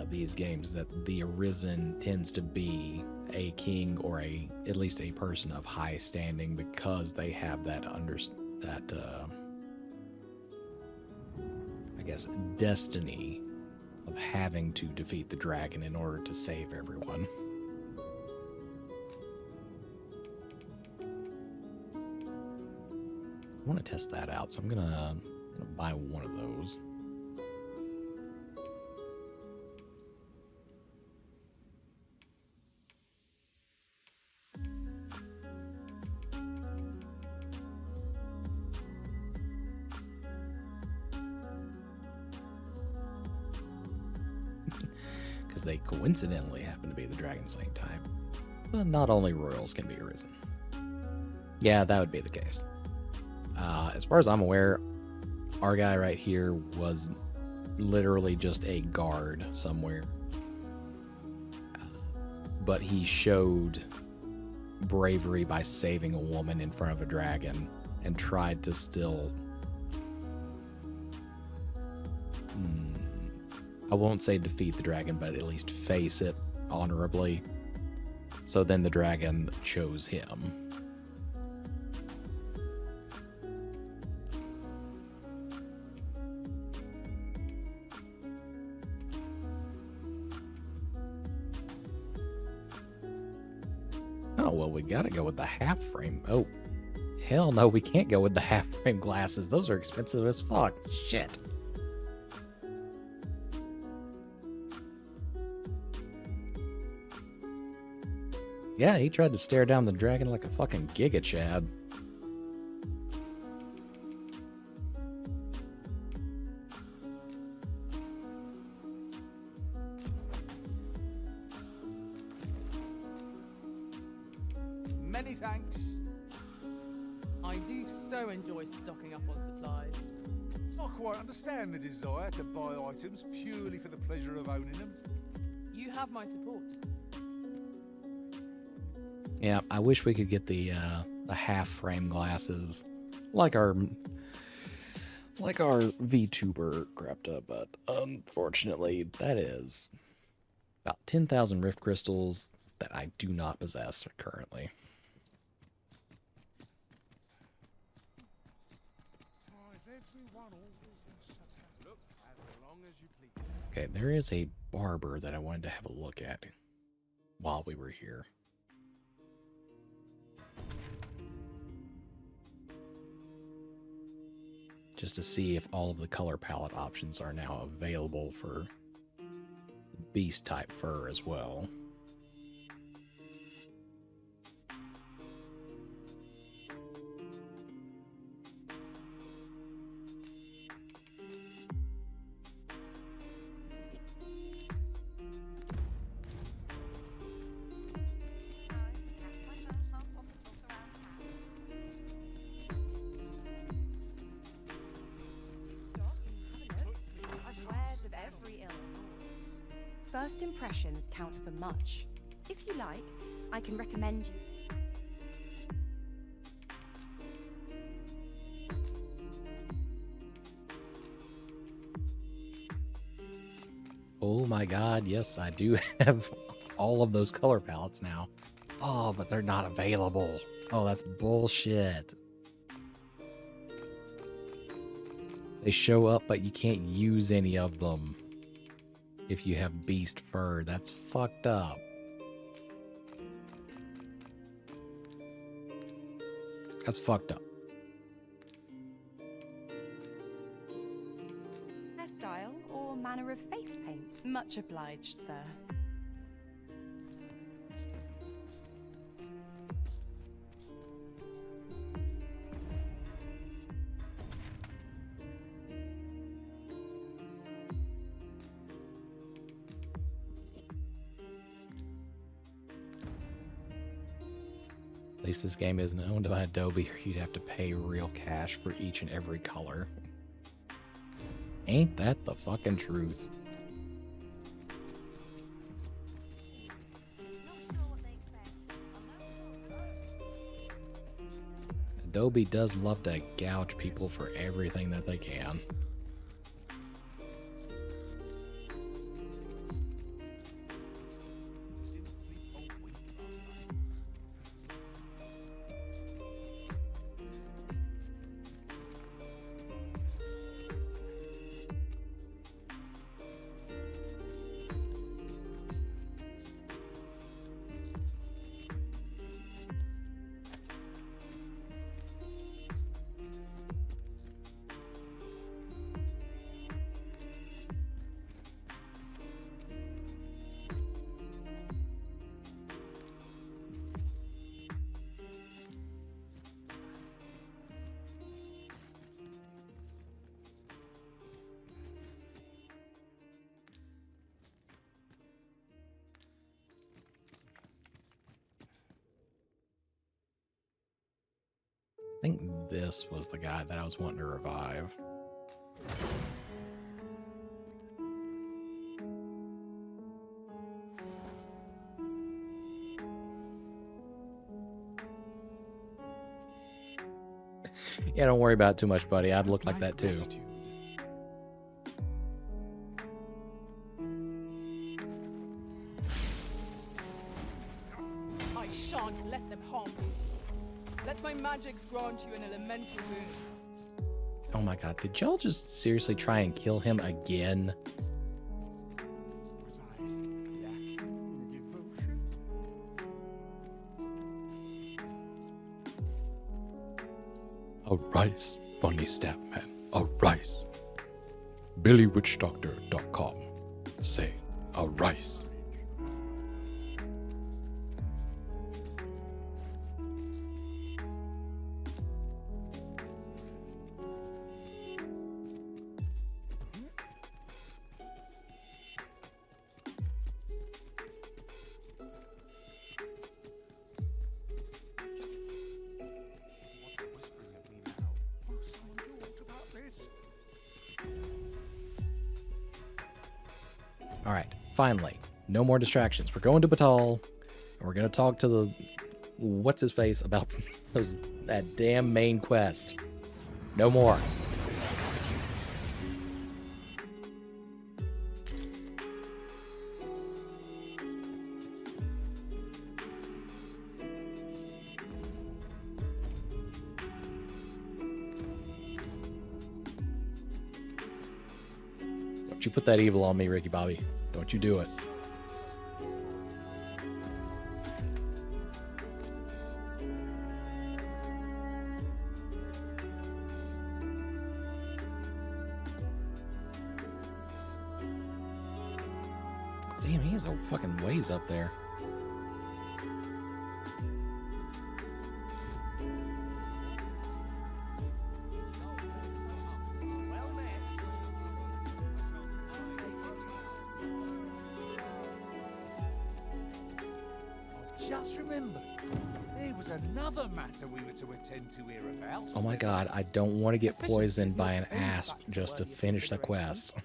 these games that the arisen tends to be a king or at least a person of high standing, because they have that I guess destiny of having to defeat the dragon in order to save everyone. I want to test that out, so I'm gonna buy one of those. Because they coincidentally happen to be the dragon slaying type. But not only royals can be arisen. Yeah, that would be the case. As far as I'm aware, our guy right here was literally just a guard somewhere. But he showed bravery by saving a woman in front of a dragon and tried to still... I won't say defeat the dragon, but at least face it honorably. So then the dragon chose him. Oh, well, we gotta go with the half frame. Oh, hell no, we can't go with the half frame glasses. Those are expensive as fuck. Shit. Yeah, he tried to stare down the dragon like a fucking Giga Chad. Many thanks. I do so enjoy stocking up on supplies. I quite understand the desire to buy items purely for the pleasure of owning them. You have my support. Yeah, I wish we could get the half frame glasses, like our VTuber Grepta, but unfortunately, that is about 10,000 rift crystals that I do not possess currently. Okay, there is a barber that I wanted to have a look at while we were here. Just to see if all of the color palette options are now available for beast type fur as well. I've wares of every ilk. First impressions count for much. If you like, I can recommend you. Oh my god, yes, I do have all of those color palettes now. Oh, but they're not available. Oh, that's bullshit. They show up, but you can't use any of them if you have beast fur. That's fucked up. That's fucked up. Hairstyle or manner of face paint? Much obliged, sir. At least this game isn't owned by Adobe, or you'd have to pay real cash for each and every color. Ain't that the fucking truth? Adobe does love to gouge people for everything that they can. I think this was the guy that I was wanting to revive. Yeah, don't worry about it too much, buddy. I'd look like that too. I shan't let them harm you. Let my magics grant you an elemental boon. Oh my god, did y'all just seriously try and kill him again? Arise, funny stat man, arise. BillyWitchDoctor.com. Say, arise. All right, finally, no more distractions. We're going to Batal, and we're going to talk to the what's his face about that damn main quest. No more. Don't you put that evil on me, Ricky Bobby. Don't you do it. Damn, he has a fucking ways up there. Just remember, there was another matter we were to attend to hereabouts. Oh my god, I don't want to get poisoned by an asp just to finish the quest.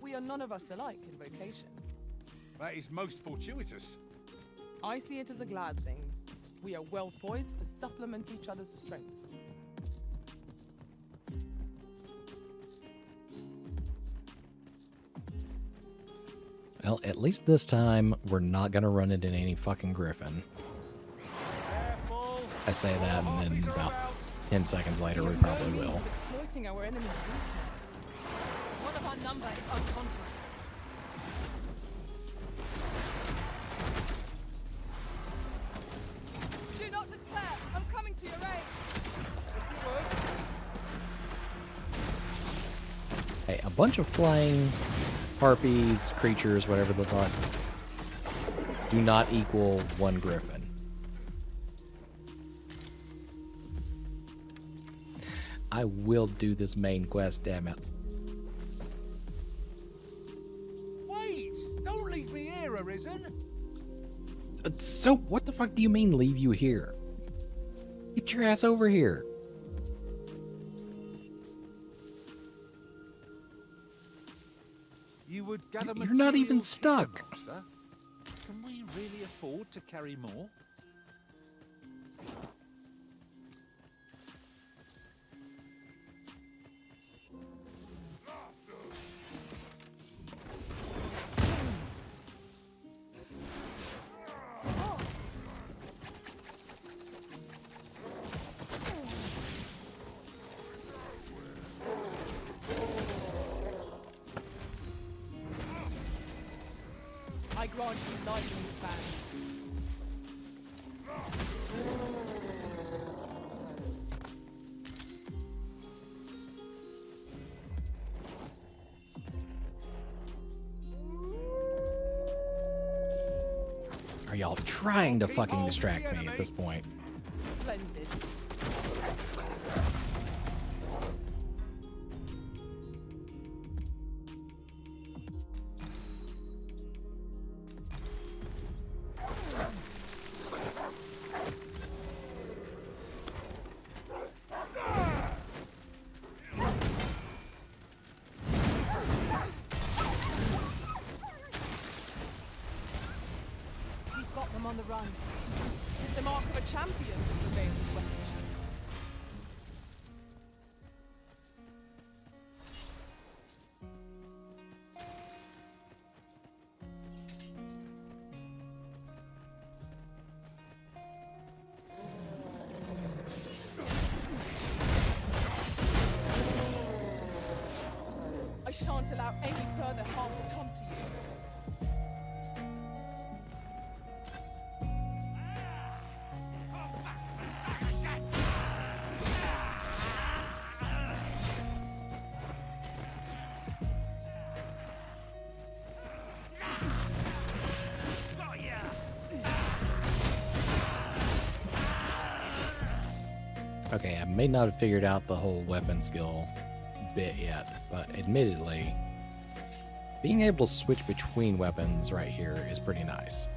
We are none of us alike in vocation. That is most fortuitous. I see it as a glad thing. We are well poised to supplement each other's strengths. Well, at least this time, we're not gonna run into any fucking griffin. I say that, and then about 10 seconds later, we probably will. Exploiting our enemy's weakness. One of our number is unconscious. Do not despair. I'm coming to your aid. Hey, a bunch of flying harpies, creatures, whatever the fuck, do not equal one griffin. I will do this main quest, damn it. Wait! Don't leave me here, Arisen! So, what the fuck do you mean leave you here? Get your ass over here. You would gather You're not even materials stuck. here, Master. Can we really afford to carry more? I grant you lightning span. Are y'all trying to fucking distract me at this point? Splendid. We've got them on the run. It's the mark of a champion to prevail with weaponry. I shan't allow any further harm to come to you. Okay, I may not have figured out the whole weapon skill bit yet, but admittedly, being able to switch between weapons right here is pretty nice.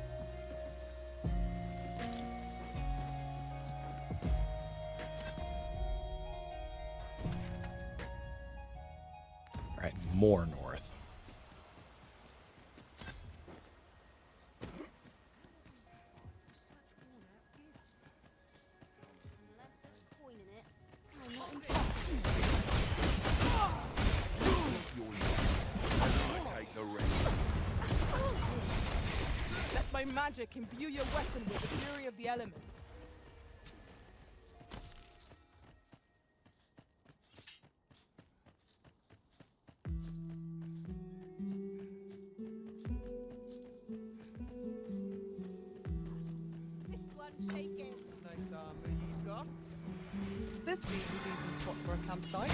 Alright, more north. I take the rest. my magic imbue your weapon with the fury of the elements. This one's shaking. Nice armor you've got. This seems a decent spot for a campsite.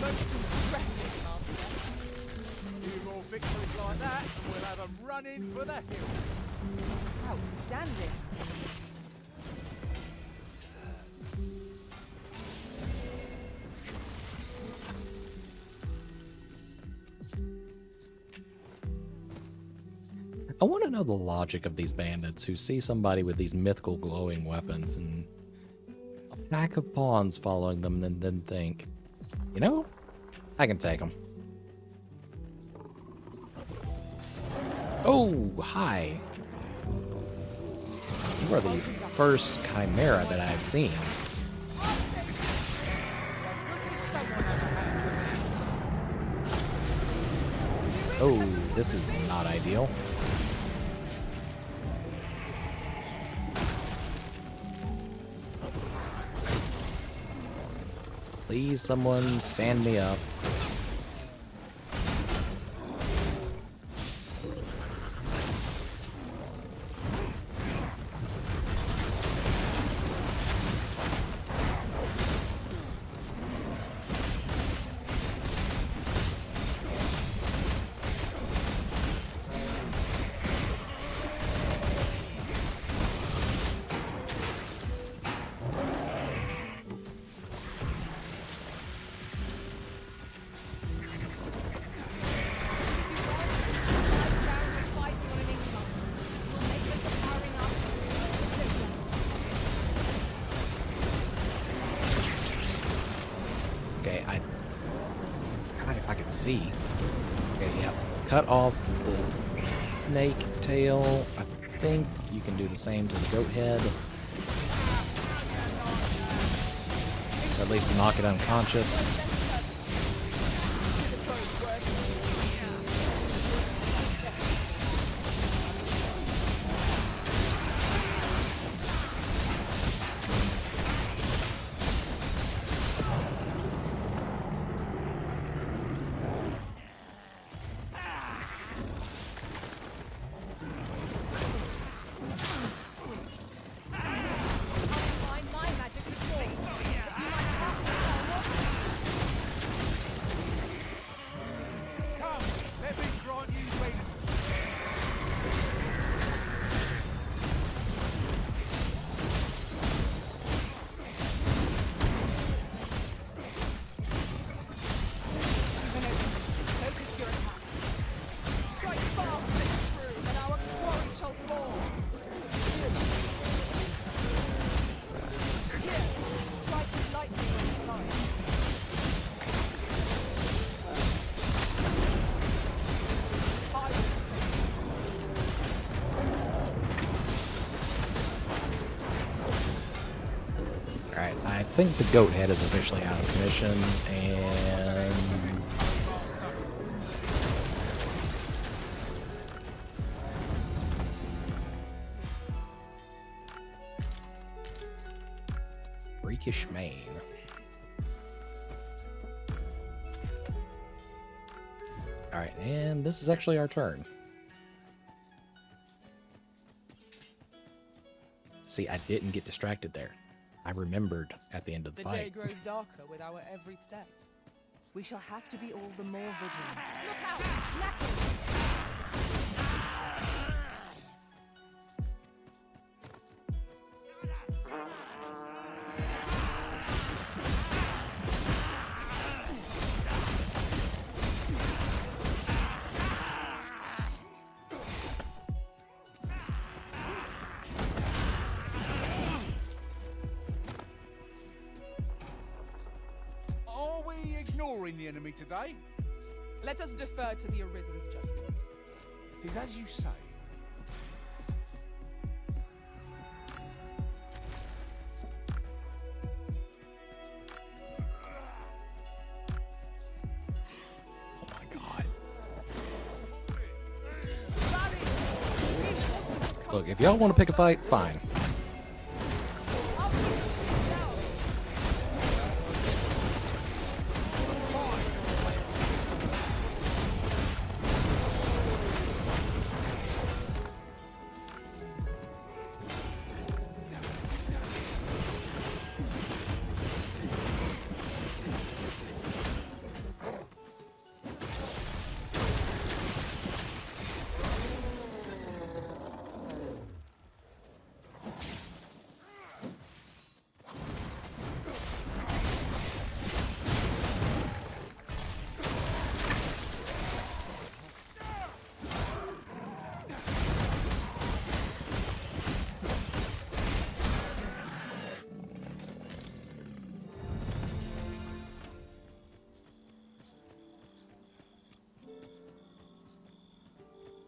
Most impressive, Master. A few more victories like that, and we'll have 'em running for the hill. Outstanding. I want to know the logic of these bandits who see somebody with these mythical glowing weapons and a pack of pawns following them and then think, you know, I can take them. Oh, hi. You are the first chimera that I've seen. Oh, this is not ideal. Please, someone stand me up. Okay, God, if I could see. Okay, yeah. Cut off the snake tail. I think you can do the same to the goat head. Or at least knock it unconscious. Alright, I think the goat head is officially out of commission, and freakish mane. Alright, and this is actually our turn. See, I didn't get distracted there. I remembered at the end of the The day fight. grows darker with our every step. We shall have to be all the more vigilant. Look out! Are we ignoring the enemy today? Let us defer to the Arisen's judgment. It is as you say. Oh my god. Look, if y'all want to pick a fight, fine.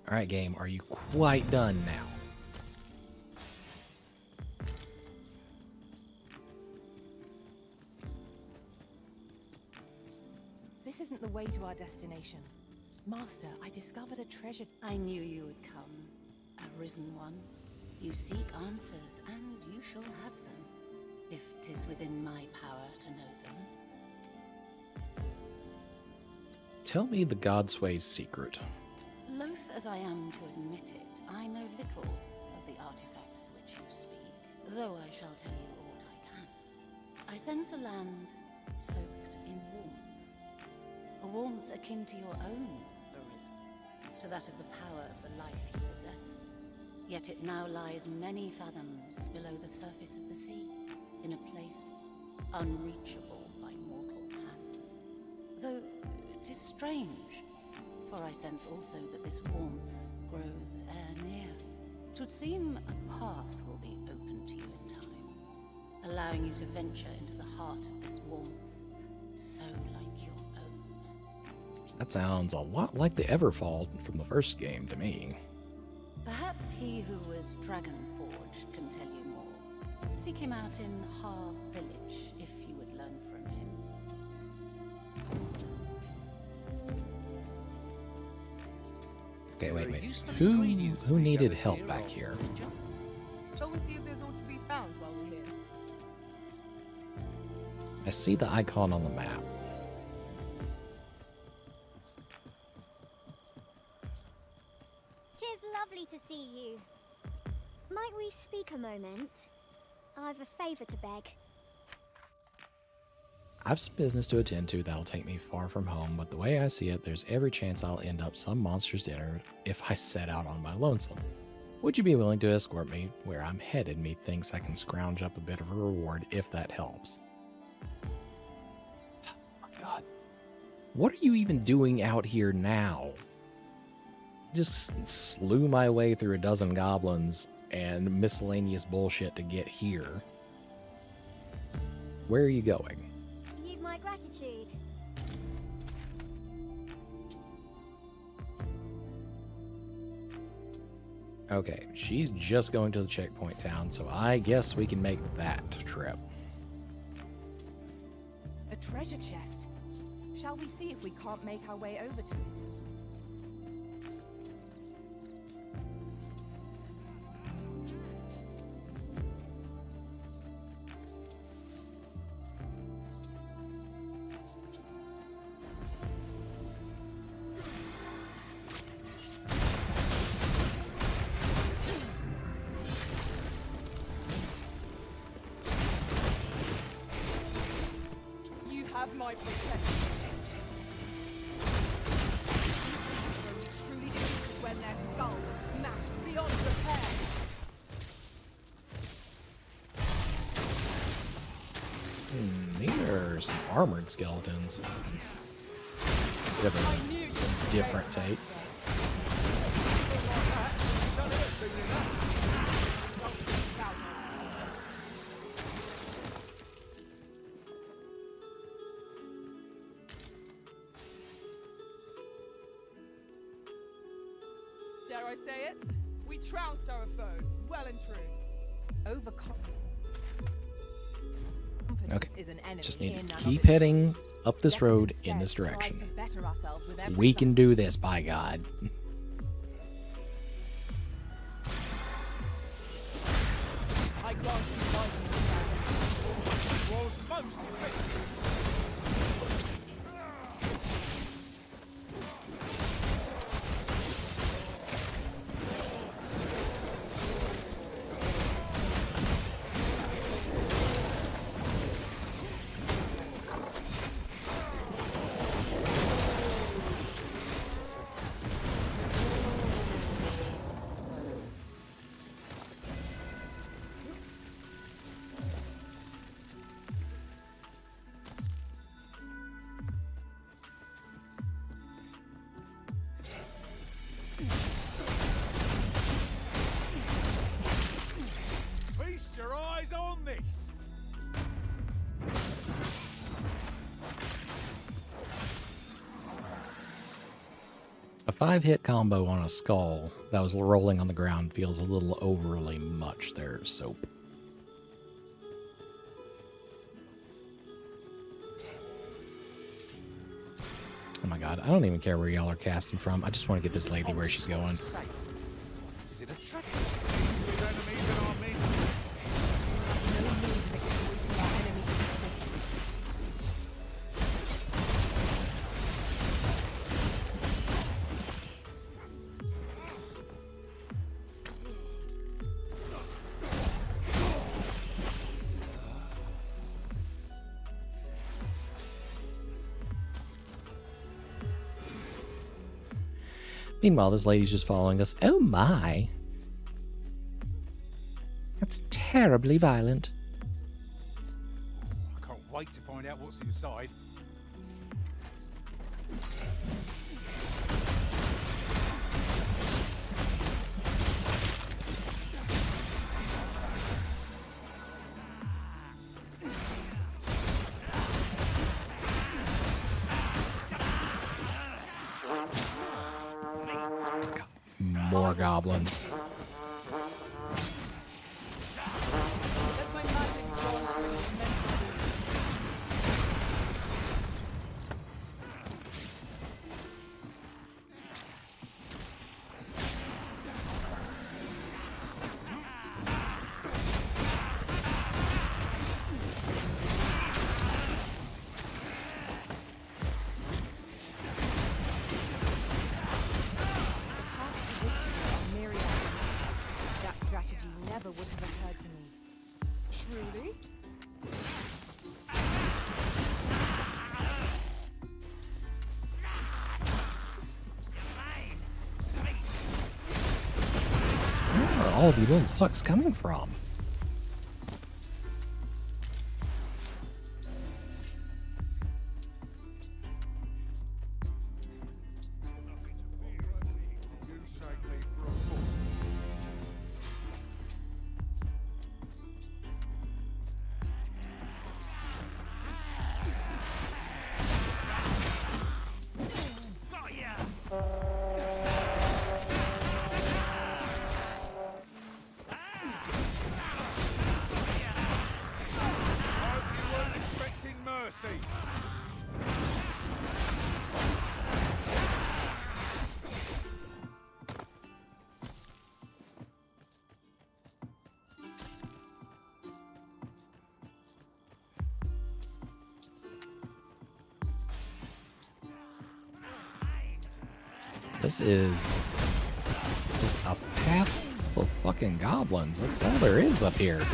Alright, game, are you quite done now? This isn't the way to our destination. Master, I discovered a treasure. I knew you would come, a risen one. You seek answers, and you shall have them, if 'tis within my power to know them. Tell me the Godsway's secret. Loath as I am to admit it, I know little of the artifact of which you speak, though I shall tell you aught I can. I sense a land soaked in warmth, a warmth akin to your own, Arisen, to that of the power of the life you possess. Yet it now lies many fathoms below the surface of the sea, in a place unreachable by mortal hands. Though 'tis strange, for I sense also that this warmth grows ere near. 'Twould seem a path will be open to you in time, allowing you to venture into the heart of this warmth, so like your own. That sounds a lot like the Everfall from the first game to me. Perhaps he who was Dragonforged can tell you more. Seek him out in Har Village, if you would learn from him. Okay, wait. Who needed help back here? Shall we see if there's aught to be found while we're here? I see the icon on the map. Tis lovely to see you. Might we speak a moment? I've a favour to beg. I have some business to attend to that'll take me far from home, but the way I see it, there's every chance I'll end up some monster's dinner if I set out on my lonesome. Would you be willing to escort me where I'm headed? Methinks I can scrounge up a bit of a reward if that helps. Oh my god. What are you even doing out here now? Just slew my way through a dozen goblins and miscellaneous bullshit to get here. Where are you going? You've my gratitude. Okay, she's just going to the checkpoint town, so I guess we can make that trip. A treasure chest. Shall we see if we can't make our way over to it? You have my protection. We're only truly defeated when their skulls are smashed beyond repair. These are some armored skeletons. It's a bit of a different take. Dare I say it? We trounced our foe, well and true. Okay, is an enemy just need in to and keep of heading up this Let us road instead in this strive direction. to better ourselves with every We can do this, by God. 5-hit combo on a skull that was rolling on the ground feels a little overly much there, Soap. Oh my god, I don't even care where y'all are casting from. I just want to get this lady where she's going. Is it a trap? With enemies in our midst. No need of exploiting our enemies closely. Meanwhile, this lady's just following us. Oh my! That's terribly violent. I can't wait to find out what's inside. More goblins. That's my magic sword tree is meant to do. That strategy never would have occurred to me. Truly? Where are all of you little fucks coming from? This is just a path full of fucking goblins. That's all there is up here.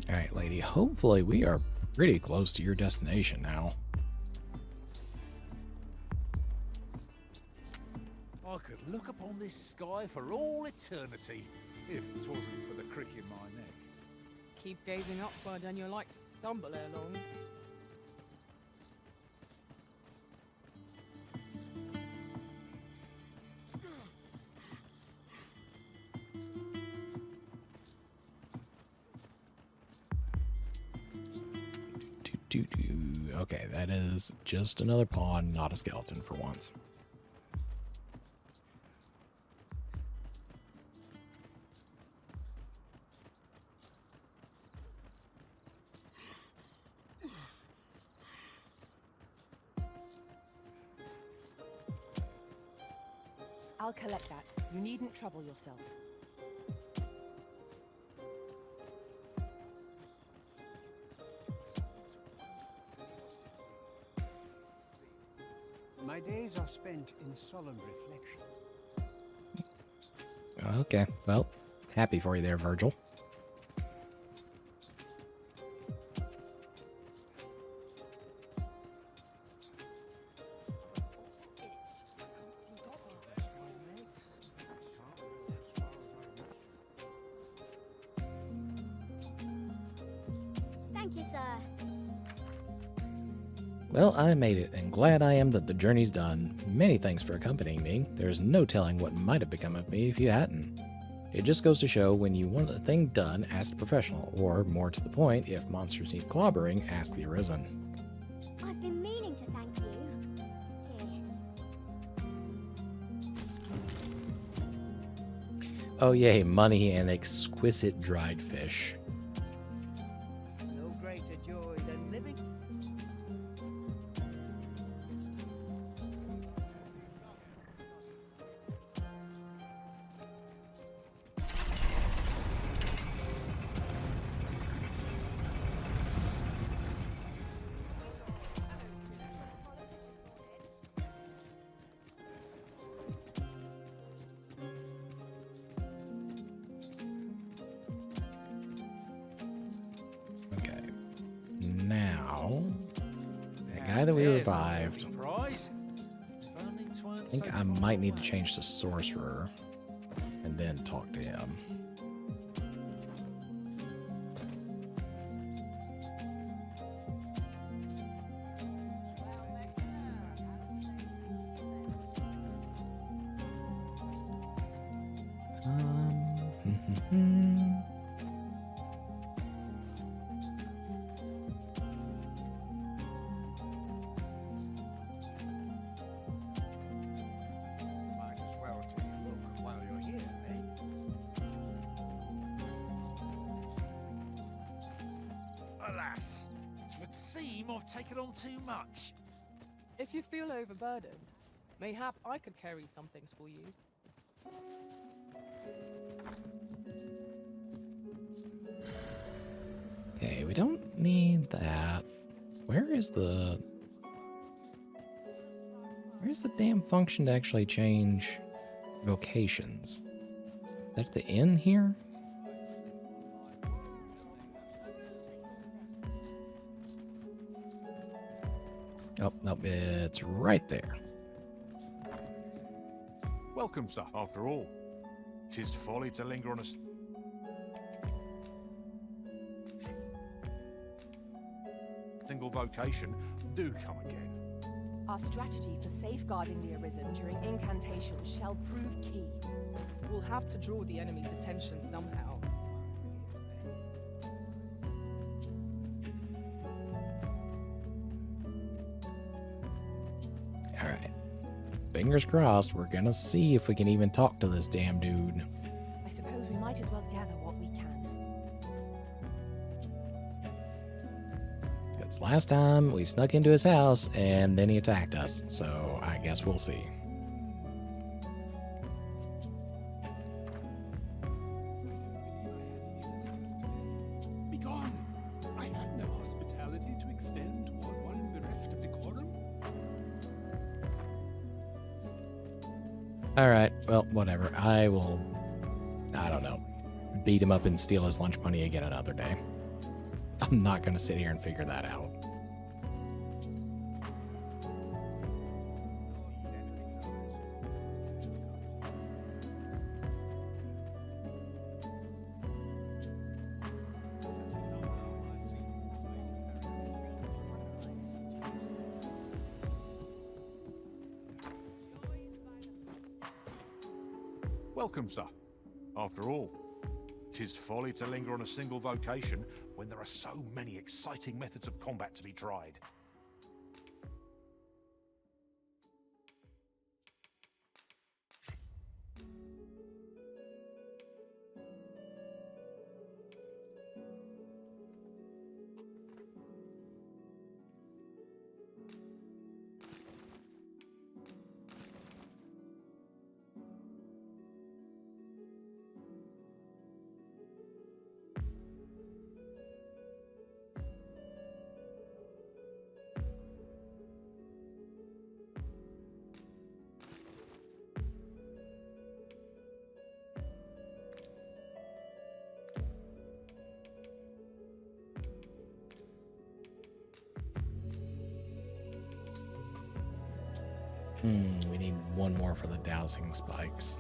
Alright, lady. Hopefully we are pretty close to your destination now. I could look upon this sky for all eternity, if 'twasn't for the crick in my neck. Keep gazing upward and you're like to stumble ere long. Okay, that is just another pawn, not a skeleton for once. I'll collect that. You needn't trouble yourself. My days are spent in solemn reflection. Okay, well, happy for you there, Virgil. Thank you, sir. Well, I made it, and glad I am that the journey's done. Many thanks for accompanying me. There's no telling what might have become of me if you hadn't. It just goes to show when you want a thing done, ask a professional, or more to the point, if monsters need clobbering, ask the Arisen. I've been meaning to thank you. Here. Oh yay, money and exquisite dried fish. No greater joy than living. Okay. Now, the guy that we revived, I think I might need to change to Sorcerer and then talk to him. Might as well take a look while you're here, eh? Alas, it would seem I've taken on too much. If you feel overburdened, mayhap I could carry some things for you. Okay, we don't need that. Where's the damn function to actually change vocations? Is that the inn here? Oh, nope, it's right there. Welcome, sir, after all. 'Tis folly to linger on a single vocation. Do come again. Our strategy for safeguarding the Arisen during incantations shall prove key. We'll have to draw the enemy's attention somehow. Alright. Fingers crossed, we're gonna see if we can even talk to this damn dude. I suppose we might as well gather what we can. Because last time we snuck into his house and then he attacked us, so I guess we'll see. Begone! I have no hospitality to extend toward one bereft of decorum. Alright, well, whatever. I don't know, beat him up and steal his lunch money again another day. I'm not gonna sit here and figure that out. Welcome, sir. After all, 'tis folly to linger on a single vocation when there are so many exciting methods of combat to be tried. We need one more for the dowsing spikes.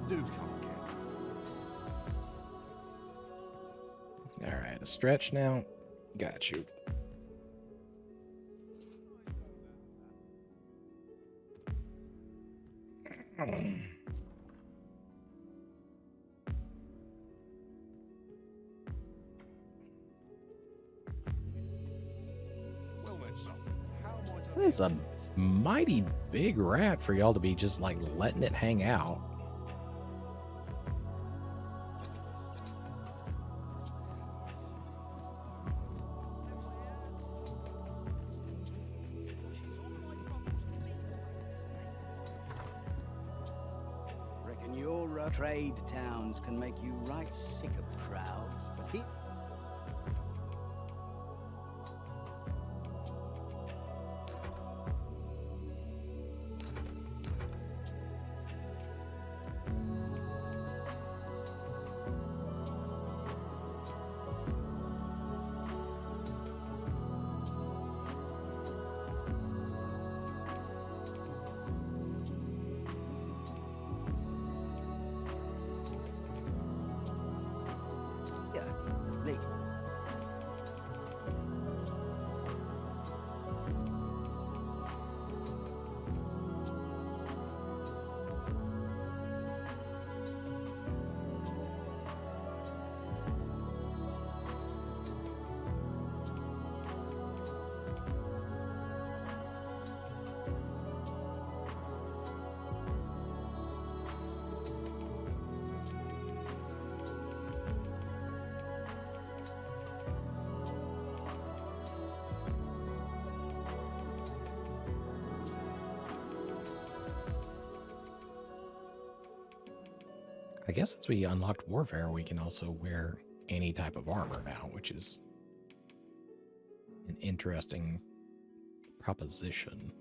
Do come again. All right, a stretch now. Got you. Well then, son, how might I That's a mighty big rat for y'all to be just like letting it hang out. Reckon your trade towns can make you right sick of crowds, but he... Late. I guess since we unlocked warfare, we can also wear any type of armor now, which is an interesting proposition.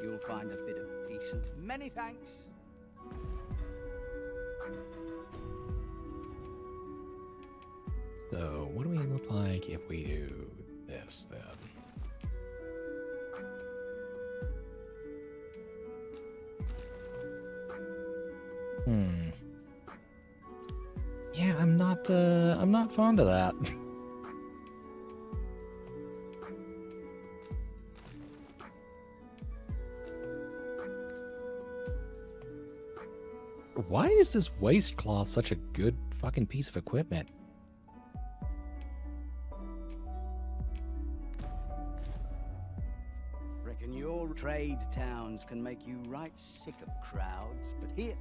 You'll find a bit of peace and many thanks. So, what do we look like if we do this then? Yeah, I'm not fond of that. Why is this waist cloth such a good fucking piece of equipment? Reckon your trade towns can make you right sick of crowds, but here...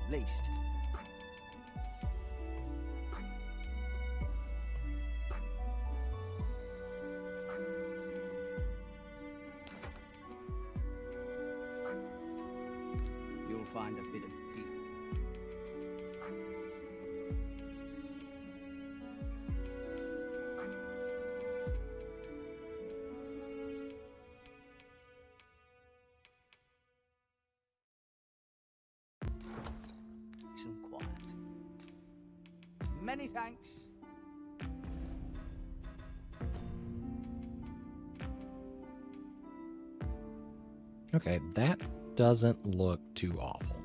at least... you'll find a bit of peace. Peace and quiet. Many thanks. Okay, that doesn't look too awful.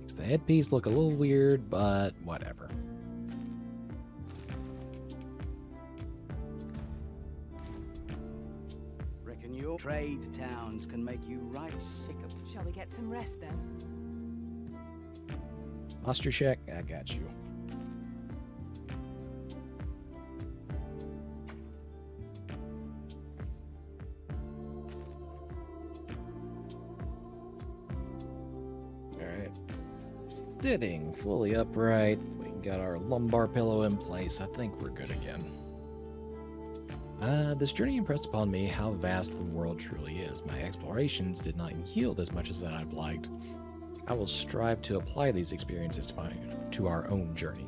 Makes the headpiece look a little weird, but whatever. Reckon your trade towns can make you right sick of... Shall we get some rest then? Posture check. I got you. Alright. Sitting fully upright. We got our lumbar pillow in place. I think we're good again. This journey impressed upon me how vast the world truly is. My explorations did not yield as much as I'd liked. I will strive to apply these experiences to our own journey.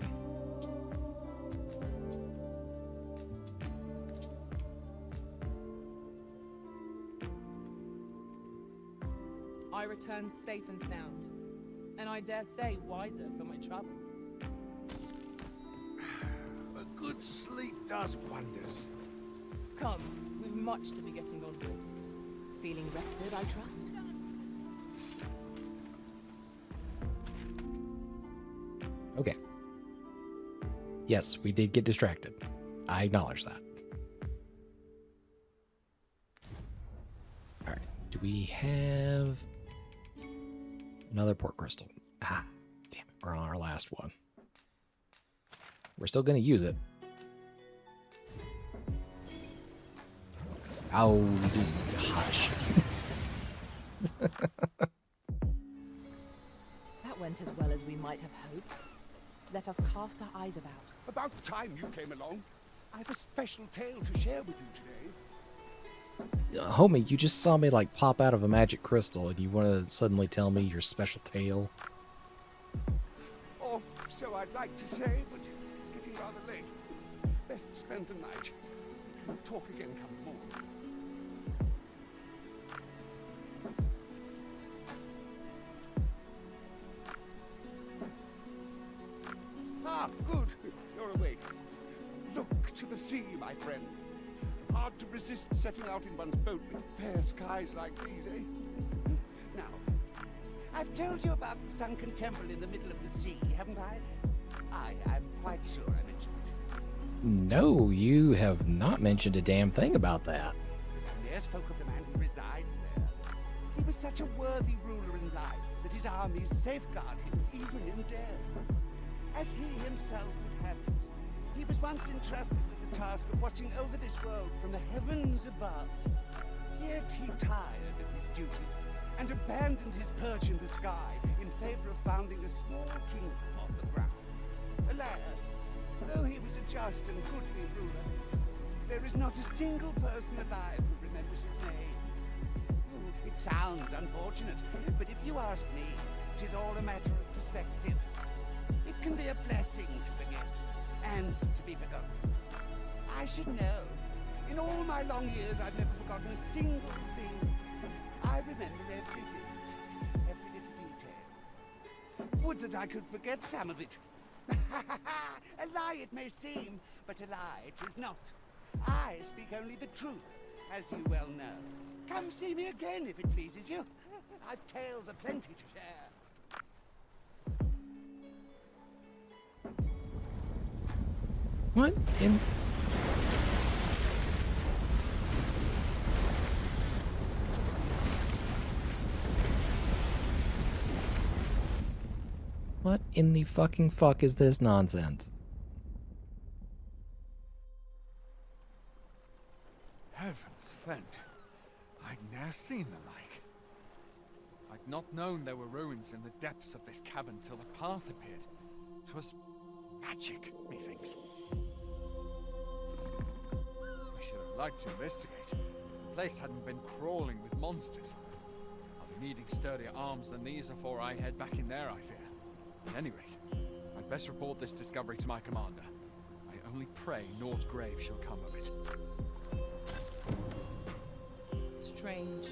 I return safe and sound, and I dare say wiser for my travels. A good sleep does wonders. Come, we've much to be getting on with. Feeling rested, I trust? Okay. Yes, we did get distracted. I acknowledge that. Alright, do we have another port crystal? Ah, damn it, we're on our last one. We're still going to use it. Oh, dude, hush. That went as well as we might have hoped. Let us cast our eyes about. About time you came along. I have a special tale to share with you today. Homie, you just saw me like pop out of a magic crystal and you want to suddenly tell me your special tale? Or so I'd like to say, but it's getting rather late. Best spend the night. We can talk again come morning. Ah, good. You're awake. Look to the sea, my friend. Hard to resist setting out in one's boat with fair skies like these, eh? Now, I've told you about the sunken temple in the middle of the sea, haven't I? I'm quite sure I mentioned it. No, you have not mentioned a damn thing about that. Ne'er spoke of the man who resides there. He was such a worthy ruler in life that his armies safeguard him even in death. As he himself would have it, he was once entrusted with the task of watching over this world from the heavens above. Yet he tired of his duty and abandoned his perch in the sky in favor of founding a small kingdom on the ground. Alas, though he was a just and goodly ruler, there is not a single person alive who remembers his name. It sounds unfortunate, but if you ask me, it is all a matter of perspective. It can be a blessing to forget, and to be forgotten. I should know. In all my long years, I've never forgotten a single thing. I remember everything, every little detail. Would that I could forget some of it. A lie it may seem, but a lie it is not. I speak only the truth, as you well know. Come see me again if it pleases you. I've tales aplenty to share. What in... What in the fucking fuck is this nonsense? Heavens fend. I'd ne'er seen the like. I'd not known there were ruins in the depths of this cavern till the path appeared. 'Twas magic, methinks. I should have liked to investigate if the place hadn't been crawling with monsters. I'll be needing sturdier arms than these afore I head back in there, I fear. At any rate, I'd best report this discovery to my commander. I only pray naught grave shall come of it. Strange.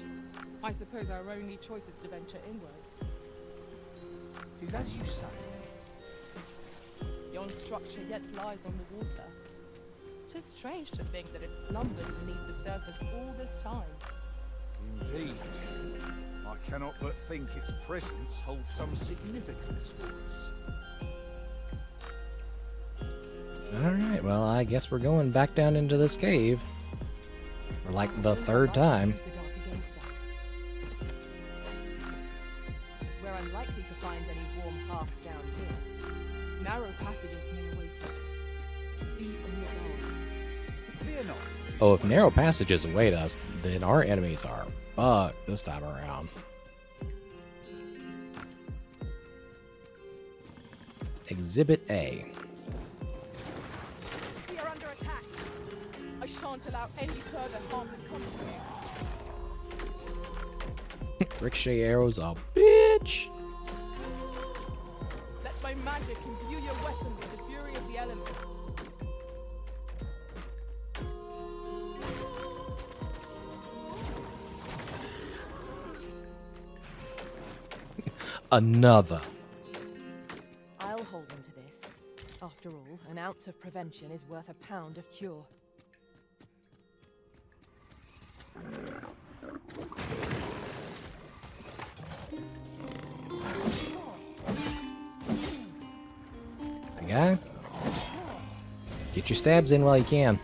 I suppose our only choice is to venture inward. Tis as you say. Yon structure yet lies on the water. 'Tis strange to think that it slumbered beneath the surface all this time. Indeed. I cannot but think its presence holds some significance for us. Alright, well, I guess we're going back down into this cave. For like the third time. We're unlikely to find any warm hearths down here. Narrow passages may await us. Be on your guard. Fear not. Oh, if narrow passages await us, then our enemies are fucked this time around. Exhibit A. We are under attack. I shan't allow any further harm to come to you. Ricochet arrows, a bitch. Let my magic imbue your weapon with the fury of the elements. Another. I'll hold on to this. After all, an ounce of prevention is worth a pound of cure. Okay. Get your stabs in while you can.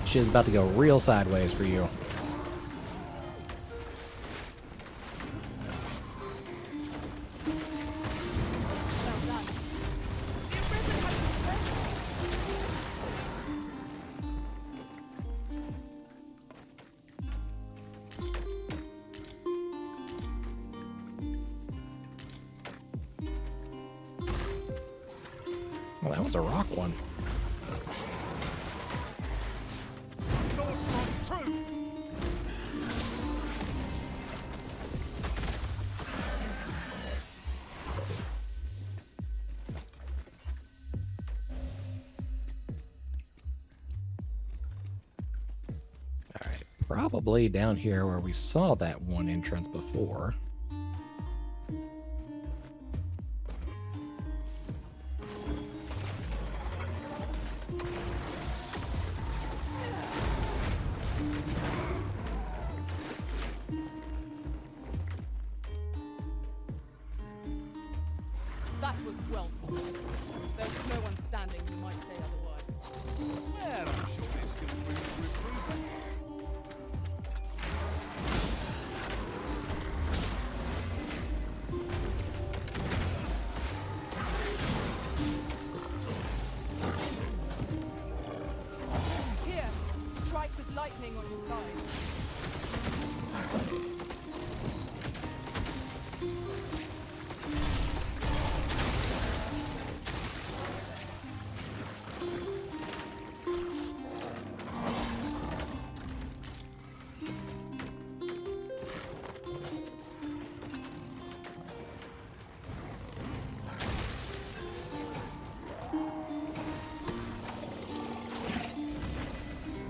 Shit's about to go real sideways for you. Well, that was a rock one. Alright, probably down here where we saw that one entrance before. That was well fought. There was no one standing who might say otherwise. Well, I'm sure there's still room for improvement. Here, strike with lightning on your side.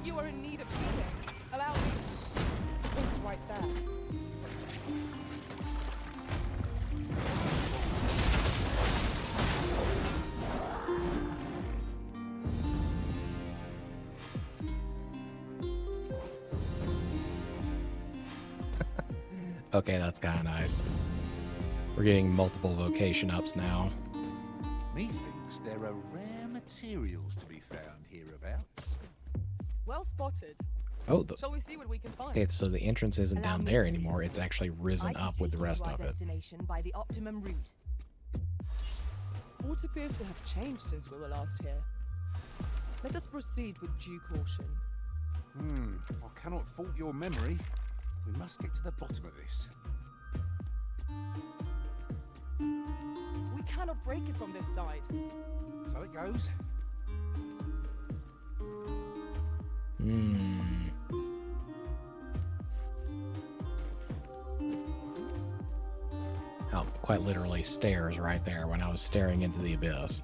You are in need of healing. Allow me. It's right there. Okay, that's kind of nice. We're getting multiple vocation ups now. Methinks there are rare materials to be found hereabouts. Well spotted. Oh, Shall we see what we can find? okay, so the entrance isn't Allow down me there to anymore. lead. It's actually risen I can up with the take you rest to our of it. destination by the optimum route. What appears to have changed since we were last here? Let us proceed with due caution. I cannot fault your memory. We must get to the bottom of this. We cannot break it from this side. So it goes. Oh, quite literally stairs right there when I was staring into the abyss.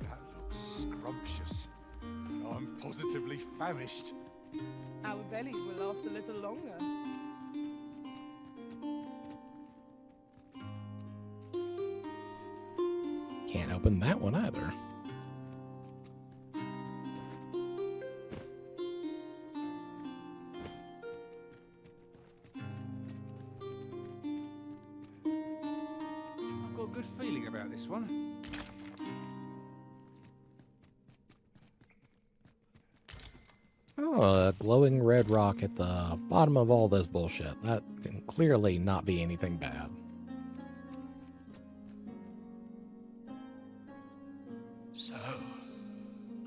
That looks scrumptious. I'm positively famished. Our bellies will last a little longer. Can't open that one either. I've got a good feeling about this one. Oh, a glowing red rock at the bottom of all this bullshit. That can clearly not be anything bad. So,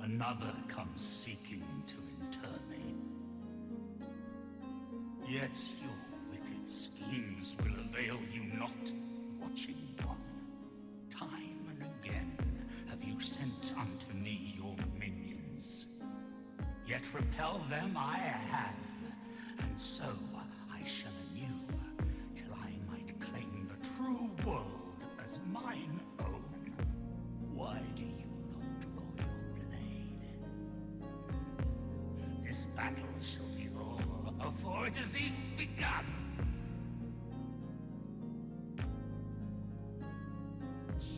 another comes seeking to inter me. Yet your wicked schemes will avail you not, watching one. Time and again have you sent unto me your minions. Yet repel them I have, and so I shall anew, till I might claim the true world as mine own. Why do you not draw your blade? This battle shall be o'er, for it is eve begun.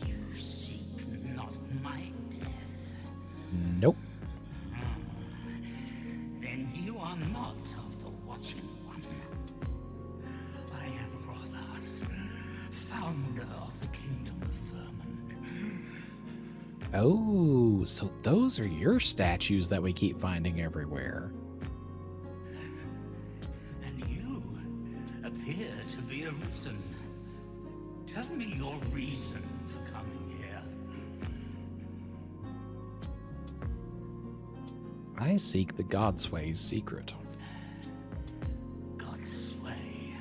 You seek not my death. Nope. Then you are not of the watching one. I am Rothas, founder of the kingdom of Vermund. Oh, so those are your statues that we keep finding everywhere. And you appear to be arisen. Tell me your reason for coming here. I seek the Godsway's secret. Godsway.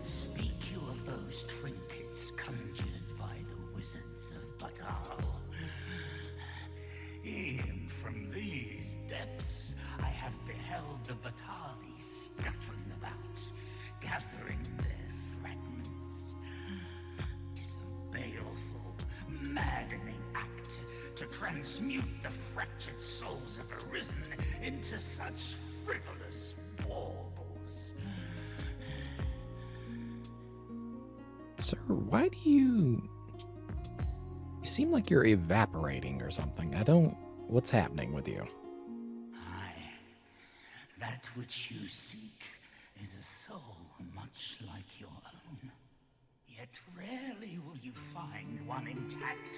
Speak you of those trinkets conjured by the wizards of Batal. E'en from these depths I have beheld the Batali scuttling about, gathering their fragments. 'Tis a baleful, maddening act to transmute the fractured souls of Arisen into such frivolous baubles. Sir, why do you... You seem like you're evaporating or something. I don't... What's happening with you? That which you seek is a soul much like your own. Yet rarely will you find one intact,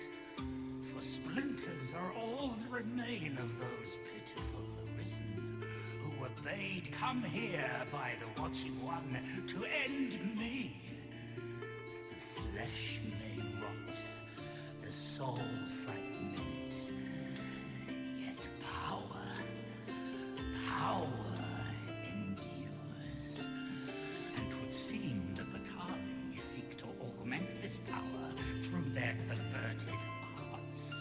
for splinters are all that remain of those pitiful Arisen, who were bade come here by the Watching One to end me. The flesh may rot, the soul fragment, yet power endures. And 'twould seem the Batali seek to augment this power through their perverted arts.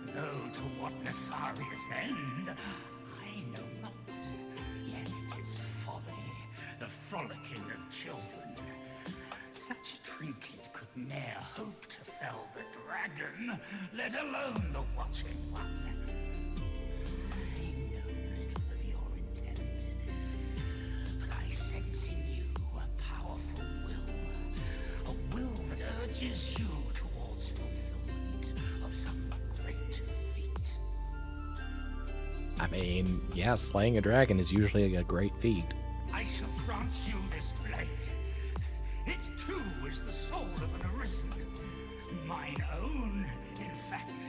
Though to what nefarious end, I know not. Yet 'tis folly, the frolicking of children. Such a trinket could ne'er hope to fell the dragon, let alone the Watching One. I know little of your intent, but I sense in you a powerful will, a will that urges you towards fulfillment of some great feat. I mean, yeah, slaying a dragon is usually a great feat. I shall grant you this blade. It too is the soul of an Arisen, mine own, in fact,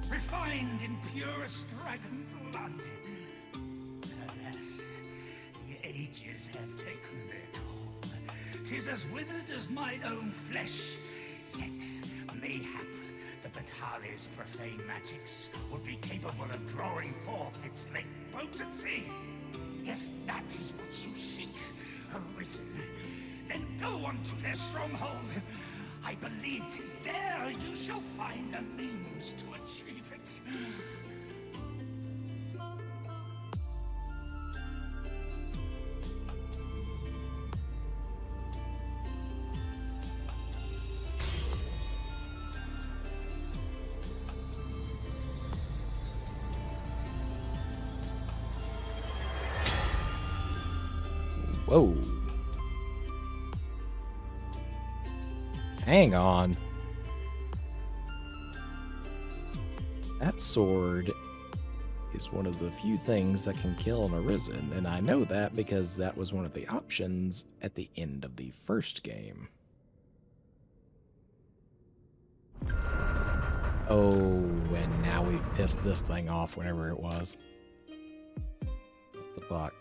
refined in purest dragon blood. Alas, the ages have taken their toll. 'Tis as withered as mine own flesh, yet mayhap the Batali's profane magics would be capable of drawing forth its late potency. If that is what you seek, Arisen, then go unto their stronghold. I believe 'tis there you shall find the means to achieve it. Whoa. Hang on. That sword is one of the few things that can kill an Arisen, and I know that because that was one of the options at the end of the first game. Oh, and now we've pissed this thing off whenever it was. What the fuck?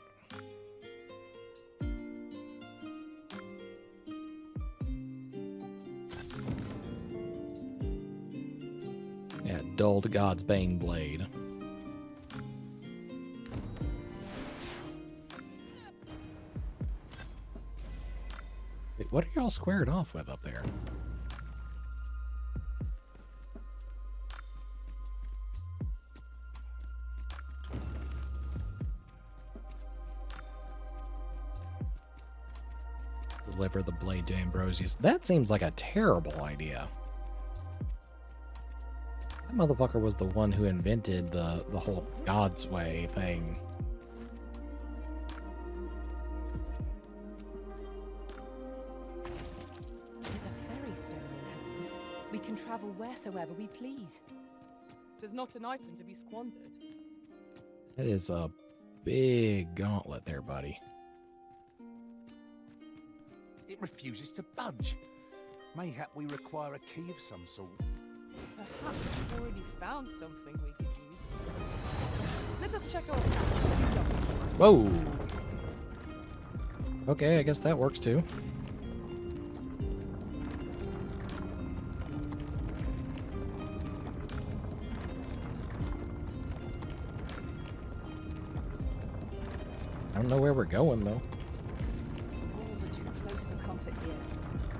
Yeah, dulled God's Bane Blade. Wait, what are y'all squared off with up there? Deliver the blade to Ambrosius. That seems like a terrible idea. That motherfucker was the one who invented the whole God's way thing. With a ferry stone in hand, we can travel wheresoever we please. 'Tis not an item to be squandered. That is a big gauntlet there, buddy. It refuses to budge. Mayhap we require a key of some sort. Perhaps we've already found something we could use. Let us check our account. Whoa! Okay, I guess that works too. I don't know where we're going though. Walls are too close for comfort here.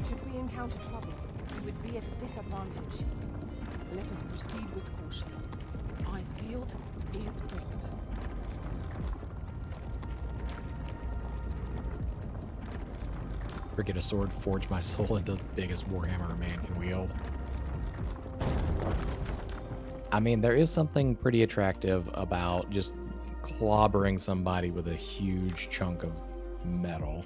Should we encounter trouble, we would be at a disadvantage. Let us proceed with caution. Eyes peeled, ears pricked. Forget a sword, forge my soul into the biggest warhammer a man can wield. I mean, there is something pretty attractive about just clobbering somebody with a huge chunk of metal.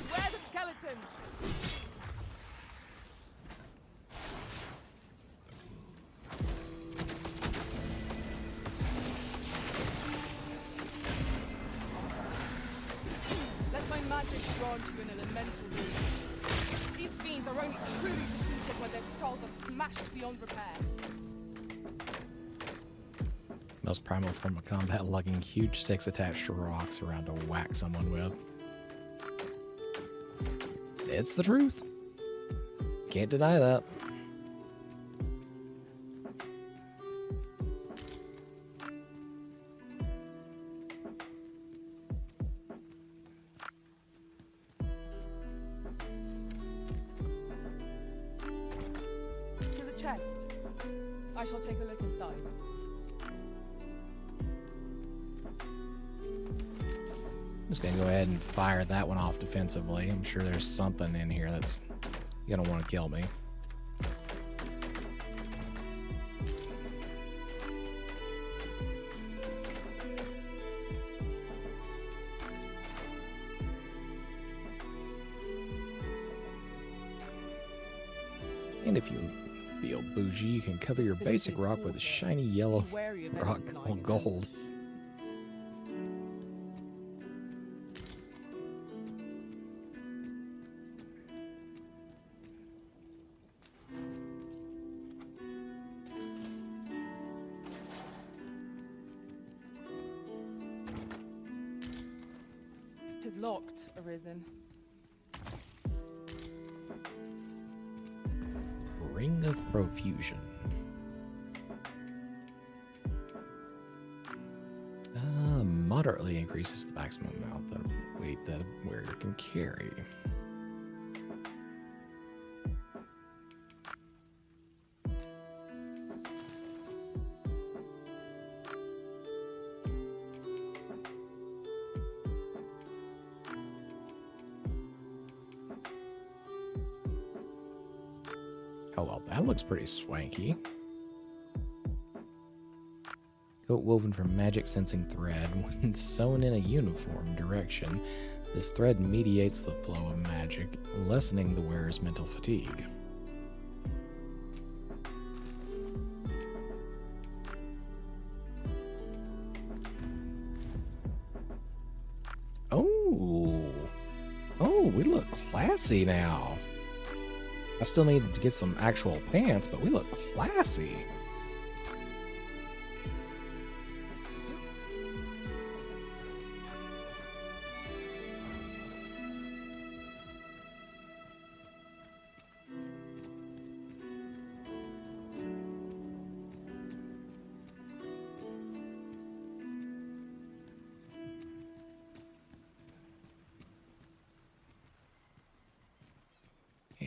Where are the skeletons? Let my magic grant you an elemental rune. These fiends are only truly defeated when their skulls are smashed beyond repair. Most primal form of combat, lugging huge sticks attached to rocks around to whack someone with. It's the truth. Can't deny that. Tis a chest. I shall take a look inside. I'm just gonna go ahead and fire that one off defensively. I'm sure there's something in here that's gonna want to kill me. And if you feel bougie, you can cover your basic rock with a shiny yellow rock called gold. Tis locked, Arisen. Ring of Profusion. Moderately increases the maximum amount of weight that a warrior can carry. Oh, well, that looks pretty swanky. Coat woven from magic sensing thread. When sewn in a uniform direction, this thread mediates the flow of magic, lessening the wearer's mental fatigue. Oh, we look classy now. I still need to get some actual pants, but we look classy.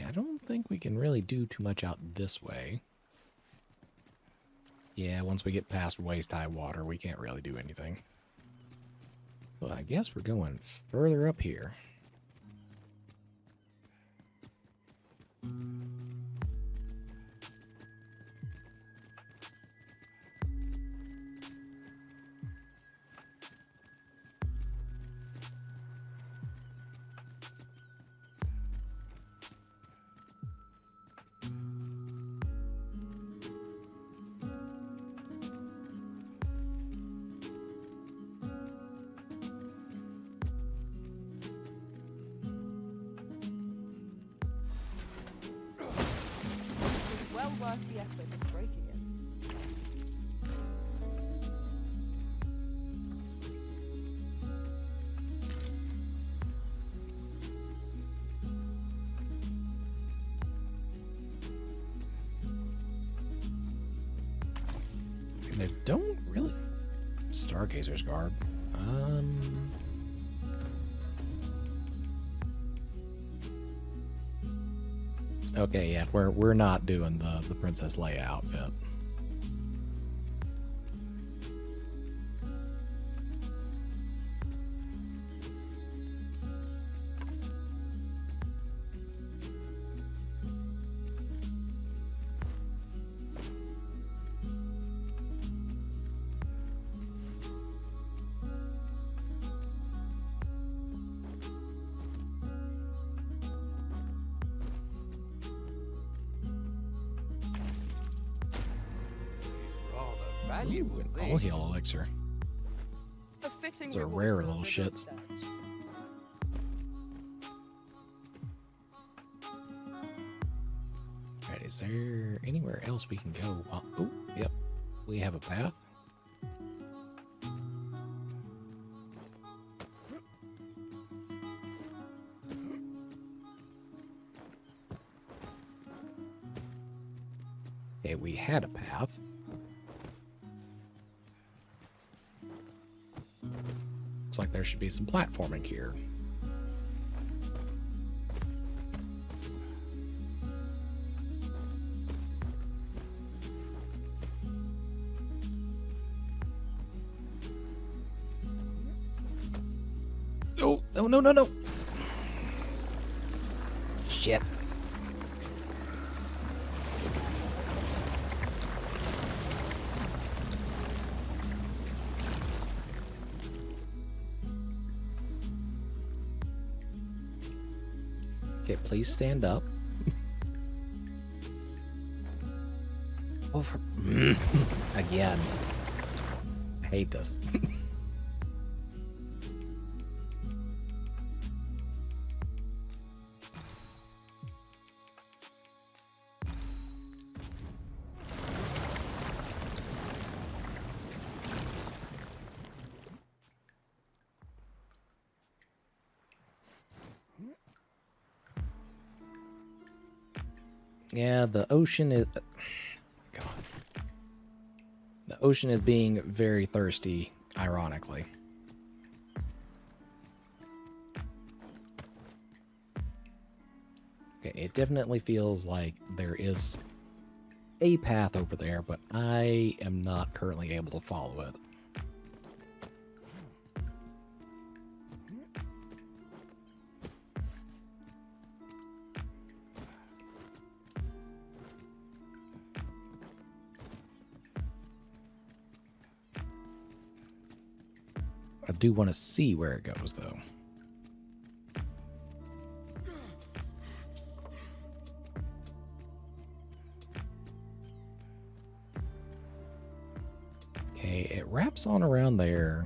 I don't think we can really do too much out this way. Yeah, once we get past waist-high water, we can't really do anything. So I guess we're going further up here. Well worth the effort of breaking it. And they don't really... Stargazer's garb. Okay, yeah, we're not doing the Princess Leia outfit. Valuable, Ooh, an all heal elixir. A fitting Those are reward rare for a little vigorous shits. search. Alright, is there anywhere else we can go? Oh, yep. We have a path. Okay, we had a path. Looks like there should be some platforming here. Oh, no. Shit. Okay, please stand up. Over. Again. I hate this. Yeah, the ocean is... God. The ocean is being very thirsty, ironically. Okay, it definitely feels like there is a path over there, but I am not currently able to follow it. do want to see where it goes, though. Okay, it wraps on around there.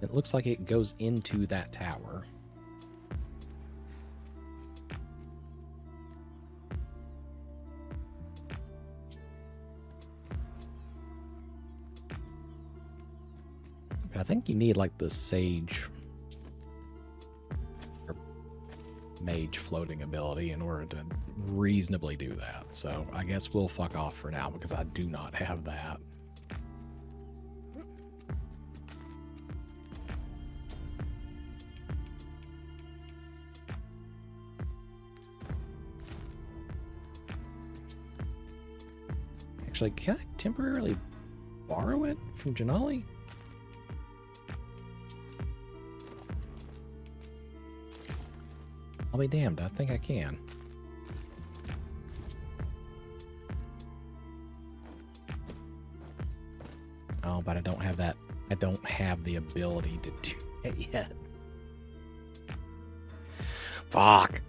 It looks like it goes into that tower. But I think you need like the sage or mage floating ability in order to reasonably do that. So I guess we'll fuck off for now because I do not have that. Actually, can I temporarily borrow it from Janali? I'll be damned, I think I can. Oh, but I don't have that. I don't have the ability to do it yet. Fuck.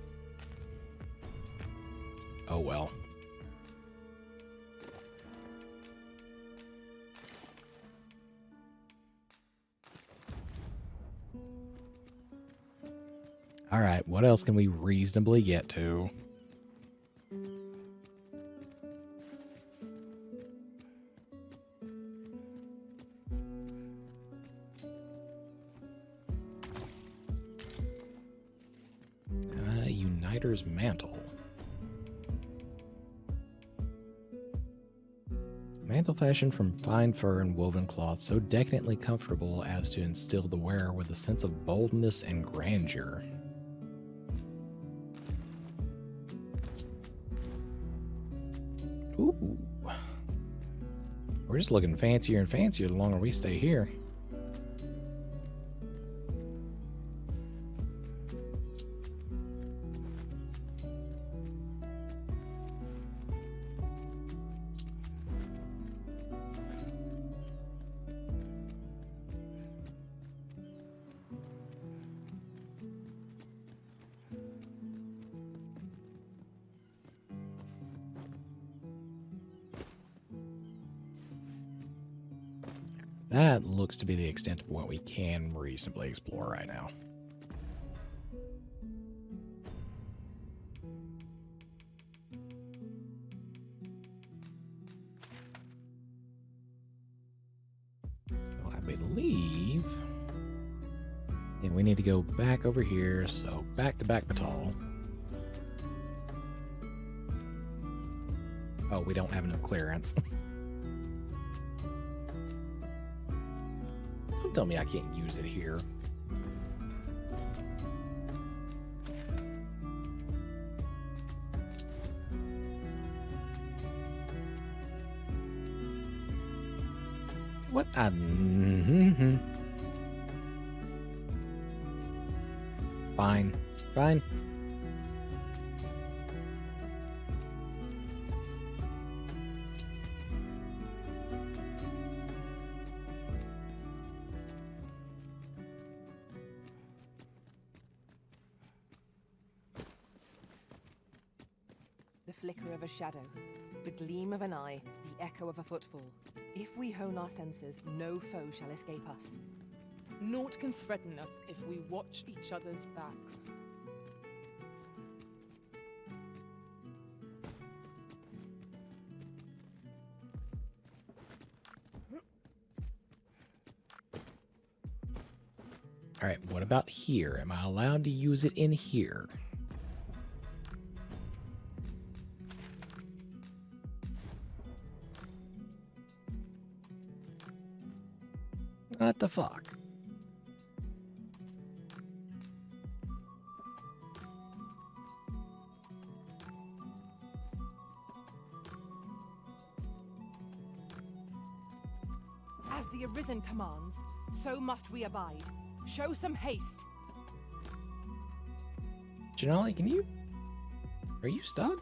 Oh well. All right, what else can we reasonably get to? Uniter's Mantle. Mantle fashioned from fine fur and woven cloth, so decadently comfortable as to instill the wearer with a sense of boldness and grandeur. Ooh. We're just looking fancier and fancier the longer we stay here. That looks to be the extent of what we can reasonably explore right now. So I believe... and we need to go back over here, so back to Back Batal. Oh, we don't have enough clearance. Don't tell me I can't use it here. What? Fine. Fine. The flicker of a shadow, the gleam of an eye, the echo of a footfall. If we hone our senses, no foe shall escape us. Naught can threaten us if we watch each other's backs. All right, what about here? Am I allowed to use it in here? What the fuck? As the Arisen commands, so must we abide. Show some haste. Janali, can you... are you stuck?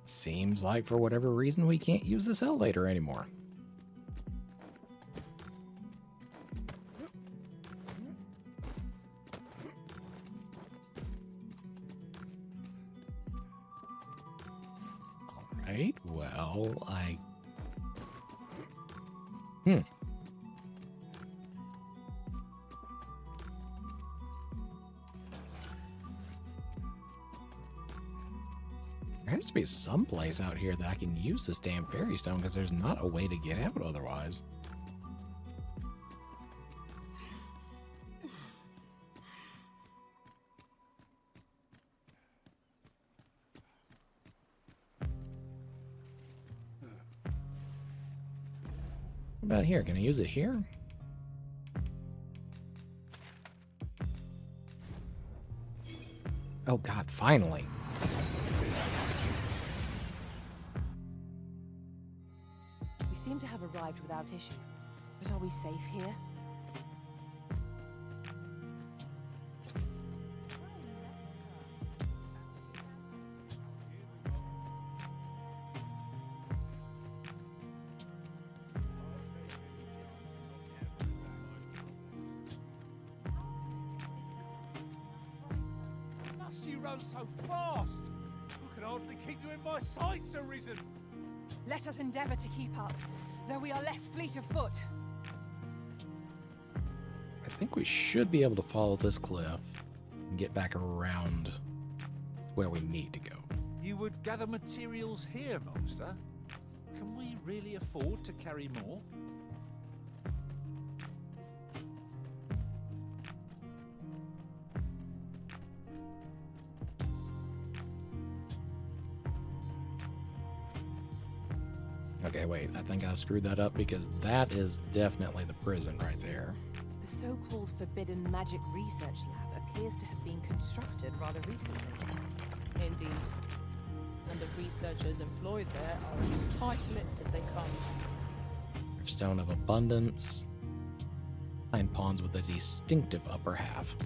seems like for whatever reason we can't use this elevator anymore. Alright, well, There has to be some place out here that I can use this damn fairy stone because there's not a way to get out otherwise. What about here? Can I use it here? Oh god, finally. We seem to have arrived without issue. But are we safe here? Must you run so fast? I can hardly keep you in my sights, Arisen. Let us endeavour to keep up, though we are less fleet of foot. I think we should be able to follow this cliff and get back around where we need to go. You would gather materials here, Master? Can we really afford to carry more? Okay, wait, I think I screwed that up because that is definitely the prison right there. The so-called Forbidden Magic Research Lab appears to have been constructed rather recently. Indeed. And the researchers employed there are as tight-lipped as they come. Stone of Abundance. Fine pawns with a distinctive upper half.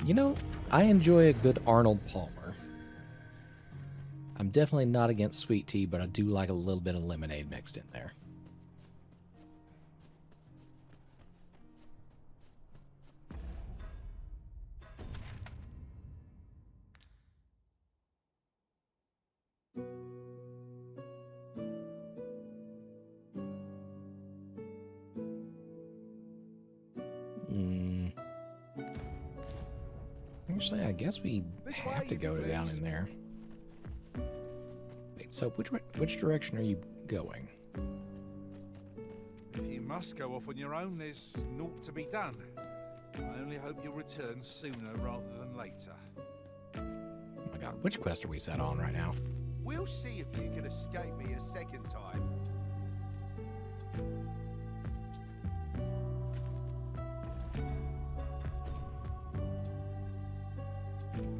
You know, I enjoy a good Arnold Palmer. I'm definitely not against sweet tea, but I do like a little bit of lemonade mixed in there. Actually, I guess we have to go down in there. Wait, so which direction are you going? If you must go off on your own, there's naught to be done. I only hope you'll return sooner rather than later. Oh my god, which quest are we set on right now? We'll see if you can escape me a second time.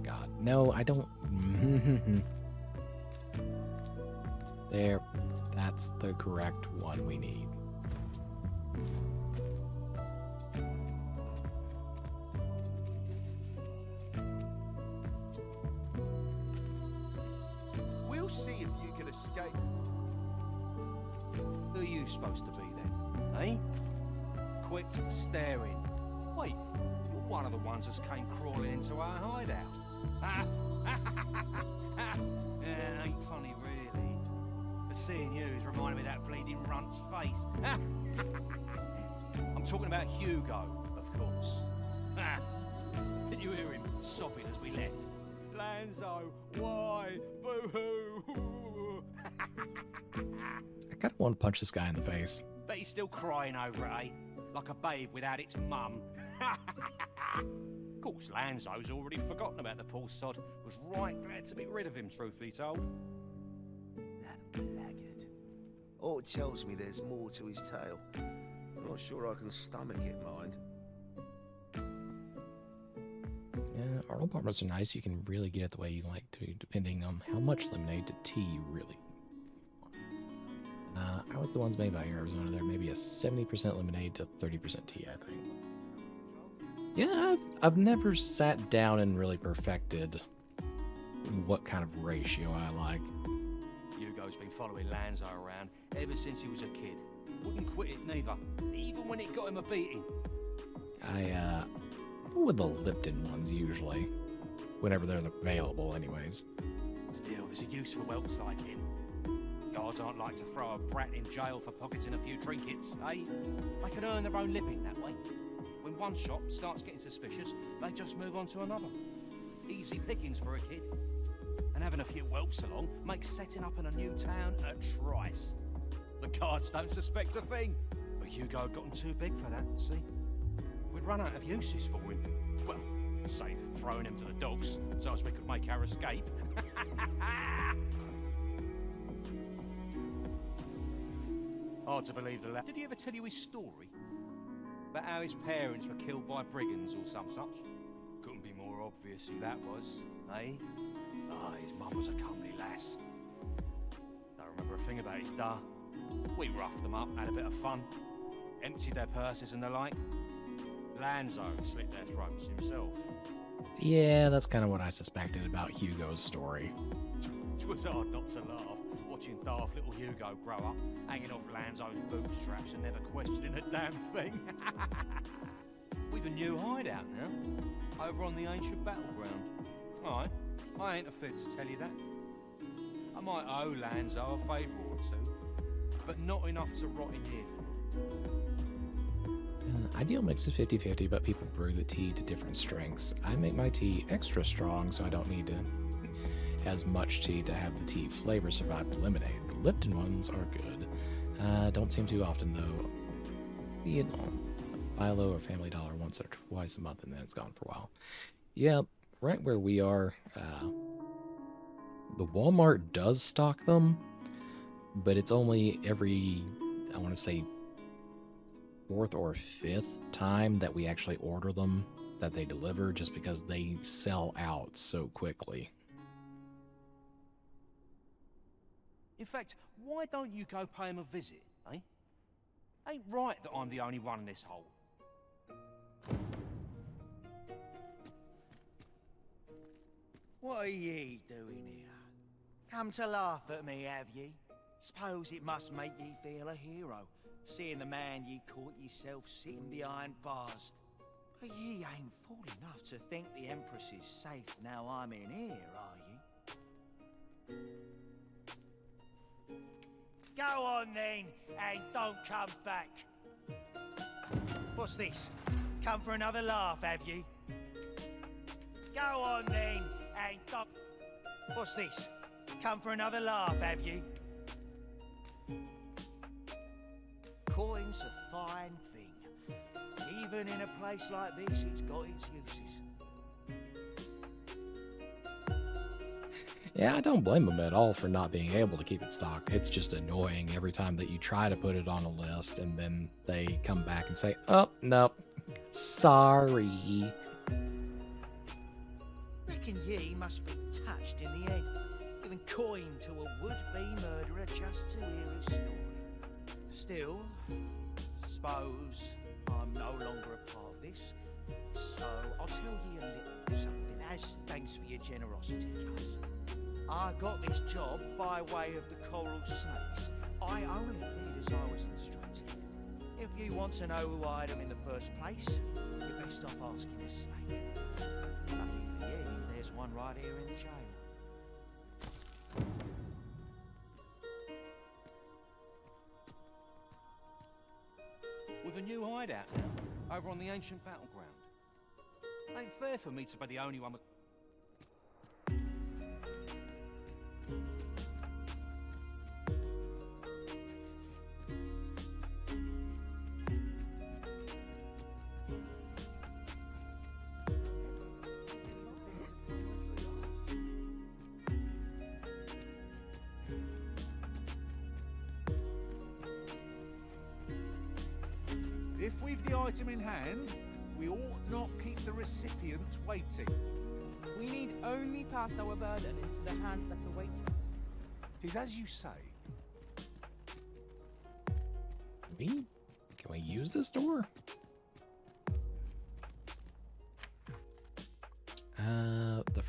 God, no, I don't. There, that's the correct one we need. We'll see if you can escape. Who are you supposed to be then, eh? Quit staring. Wait, you're one of the ones that came crawling into our hideout. It ain't funny, really. But seeing you is reminding me of that bleeding runt's face. I'm talking about Hugo, of course. Did you hear him sobbing as we left? Lanzo, why? Boo-hoo! I kind of want to punch this guy in the face. Bet he's still crying over it, eh? Like a babe without its mum. Of course, Lanzo's already forgotten about the poor sod. Was right glad to be rid of him, truth be told. That blackguard. Oh, it tells me there's more to his tale. I'm not sure I can stomach it, mind. Yeah, Arnold Palmers are nice. You can really get it the way you like to, depending on how much lemonade to tea you really want. I like the ones made by Arizona. They're maybe a 70% lemonade to 30% tea, I think. Yeah, I've never sat down and really perfected what kind of ratio I like. Hugo's been following Lanzo around ever since he was a kid. Wouldn't quit it neither, even when it got him a beating. I go with the Lipton ones usually, whenever they're available anyways. Still, there's a use for whelps like him. Guards aren't like to throw a brat in jail for pocketing a few trinkets, eh? They can earn their own living that way. When one shop starts getting suspicious, they just move on to another. Easy pickings for a kid. And having a few whelps along makes setting up in a new town a trice. The guards don't suspect a thing. But Hugo had gotten too big for that, see? We'd run out of uses for him. Well, save throwing him to the dogs, so as we could make our escape. Hard to believe the lad. Did he ever tell you his story? About how his parents were killed by brigands or some such? Couldn't be more obvious who that was, eh? Ah, his mum was a comely lass. Don't remember a thing about his da. We roughed them up, had a bit of fun. Emptied their purses and the like. Lanzo slit their throats himself. Yeah, that's kind of what I suspected about Hugo's story. It was hard not to laugh, watching daft little Hugo grow up, hanging off Lanzo's bootstraps and never questioning a damn thing. We've a new hideout now, over on the ancient battleground. Aye, I ain't afraid to tell you that. I might owe Lanzo a favour or two, but not enough to rot in here for. Ideal mix is 50-50, but people brew the tea to different strengths. I make my tea extra strong, so I don't need as much tea to have the tea flavor survive the lemonade. The Lipton ones are good. Don't seem too often, though. You know, Milo or Family Dollar once or twice a month, and then it's gone for a while. Yeah, right where we are, the Walmart does stock them, but it's only every, I want to say, 4th or 5th time that we actually order them that they deliver, just because they sell out so quickly. In fact, why don't you go pay him a visit, eh? Ain't right that I'm the only one in this hole. What are ye doing here? Come to laugh at me, have ye? Suppose it must make ye feel a hero, seeing the man ye caught yourself sitting behind bars. But ye ain't fool enough to think the Empress is safe now I'm in here, are ye? Go on then, and don't come back. What's this? Come for another laugh, have ye? Go on then, and don't... What's this? Come for another laugh, have ye? Coin's a fine thing. Even in a place like this, it's got its uses. Yeah, I don't blame them at all for not being able to keep it stocked. It's just annoying every time that you try to put it on a list and then they come back and say, oh, nope, sorry. Reckon ye must be touched in the head, giving coin to a would-be murderer just to hear his story. Still, suppose I'm no longer a part of this, so I'll tell ye a little something as thanks for your generosity, cuz. I got this job by way of the Coral Snakes. I only did as I was instructed. If you want to know who hired them in the first place, you're best off asking a snake. Lucky for you, there's one right here in the jail. With a new hideout now, over on the ancient battleground. Ain't fair for me to be the only one with... If we've the item in hand, we ought not keep the recipient waiting. We need only pass our burden into the hands that await it. 'Tis as you say. Can we use this door?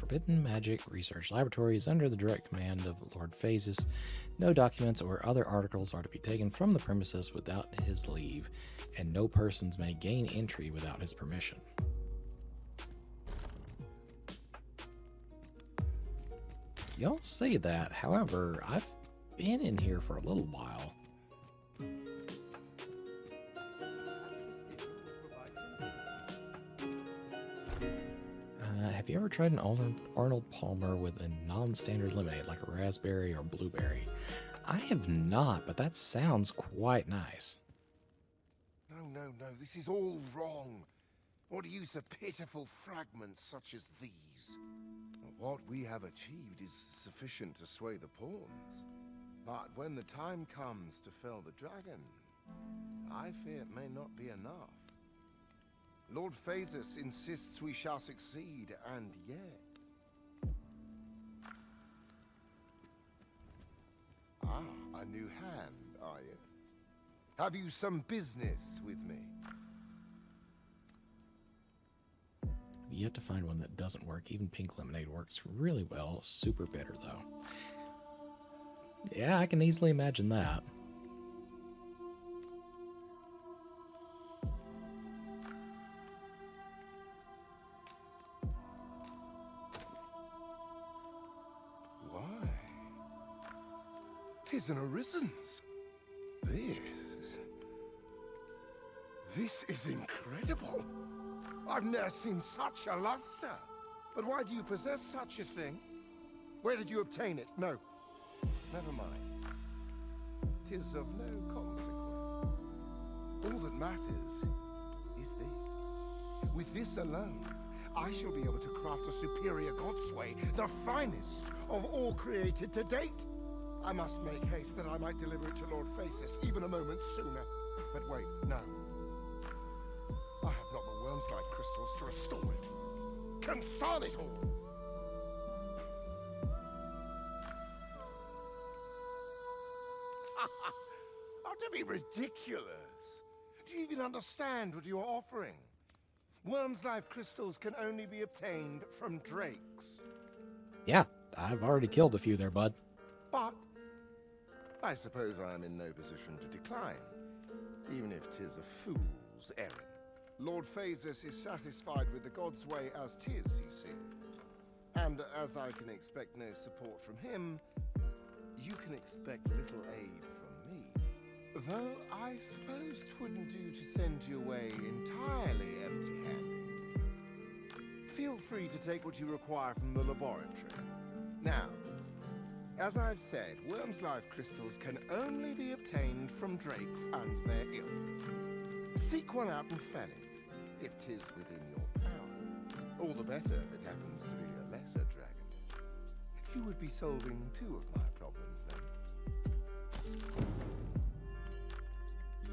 Forbidden Magic Research Laboratory is under the direct command of Lord Phases. No documents or other articles are to be taken from the premises without his leave, and no persons may gain entry without his permission. Y'all say that, however, I've been in here for a little while. Have you ever tried an Arnold Palmer with a non-standard lemonade, like a raspberry or blueberry? I have not, but that sounds quite nice. No, this is all wrong. What use of pitiful fragments such as these? What we have achieved is sufficient to sway the pawns. But when the time comes to fell the dragon, I fear it may not be enough. Lord Phases insists we shall succeed, and yet... Ah, a new hand, are you? Have you some business with me? Yet to find one that doesn't work. Even pink lemonade works really well. Super bitter, though. Yeah, I can easily imagine that. Why? 'Tis an orisons. This is incredible. I've never seen such a luster. But why do you possess such a thing? Where did you obtain it? No. Never mind. 'Tis of no consequence. All that matters is this. With this alone, I shall be able to craft a superior godsway, the finest of all created to date. I must make haste that I might deliver it to Lord Phases even a moment sooner. But wait, no. I have not the worm's life crystals to restore it. Confound it all! Don't be ridiculous. Do you even understand what you are offering? Worm's life crystals can only be obtained from drakes. Yeah, I've already killed a few there, bud. But I suppose I am in no position to decline, even if 'tis a fool's errand. Lord Phases is satisfied with the God's way as 'tis, you see. And as I can expect no support from him, you can expect little aid from me. Though I suppose 'twouldn't do to send you away entirely empty-handed. Feel free to take what you require from the laboratory. Now, as I've said, worm's life crystals can only be obtained from drakes and their ilk. Seek one out and fell it, if 'tis within your power. All the better if it happens to be a lesser dragon. You would be solving two of my problems then.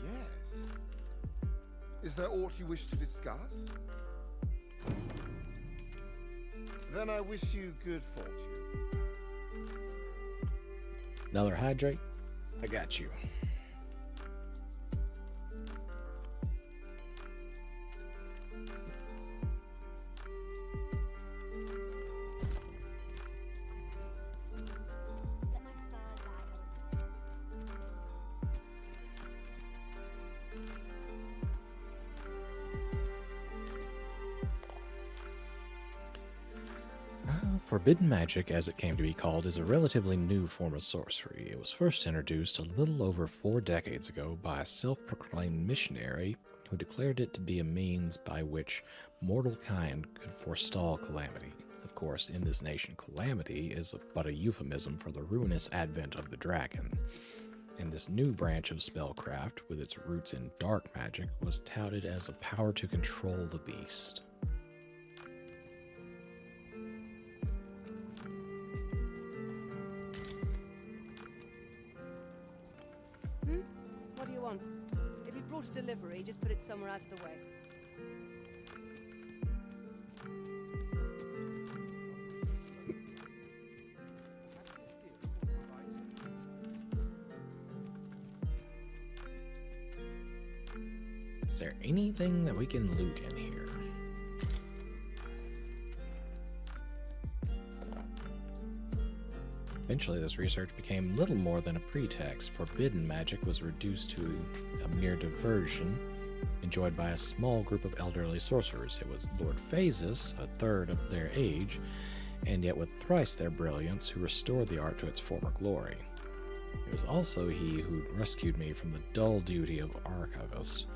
Yes. Is there aught you wish to discuss? Then I wish you good fortune. Another hydrate? I got you. Forbidden magic, as it came to be called, is a relatively new form of sorcery. It was first introduced a little over 4 decades ago by a self-proclaimed missionary who declared it to be a means by which mortal kind could forestall calamity. Of course, in this nation, calamity is but a euphemism for the ruinous advent of the dragon. And this new branch of spellcraft, with its roots in dark magic, was touted as a power to control the beast. What do you want? If you've brought a delivery, just put it somewhere out of the way. Is there anything that we can loot in here? Eventually, this research became little more than a pretext. Forbidden magic was reduced to a mere diversion enjoyed by a small group of elderly sorcerers. It was Lord Phasis, a third of their age, and yet with thrice their brilliance, who restored the art to its former glory. It was also he who rescued me from the dull duty of archivist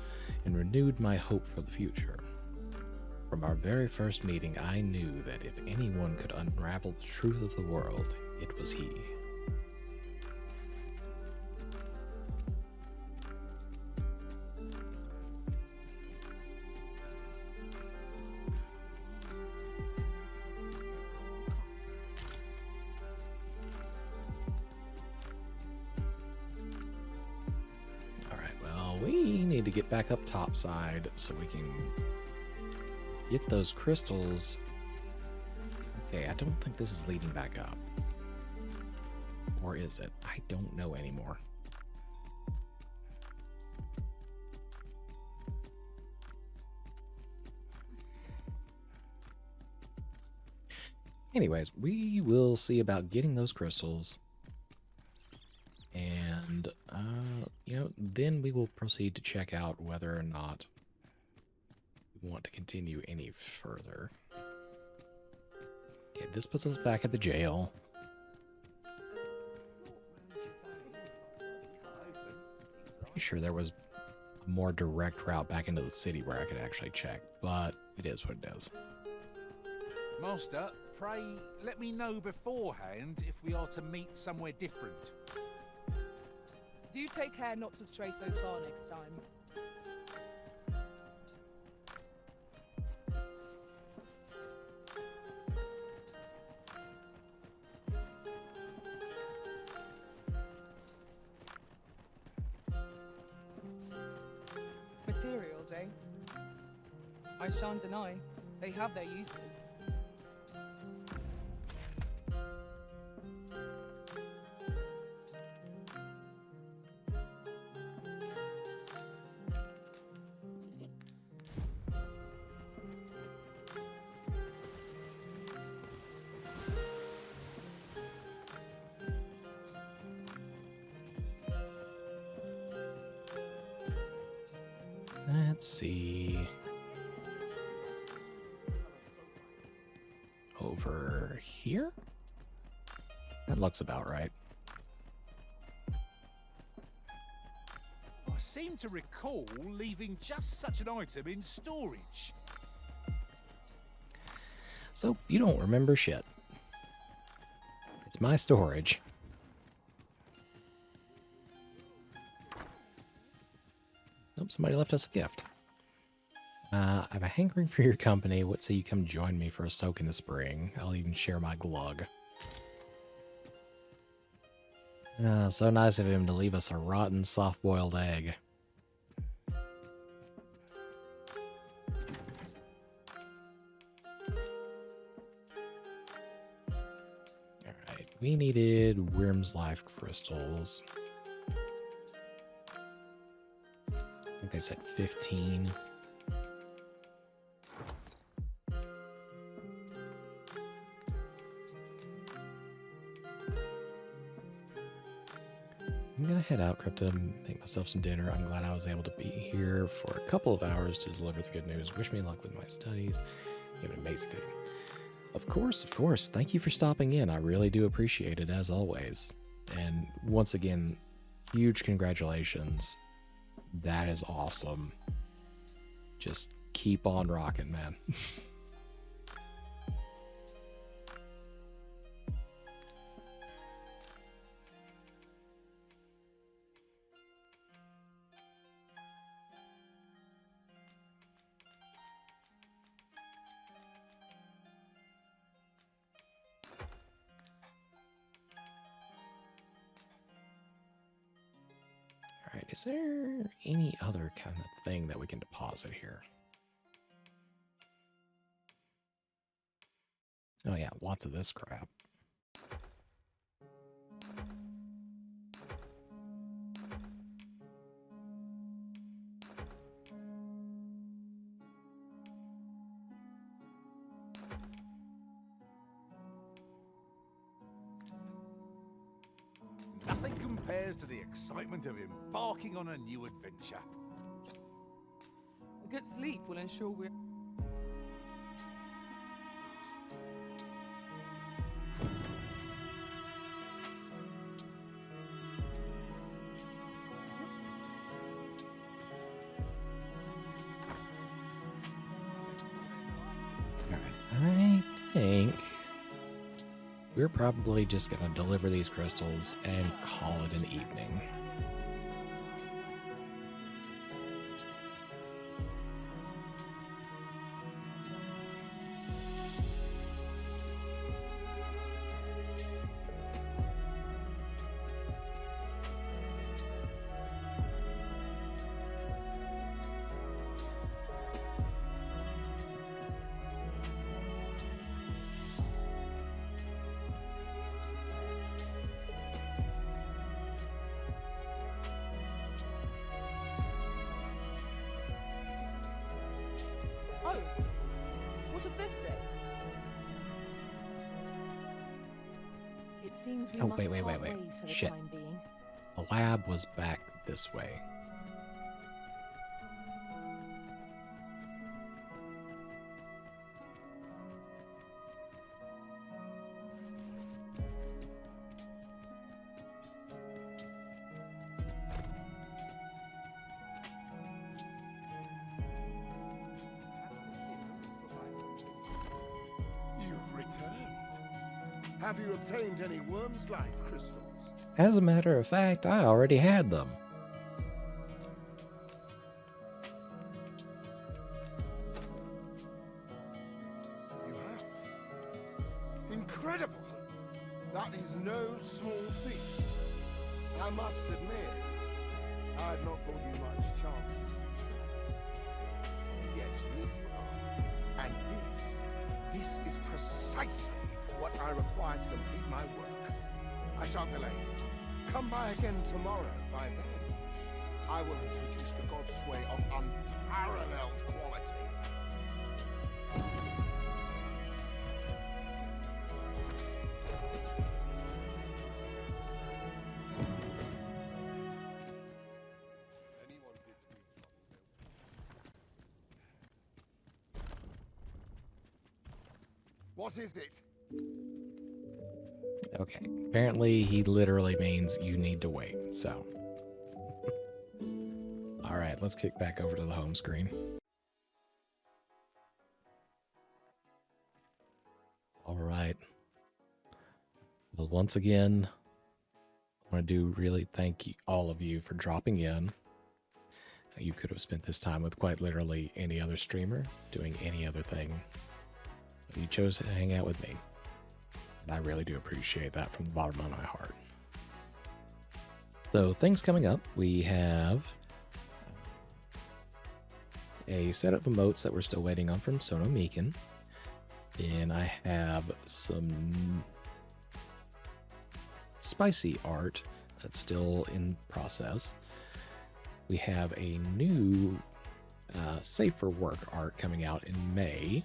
and renewed my hope for the future. From our very first meeting, I knew that if anyone could unravel the truth of the world, it was he. We need to get back up topside so we can get those crystals. Okay, I don't think this is leading back up. Or is it? I don't know anymore. Anyways, we will see about getting those crystals. And, then we will proceed to check out whether or not we want to continue any further. Okay, this puts us back at the jail. Pretty sure there was a more direct route back into the city where I could actually check, but it is what it is. Master, pray let me know beforehand if we are to meet somewhere different. Do take care not to stray so far next time. Materials, eh? I shan't deny, they have their uses. Let's see. Over here? That looks about right. I seem to recall leaving just such an item in storage. So, you don't remember shit. It's my storage. Nope, somebody left us a gift. I'm hankering for your company. What say you come join me for a soak in the spring? I'll even share my glug. So nice of him to leave us a rotten, soft-boiled egg. Alright, we needed Worm's Life crystals. I think they said 15. I'm gonna head out, Crypta, make myself some dinner. I'm glad I was able to be here for a couple of hours to deliver the good news. Wish me luck with my studies. You have an amazing day. Of course, of course. Thank you for stopping in. I really do appreciate it, as always. And once again, huge congratulations. That is awesome. Just keep on rocking, man. Alright, is there any other kind of thing that we can deposit here? Oh yeah, lots of this crap. Nothing compares to the excitement of embarking on a new adventure. A good sleep will ensure we're... I think we're probably just going to deliver these crystals and call it an evening. Oh, what does this say? It seems we Oh, must wait. part ways for the Shit. time being. The lab was back this way. You've returned. Have you obtained any worm's life crystals? As a matter of fact, I already had them. You have. Incredible! That is no small feat. I must admit, I had not thought you much chance of success. Yet here you are. And this is precisely what I require to complete my work. I shan't delay. Come by again tomorrow. By then, I will have produced the god's way of unparalleled quality. What is it? Okay, apparently he literally means you need to wait, so. Alright, let's kick back over to the home screen. Alright. Well, once again, I want to really thank all of you for dropping in. You could have spent this time with quite literally any other streamer, doing any other thing. But you chose to hang out with me. And I really do appreciate that from the bottom of my heart. So things coming up, we have a set of emotes that we're still waiting on from Sono Meekin. Then I have some spicy art that's still in process. We have a new Safe for Work art coming out in May.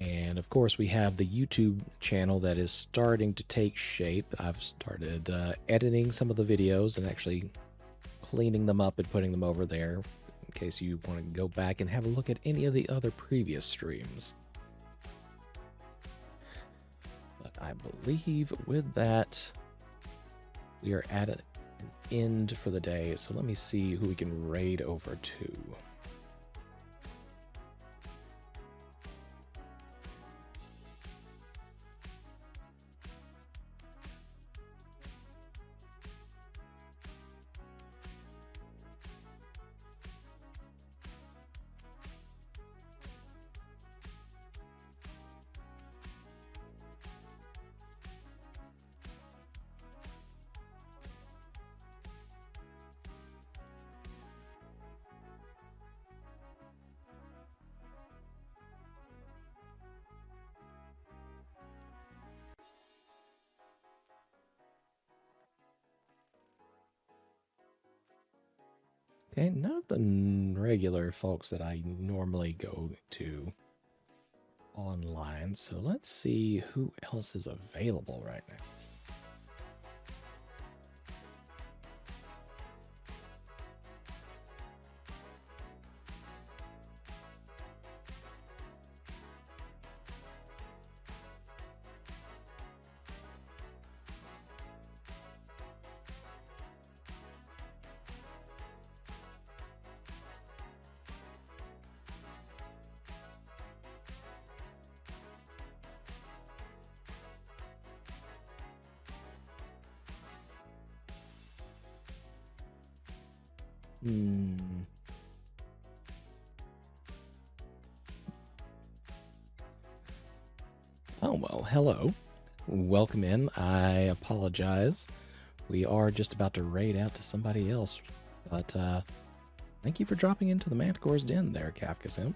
And of course, we have the YouTube channel that is starting to take shape. I've started editing some of the videos and actually cleaning them up and putting them over there in case you want to go back and have a look at any of the other previous streams. But I believe with that, we are at an end for the day. So let me see who we can raid over to. Okay, not the regular folks that I normally go to online. So let's see who else is available right now. Hmm. Oh, well, hello. Welcome in. I apologize. We are just about to raid out to somebody else, but thank you for dropping into the Manticore's Den there, Kafka Sim.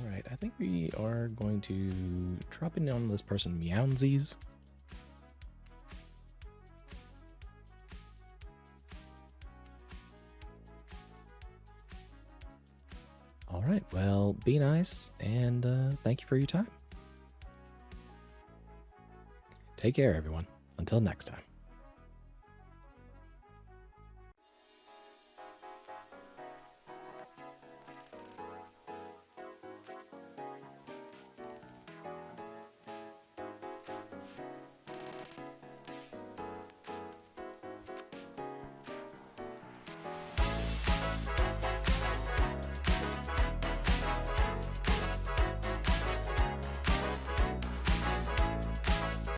Alright, I think we are going to drop in on this person, Meownsies. Alright, well, be nice, and thank you for your time. Take care, everyone. Until next time.